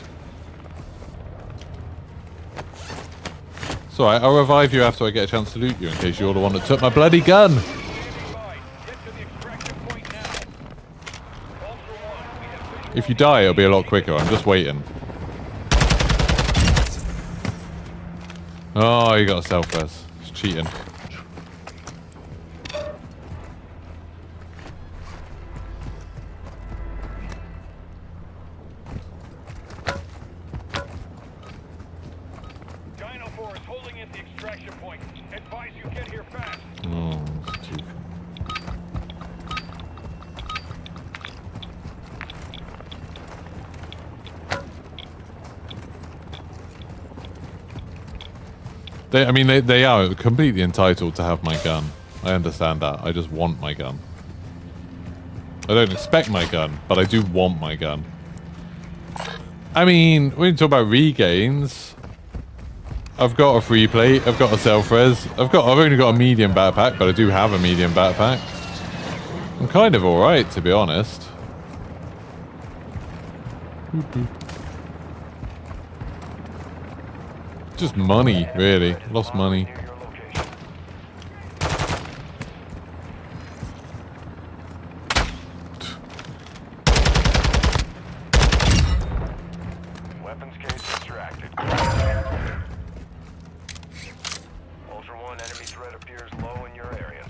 It's alright, I'll revive you after I get a chance to loot you in case you're the one that took my bloody gun! If you die, it'll be a lot quicker. I'm just waiting. Oh, you got a self-res. It's cheating. Oh, it's too They are completely entitled to have my gun. I understand that. I just want my gun. I don't expect my gun, but I do want my gun. I mean, when you talk about regains, I've got a free plate, I've got a self-res, I've only got a medium backpack, but I do have a medium backpack. I'm kind of alright, to be honest. Just money, really. Lost money. Weapons case extracted. Ultra One, enemy threat appears low in your area.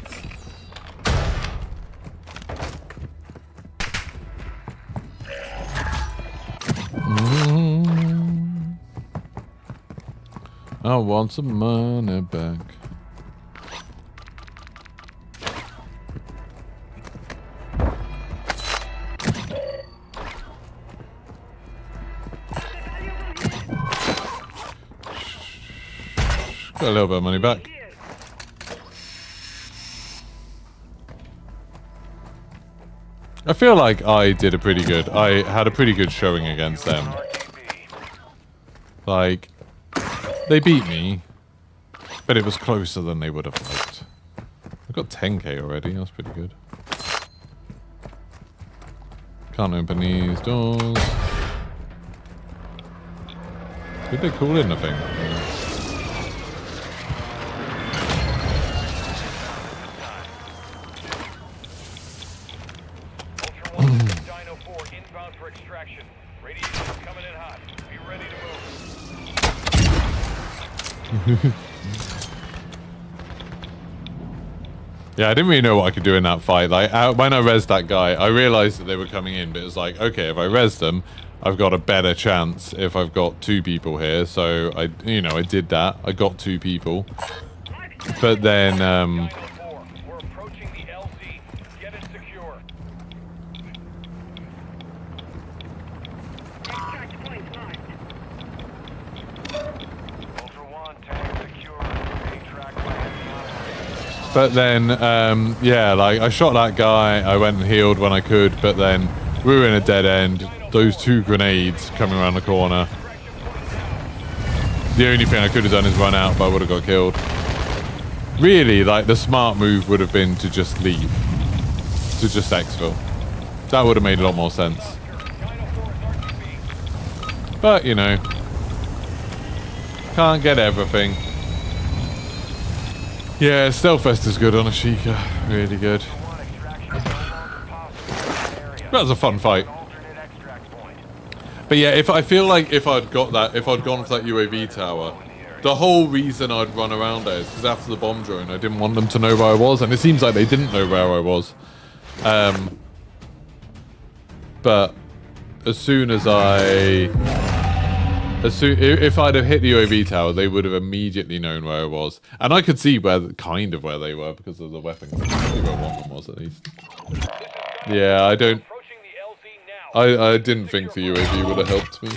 I want some money back. Got a little bit of money back. I feel like I had a pretty good showing against them. Like, they beat me, but it was closer than they would have liked. I got 10k already, that's pretty good. Can't open these doors. Did they call in, I think? Dino 4 inbound for extraction. Radiation coming in hot. Be ready to move. Yeah, I didn't really know what I could do in that fight. Like, when I rezzed that guy, I realized that they were coming in, but it was like, okay, if I res them, I've got a better chance if I've got two people here. So I did that. I got two people, but then Dino 4, we're approaching the LZ. Get it secure. Ultra One, tank secure. Being tracked by enemy operators. But then, yeah, like, I shot that guy, I went and healed when I could, but then we were in a dead end. Those two grenades coming around the corner. The only thing I could have done is run out, but I would have got killed. Really, like, the smart move would have been to just leave. To just exfil. That would have made a lot more sense. But, you know, can't get everything. Yeah, Stealth Vest is good on a Sheikah. Really good. That was a fun fight. But yeah, I feel like if I'd gone for that UAV tower, the whole reason I'd run around there is because after the bomb drone, I didn't want them to know where I was, and it seems like they didn't know where I was. But as soon as if I'd have hit the UAV tower, they would have immediately known where I was, and I could see where they were because of the weapon. I could see where one of them was at least. Yeah, I didn't think the UAV would have helped me.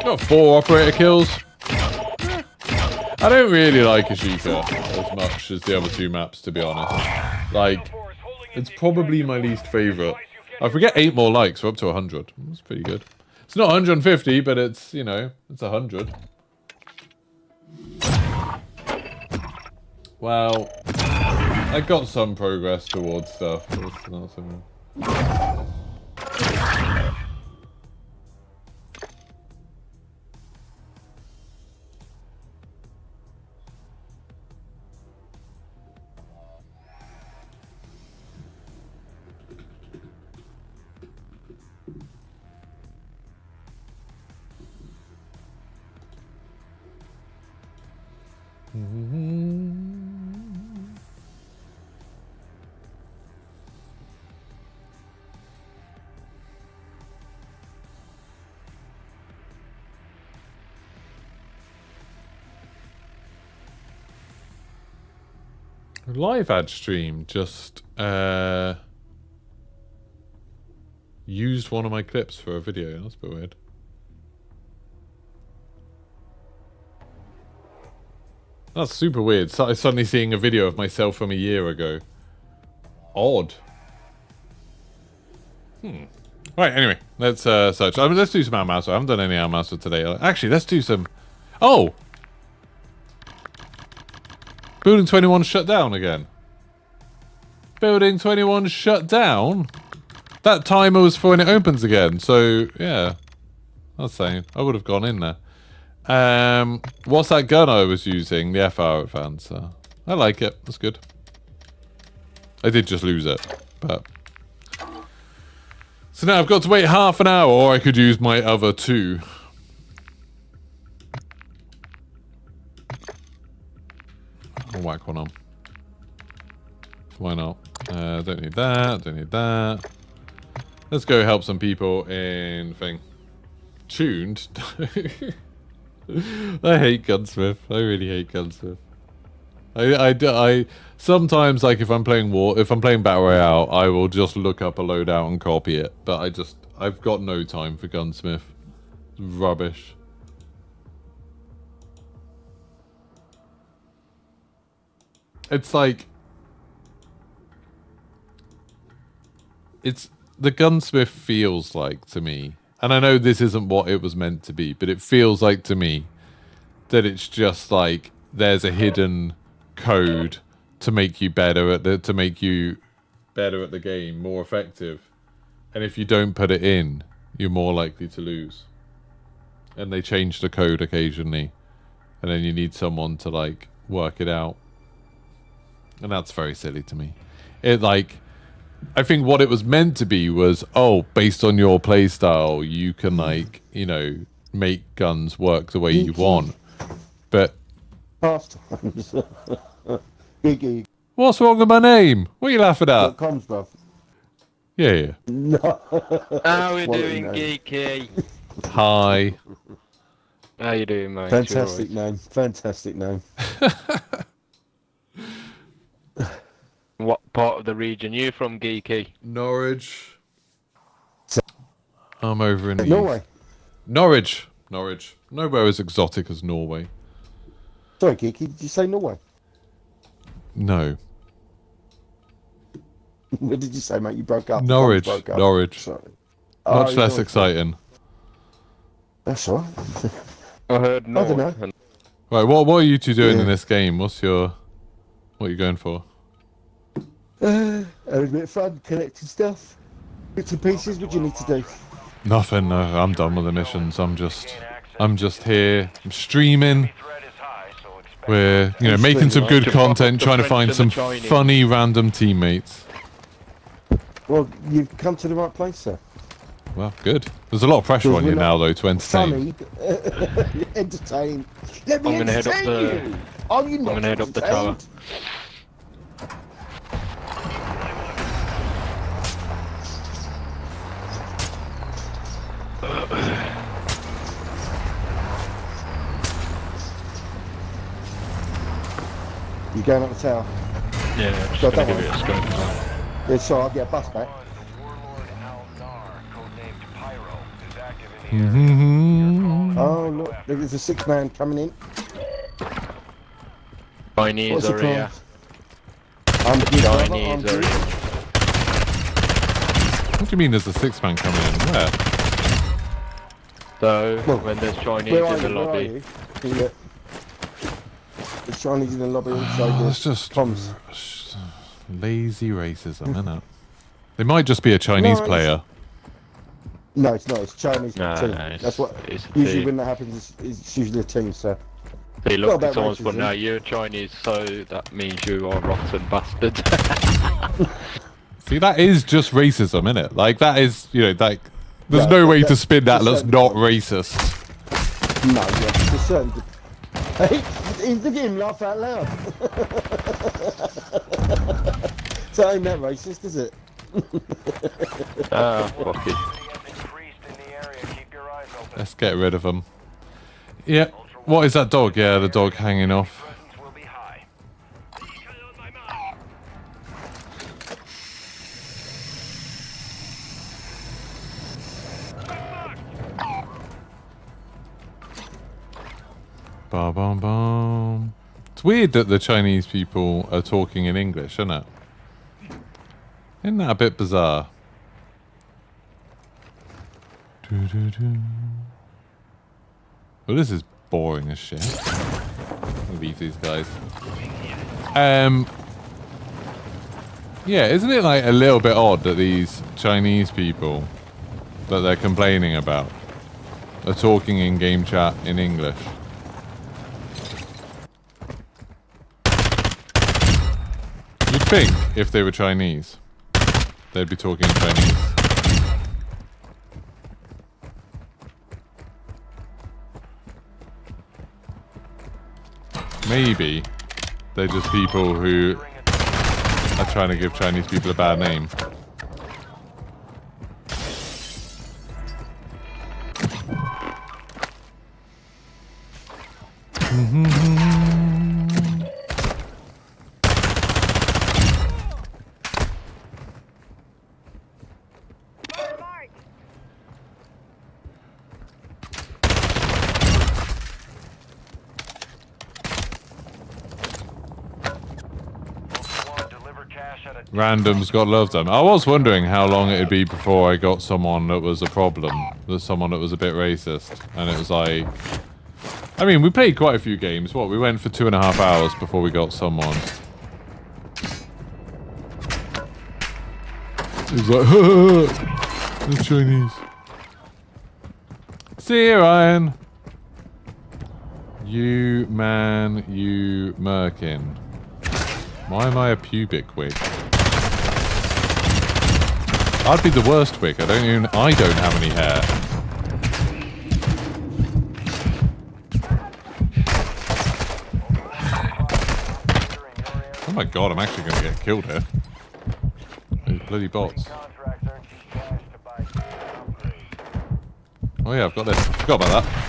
Got 4 operator kills. I don't really like Ashika as much as the other two maps, to be honest. Like, it's probably my least favourite. I forget 8 more likes, we're up to 100. That's pretty good. It's not 150, but it's, you know, it's 100. Well, I got some progress towards stuff. But it's not so live ad stream, just used one of my clips for a video. That's a bit weird. That's super weird. So, suddenly seeing a video of myself from a year ago. Odd. Right, anyway, let's search. I mean, let's do some Outmaster. I haven't done any Outmaster today. Actually, let's do some... Oh! Building 21 shut down again. Building 21 shut down? That timer was for when it opens again, so, yeah. That's saying. I would have gone in there. What's that gun I was using? The FR Advance. I like it. That's good. I did just lose it, but... So now I've got to wait half an hour, or I could use my other two. I'll whack one on. Why not? Don't need that, don't need that. Let's go help some people in thing. Tuned? I hate Gunsmith. I really hate Gunsmith. I sometimes, like, if I'm playing Battle Royale, I will just look up a loadout and copy it. But I've got no time for Gunsmith. It's rubbish. It's like... The Gunsmith feels like, to me, and I know this isn't what it was meant to be, but it feels like to me that it's just like there's a hidden code to make you better at the game, more effective. And if you don't put it in, you're more likely to lose. And they change the code occasionally, and then you need someone to like work it out. And that's very silly to me. I think what it was meant to be was, oh, based on your playstyle, you can, like, you know, make guns work the way you want. But... Pastimes. Geeky. What's wrong with my name? What are you laughing at? .com stuff. Yeah. No. How we doing, Geeky? Hi. How you doing, mate? Fantastic name. Fantastic name. What part of the region you from, Geeky? Norwich. I'm over in Norway. Norwich. Nowhere as exotic as Norway. Sorry, Geeky, did you say Norway? No. What did you say, mate? You broke up. Norwich. Broke up. Norwich. Sorry. Much less exciting. That's all right. I heard no. I don't know. Right, what are you two doing in this game? What are you going for? Having a bit of fun, collecting stuff. Bits and pieces, what do you need to do? Nothing, no, I'm done with the missions. I'm just here. I'm streaming. We're, you know, making some good content, trying to find some funny random teammates. Well, you've come to the right place, sir. Well, good. There's a lot of pressure on you now, though, to entertain. Funny. Entertain. Let me entertain you. Are you not I'm gonna head up the tower. You going up the tower? Yeah, just gonna give it a scope. Yeah, so I'll get a bus back. Oh, look, there's a 6-man coming in. Chinese What's the are here. I'm good, brother, I'm Chinese good. are here. What do you mean there's a 6-man coming in? Where? So, Well, when there's Chinese Where are in the you? Where are lobby, you? Yeah. There's Chinese in the lobby also. Oh, it's just lazy racism, isn't it? They might just be a Chinese player. No, it's not. It's Chinese No, team. it's- That's what. it's a Usually team. when that happens, it's usually a team. So. they Not look about at someone's but racism. now you're Chinese, so that means you are rotten bastards. See, that is just racism, isn't it? Like, that is, you know, like, there's Yeah, no way to that's- spin that that's that's not racist. No, yeah, there's certain. Hey, look at him laugh out loud. So ain't that racist, is it? Fuck it. Let's get rid of them. Yeah. What is that dog? Yeah, the dog hanging off. Ba bum bum. It's weird that the Chinese people are talking in English, isn't it? Isn't that a bit bizarre? Well, this is boring as shit. I'll leave these guys. Yeah, isn't it like a little bit odd that these Chinese people that they're complaining about are talking in game chat in English? You'd think if they were Chinese, they'd be talking in Chinese. Maybe they're just people who are trying to give Chinese people a bad name. Randoms got love them. I was wondering how long it'd be before I got someone that was a problem. There's someone that was a bit racist. And it was like... I mean, we played quite a few games. What, we went for 2.5 hours before we got someone. It was like, the Chinese. See you, Ryan. You man, you merkin. Why am I a pubic wig? I'd be the worst wig. I don't have any hair. Oh my god, I'm actually gonna get killed here. These bloody bots. Oh yeah, I've got this. I forgot about that.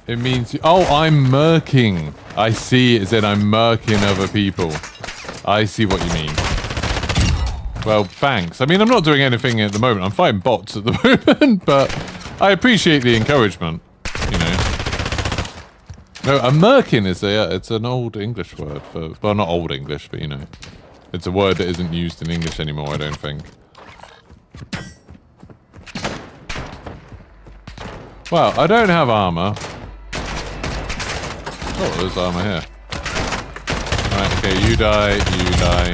It means... Oh, I'm murking. I see, as in I'm murking other people. I see what you mean. Well, thanks. I mean, I'm not doing anything at the moment. I'm fighting bots at the moment, but I appreciate the encouragement, you know. No, a murking is it's an old English word for... Well, not old English, but, you know. It's a word that isn't used in English anymore, I don't think. Well, I don't have armor. Oh, there's armor here. Alright, okay, you die, you die.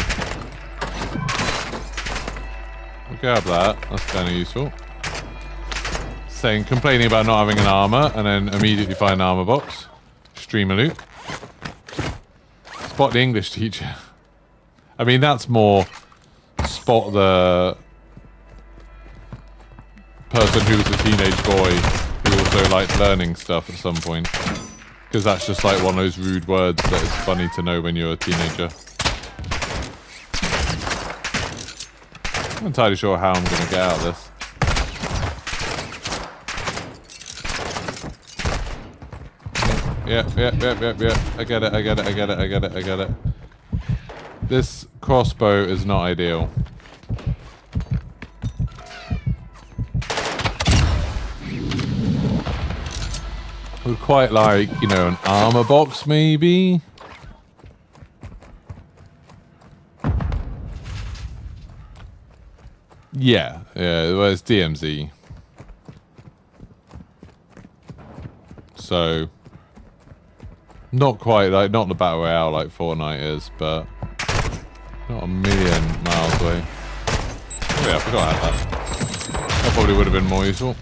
We'll grab that, that's kind of useful. Complaining about not having an armor, and then immediately find an armor box. Streamer loot. Spot the English teacher. I mean, that's more spot the person who was a teenage boy who also liked learning stuff at some point. Because that's just like one of those rude words that is funny to know when you're a teenager. I'm not entirely sure how I'm going to get out of this. Yeah. I get it. This crossbow is not ideal. Would quite like, you know, an armor box maybe. Yeah, well, it's DMZ. So, not quite like, not the battle royale like Fortnite is, but not a million miles away. Oh yeah, I forgot I had that. That probably would have been more useful.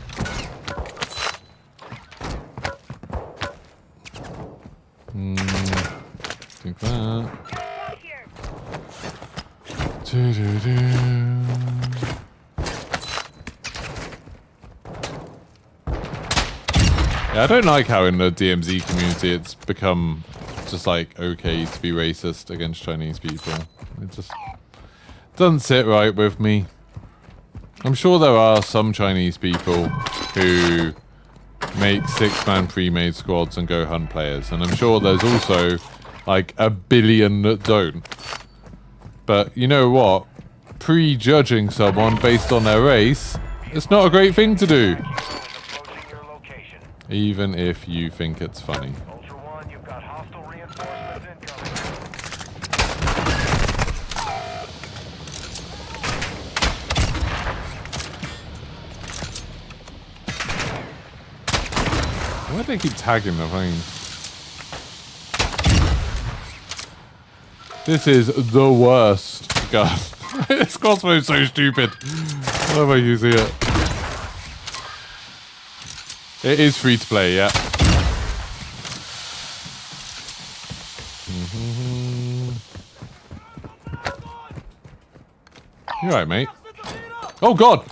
Think that. Yeah, I don't like how in the DMZ community it's become just like okay to be racist against Chinese people. It just doesn't sit right with me. I'm sure there are some Chinese people who make 6-man pre-made squads and go hunt players. And I'm sure there's also like a billion that don't. But you know what? Prejudging someone based on their race, it's not a great thing to do. Approaching your location. Even if you think it's funny. Ultra One, you've got hostile reinforcements incoming. Why do they keep tagging the plane? This is the worst gun. This crossbow is so stupid. Why am I using it? It is free to play, yeah. You alright, mate? Oh god!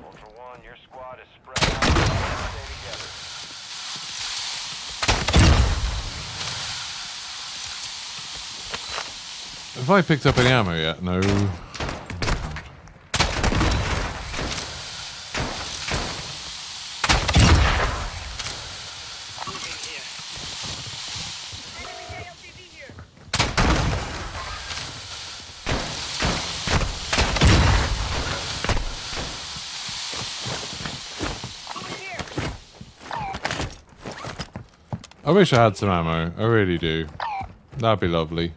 Ultra One, your squad is spread out. Stay together. Have I picked up any ammo yet? No. I wish I had some ammo. I really do. That'd be lovely.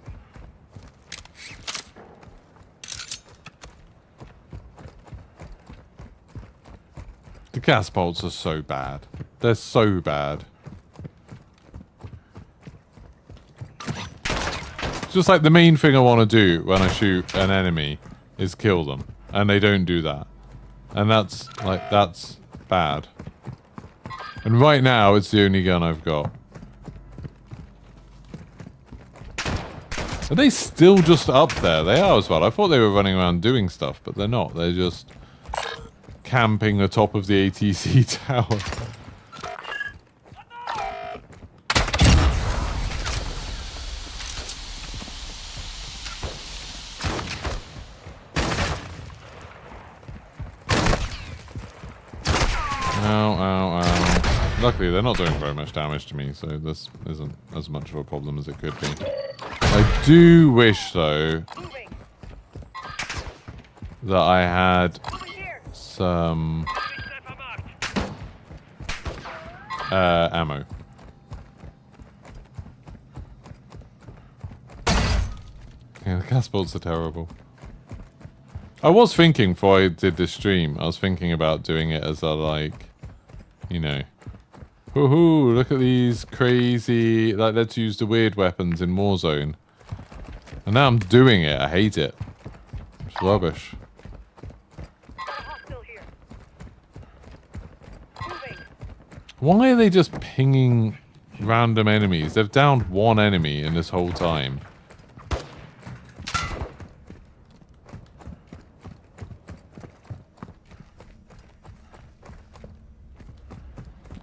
The gas bolts are so bad. They're so bad. It's just like the main thing I want to do when I shoot an enemy is kill them. And they don't do that. And that's, like, that's bad. And right now, it's the only gun I've got. Are they still just up there? They are as well. I thought they were running around doing stuff, but they're not. They're just camping the top of the ATC tower. Ow, ow, ow. Luckily, they're not doing very much damage to me, so this isn't as much of a problem as it could be. I do wish, though, that I had some ammo. Yeah, the gas bolts are terrible. I was thinking before I did this stream, I was thinking about doing it as a, like, you know, woohoo, look at these crazy, like, let's use the weird weapons in Warzone. And now I'm doing it. I hate it. It's rubbish. Why are they just pinging random enemies? They've downed one enemy in this whole time.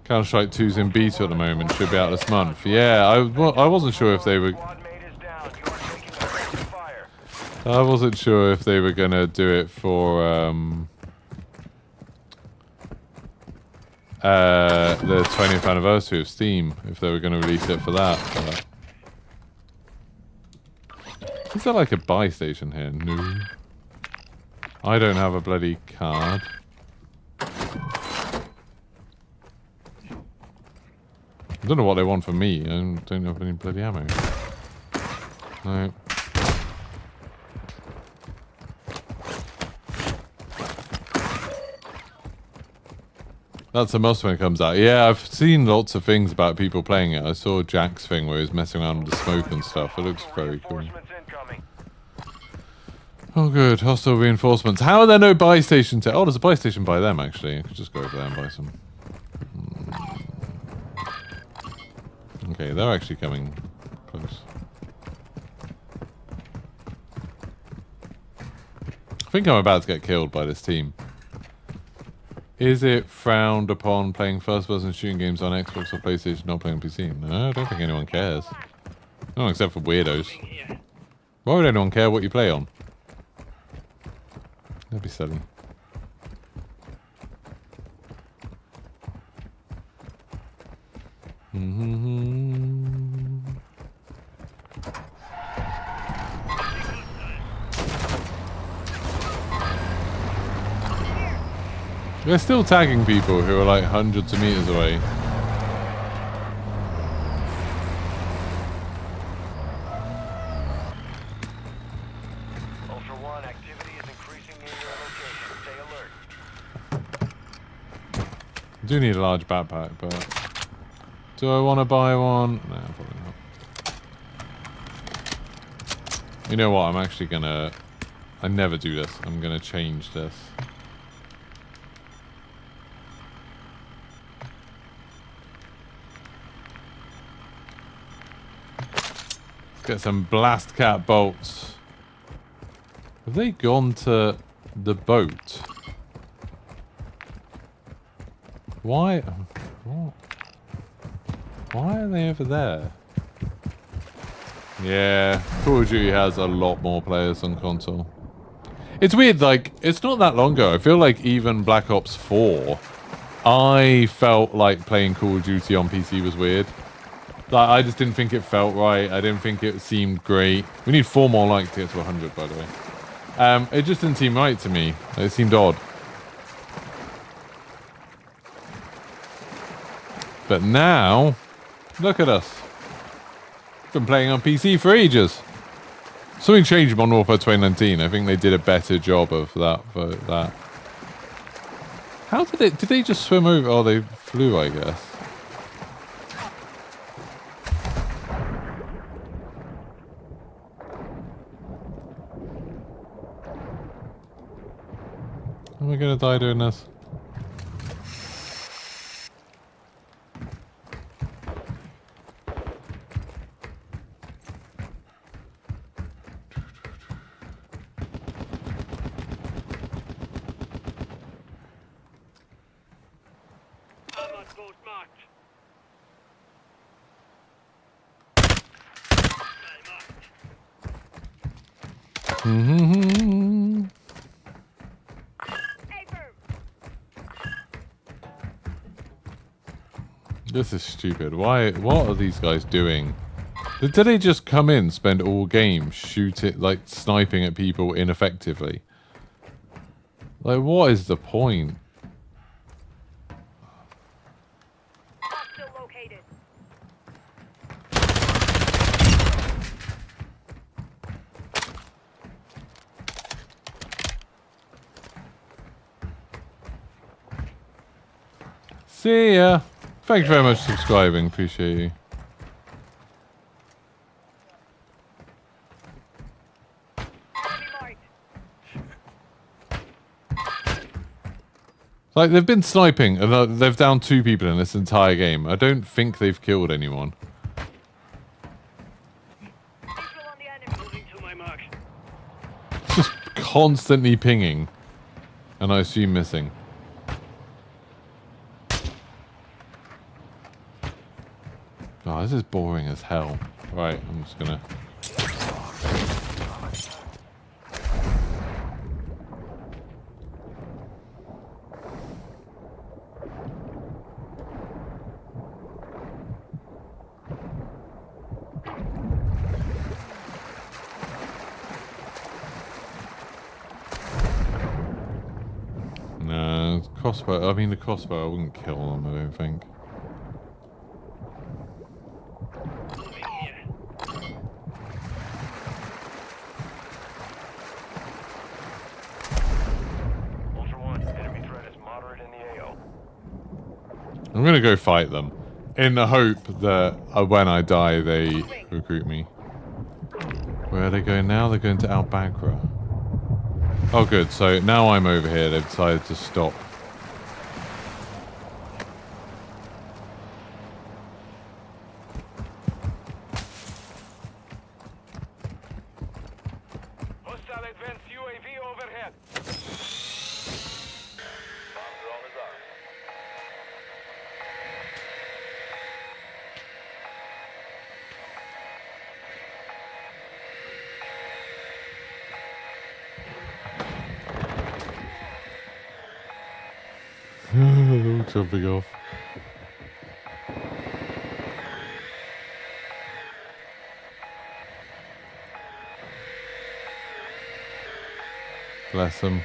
Counter-Strike 2's in beta at the moment. Should be out this month. Yeah, I wasn't sure if they were... I wasn't sure if they were gonna do it for the 20th anniversary of Steam, if they were gonna release it for that. But... Is there like a buy station here? No. I don't have a bloody card. I don't know what they want from me. I don't have any bloody ammo. No. That's a must when it comes out. Yeah, I've seen lots of things about people playing it. I saw Jack's thing where he was messing around with the smoke and stuff. It looks very cool. Oh good, hostile reinforcements. How are there no buy stations? Oh, there's a buy station by them actually. I could just go over there and buy some. Okay, they're actually coming close. I think I'm about to get killed by this team. Is it frowned upon playing first-person shooting games on Xbox or PlayStation, not playing on PC? No, I don't think anyone cares. No, except for weirdos. Why would anyone care what you play on? That'd be silly. They're still tagging people who are like hundreds of meters away. Ultra One, activity is increasing near your location. Stay alert. I do need a large backpack, but do I want to buy one? No, probably not. You know what? I'm actually gonna. I never do this. I'm gonna change this. Get some blast cat bolts. Have they gone to the boat? Why? What? Why are they over there? Yeah, Call of Duty has a lot more players on console. It's weird, like, it's not that long ago. I feel like even Black Ops 4, I felt like playing Call of Duty on PC was weird. Like, I just didn't think it felt right. I didn't think it seemed great. We need 4 more likes to get to 100, by the way. It just didn't seem right to me. It seemed odd. But now, look at us. Been playing on PC for ages. Something changed in Modern Warfare 2019. I think they did a better job of that. How did it? Did they just swim over? Oh, they flew, I guess. Am I gonna die doing this? This is stupid. Why? What are these guys doing? Did they just come in, spend all game shooting, like sniping at people ineffectively? Like, what is the point? See ya. Thank you very much for subscribing. Appreciate you. Like, they've been sniping, and they've downed 2 people in this entire game. I don't think they've killed anyone. Just constantly pinging. And I assume missing. Oh, this is boring as hell. Right, I'm just gonna... No, crossbow. I mean, the crossbow, I wouldn't kill them, I don't think. I'm gonna go fight them, in the hope that when I die, they recruit me. Where are they going now? They're going to Al-Bagra. Oh good, so now I'm over here, they've decided to stop. Hostile advanced UAV overhead. Bomb drone is Jumping off. Bless him.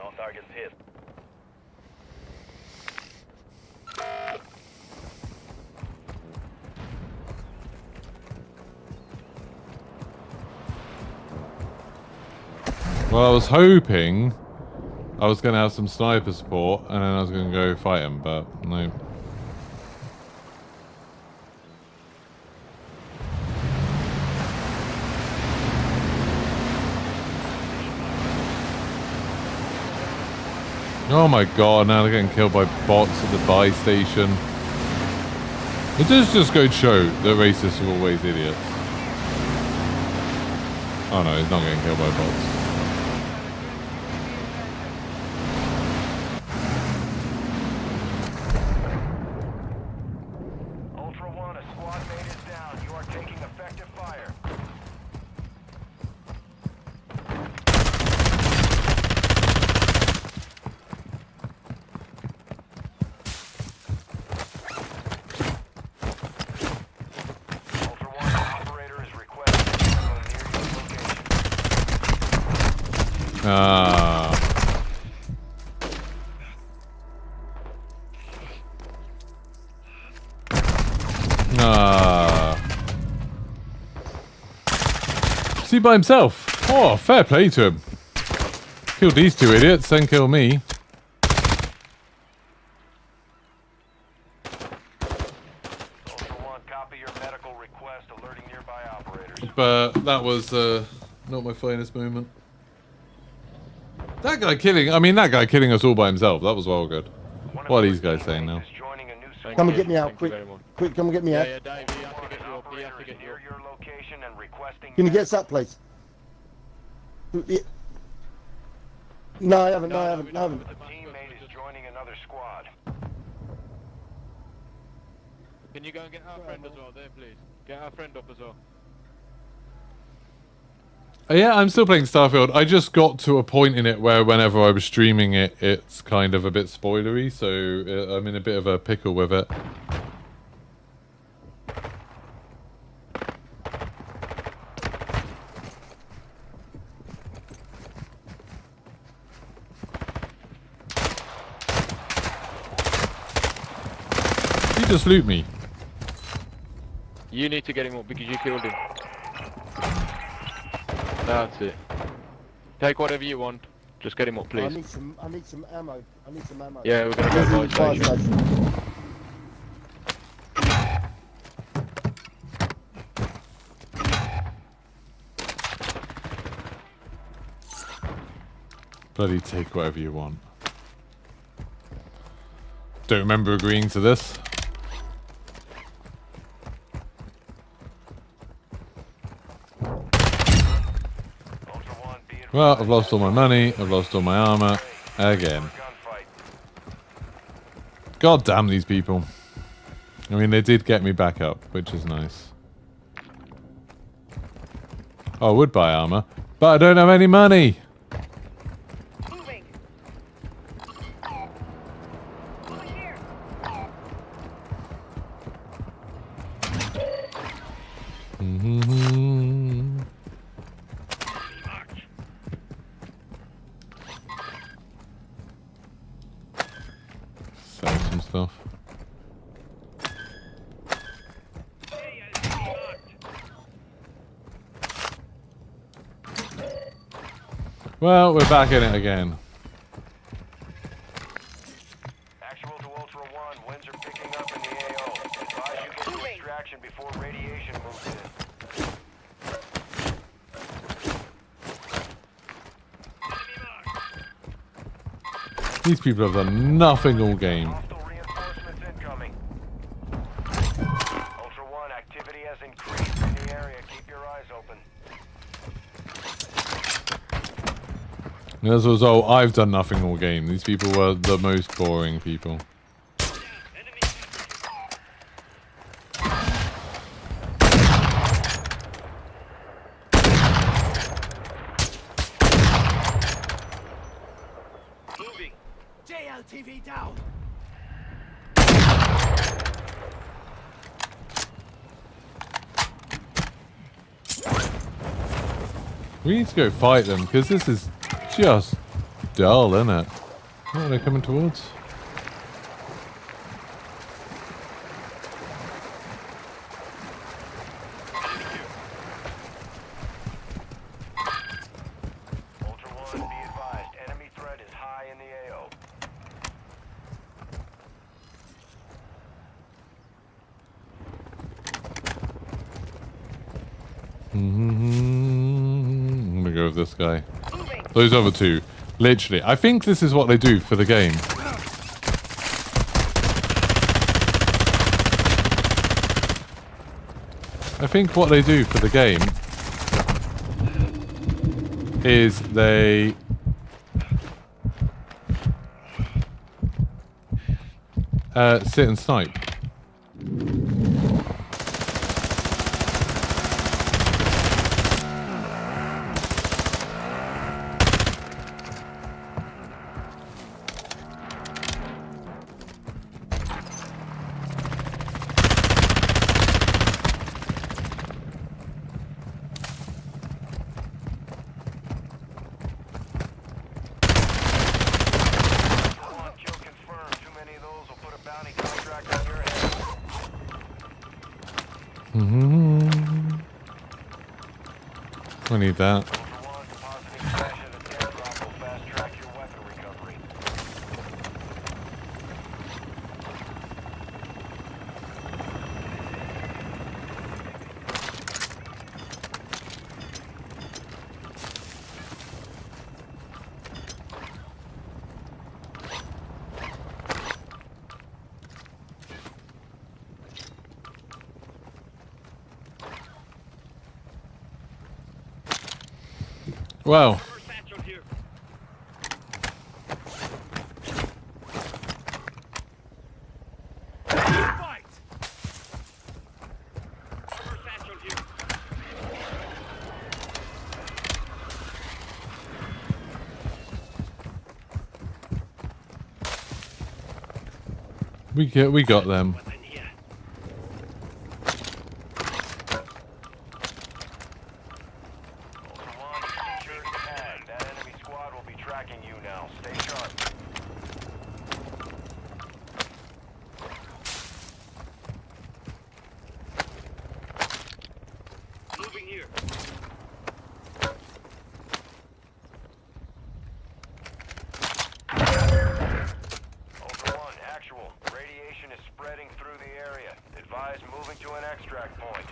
All targets hit. Well, I was hoping I was going to have some sniper support and then I was going to go fight him, but no. Oh my god, now they're getting killed by bots at the buy station. It does just go to show that racists are always idiots. Oh no, he's not getting killed by bots. Ultra One, a squad mate is down. You are taking effective fire. Ultra One, operator is requested to go near your location. Ah. Is he by himself? Oh, fair play to him. Killed these two idiots, then kill me. Ultra One, copy your medical request, alerting nearby operators. But that was not my finest moment. That guy killing us all by himself. That was well good. What are these guys saying now? Is joining a new squad. Come and get me out, quick. Quick, come and get me out. Yeah, Dave, you have to get you up. You have to Operators get you near up. your location and requesting. Can you get us that, please? No, I haven't. No, I haven't. No, I haven't. Teammate is joining another squad. Can you go and get our friend as well there, please? Get our friend up as well. Yeah, I'm still playing Starfield. I just got to a point in it where whenever I was streaming it, it's kind of a bit spoilery, so I'm in a bit of a pickle with it. You just loot me. You need to get him up because you killed him. That's it. Take whatever you want. Just get him up, I please. need some ammo. I need some ammo. Yeah, we're gonna go by Fire station. station. Bloody take whatever you want. Don't remember agreeing to this. Well, I've lost all my money, I've lost all my armor, again. God damn these people. I mean, they did get me back up, which is nice. Oh, I would buy armor, but I don't have any money! Moving. Over here. Sell some stuff. Well, we're back in it again. Actual to Ultra One, winds are picking up in the AO. Advise you get to extraction before radiation moves in. These people have done nothing all game. Hostile reinforcements incoming. Ultra One, activity has increased in the area. Keep your eyes open. And as a result, I've done nothing all game. These people were the most boring people. RTV down. We need to go fight them because this is just dull, isn't it? What are they coming towards? Ultra One, be advised. Enemy threat is high in the AO. I'm gonna go with this guy. Those other two, literally. I think this is what they do for the game. I think what they do for the game is they sit and snipe. One kill confirmed. Too many of those will put a bounty contract on your head. I need that. Ultra One, depositing cash at a airdrop will fast track your weapon recovery. Well, we got them. Ultra One, secure the tag. That enemy squad will be tracking you now. Stay sharp. Moving here. Ultra One, actual. Radiation is spreading through the area. Advise moving to an extract point.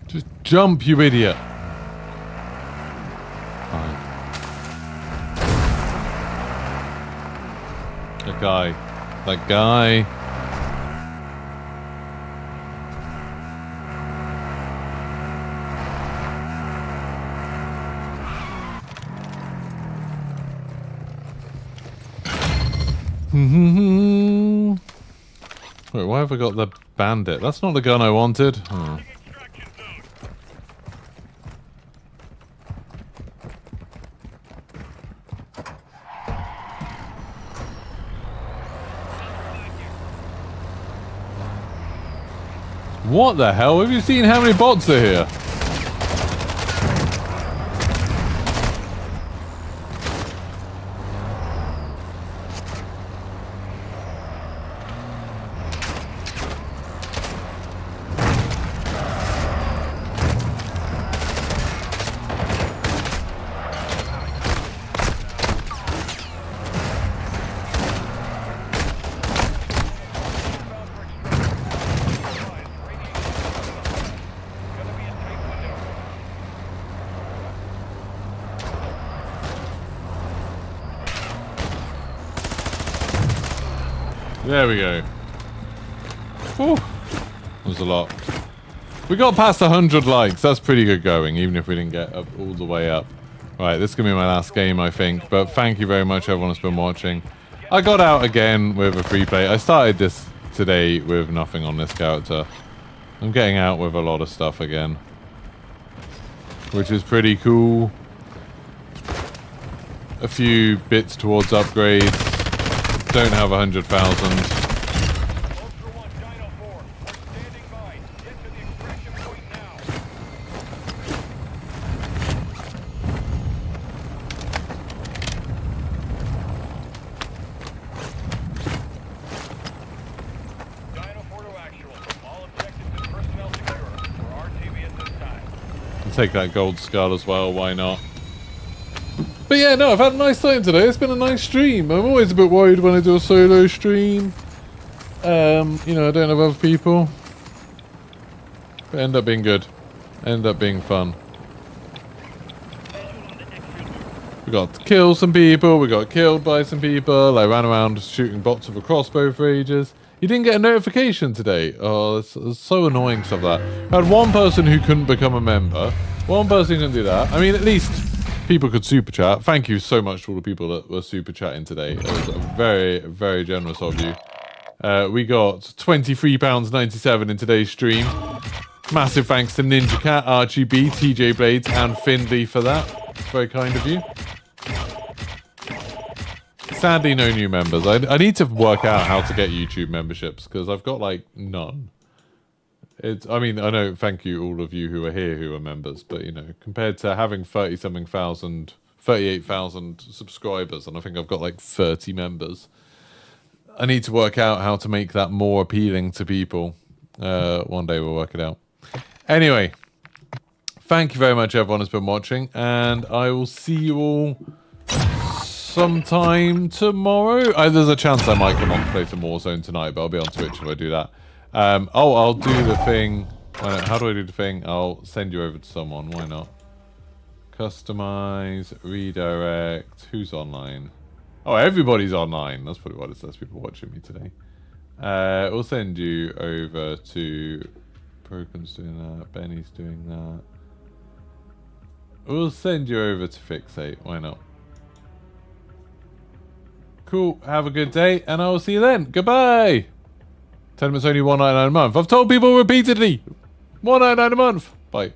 Just jump, you idiot. Fine. That guy. That guy. Wait, why have I got the bandit? That's not the gun I wanted. Hmm. What the hell? Have you seen how many bots are here? There we go. Whew. That was a lot. We got past 100 likes. That's pretty good going, even if we didn't get up all the way up. Right, this is going to be my last game, I think. But thank you very much, everyone who's been watching. I got out again with a free play. I started this today with nothing on this character. I'm getting out with a lot of stuff again, which is pretty cool. A few bits towards upgrades. Don't have 100,000. Take that gold skull as well, why not? But yeah, no, I've had a nice time today. It's been a nice stream. I'm always a bit worried when I do a solo stream. You know, I don't have other people. But end up being good. End up being fun. We got to kill some people. We got killed by some people. I ran around shooting bots with a crossbow for ages. You didn't get a notification today. Oh, it's so annoying stuff like that. I had one person who couldn't become a member. One person couldn't do that. I mean, at least people could super chat. Thank you so much to all the people that were super chatting today. It was very, very generous of you. We got £23.97 in today's stream. Massive thanks to Ninja Cat, RGB, TJ Blades, and Findley for that. It's very kind of you. Sadly, no new members. I need to work out how to get YouTube memberships because I've got like none. I mean, I know, thank you all of you who are here who are members, but you know, compared to having 38,000 subscribers, and I think I've got like 30 members, I need to work out how to make that more appealing to people. One day we'll work it out. Anyway, thank you very much everyone who's been watching, and I will see you all sometime tomorrow. There's a chance I might come on to play some Warzone tonight, but I'll be on Twitch if I do that. I'll do the thing. How do I do the thing? I'll send you over to someone. Why not? Customize, redirect. Who's online? Oh, everybody's online. That's probably why there's less people watching me today. We'll send you over to... Broken's doing that. Benny's doing that. We'll send you over to Fixate. Why not? Cool. Have a good day, and I will see you then. Goodbye. Tell them it's only $1.99 a month. I've told people repeatedly. $1.99 a month. Bye.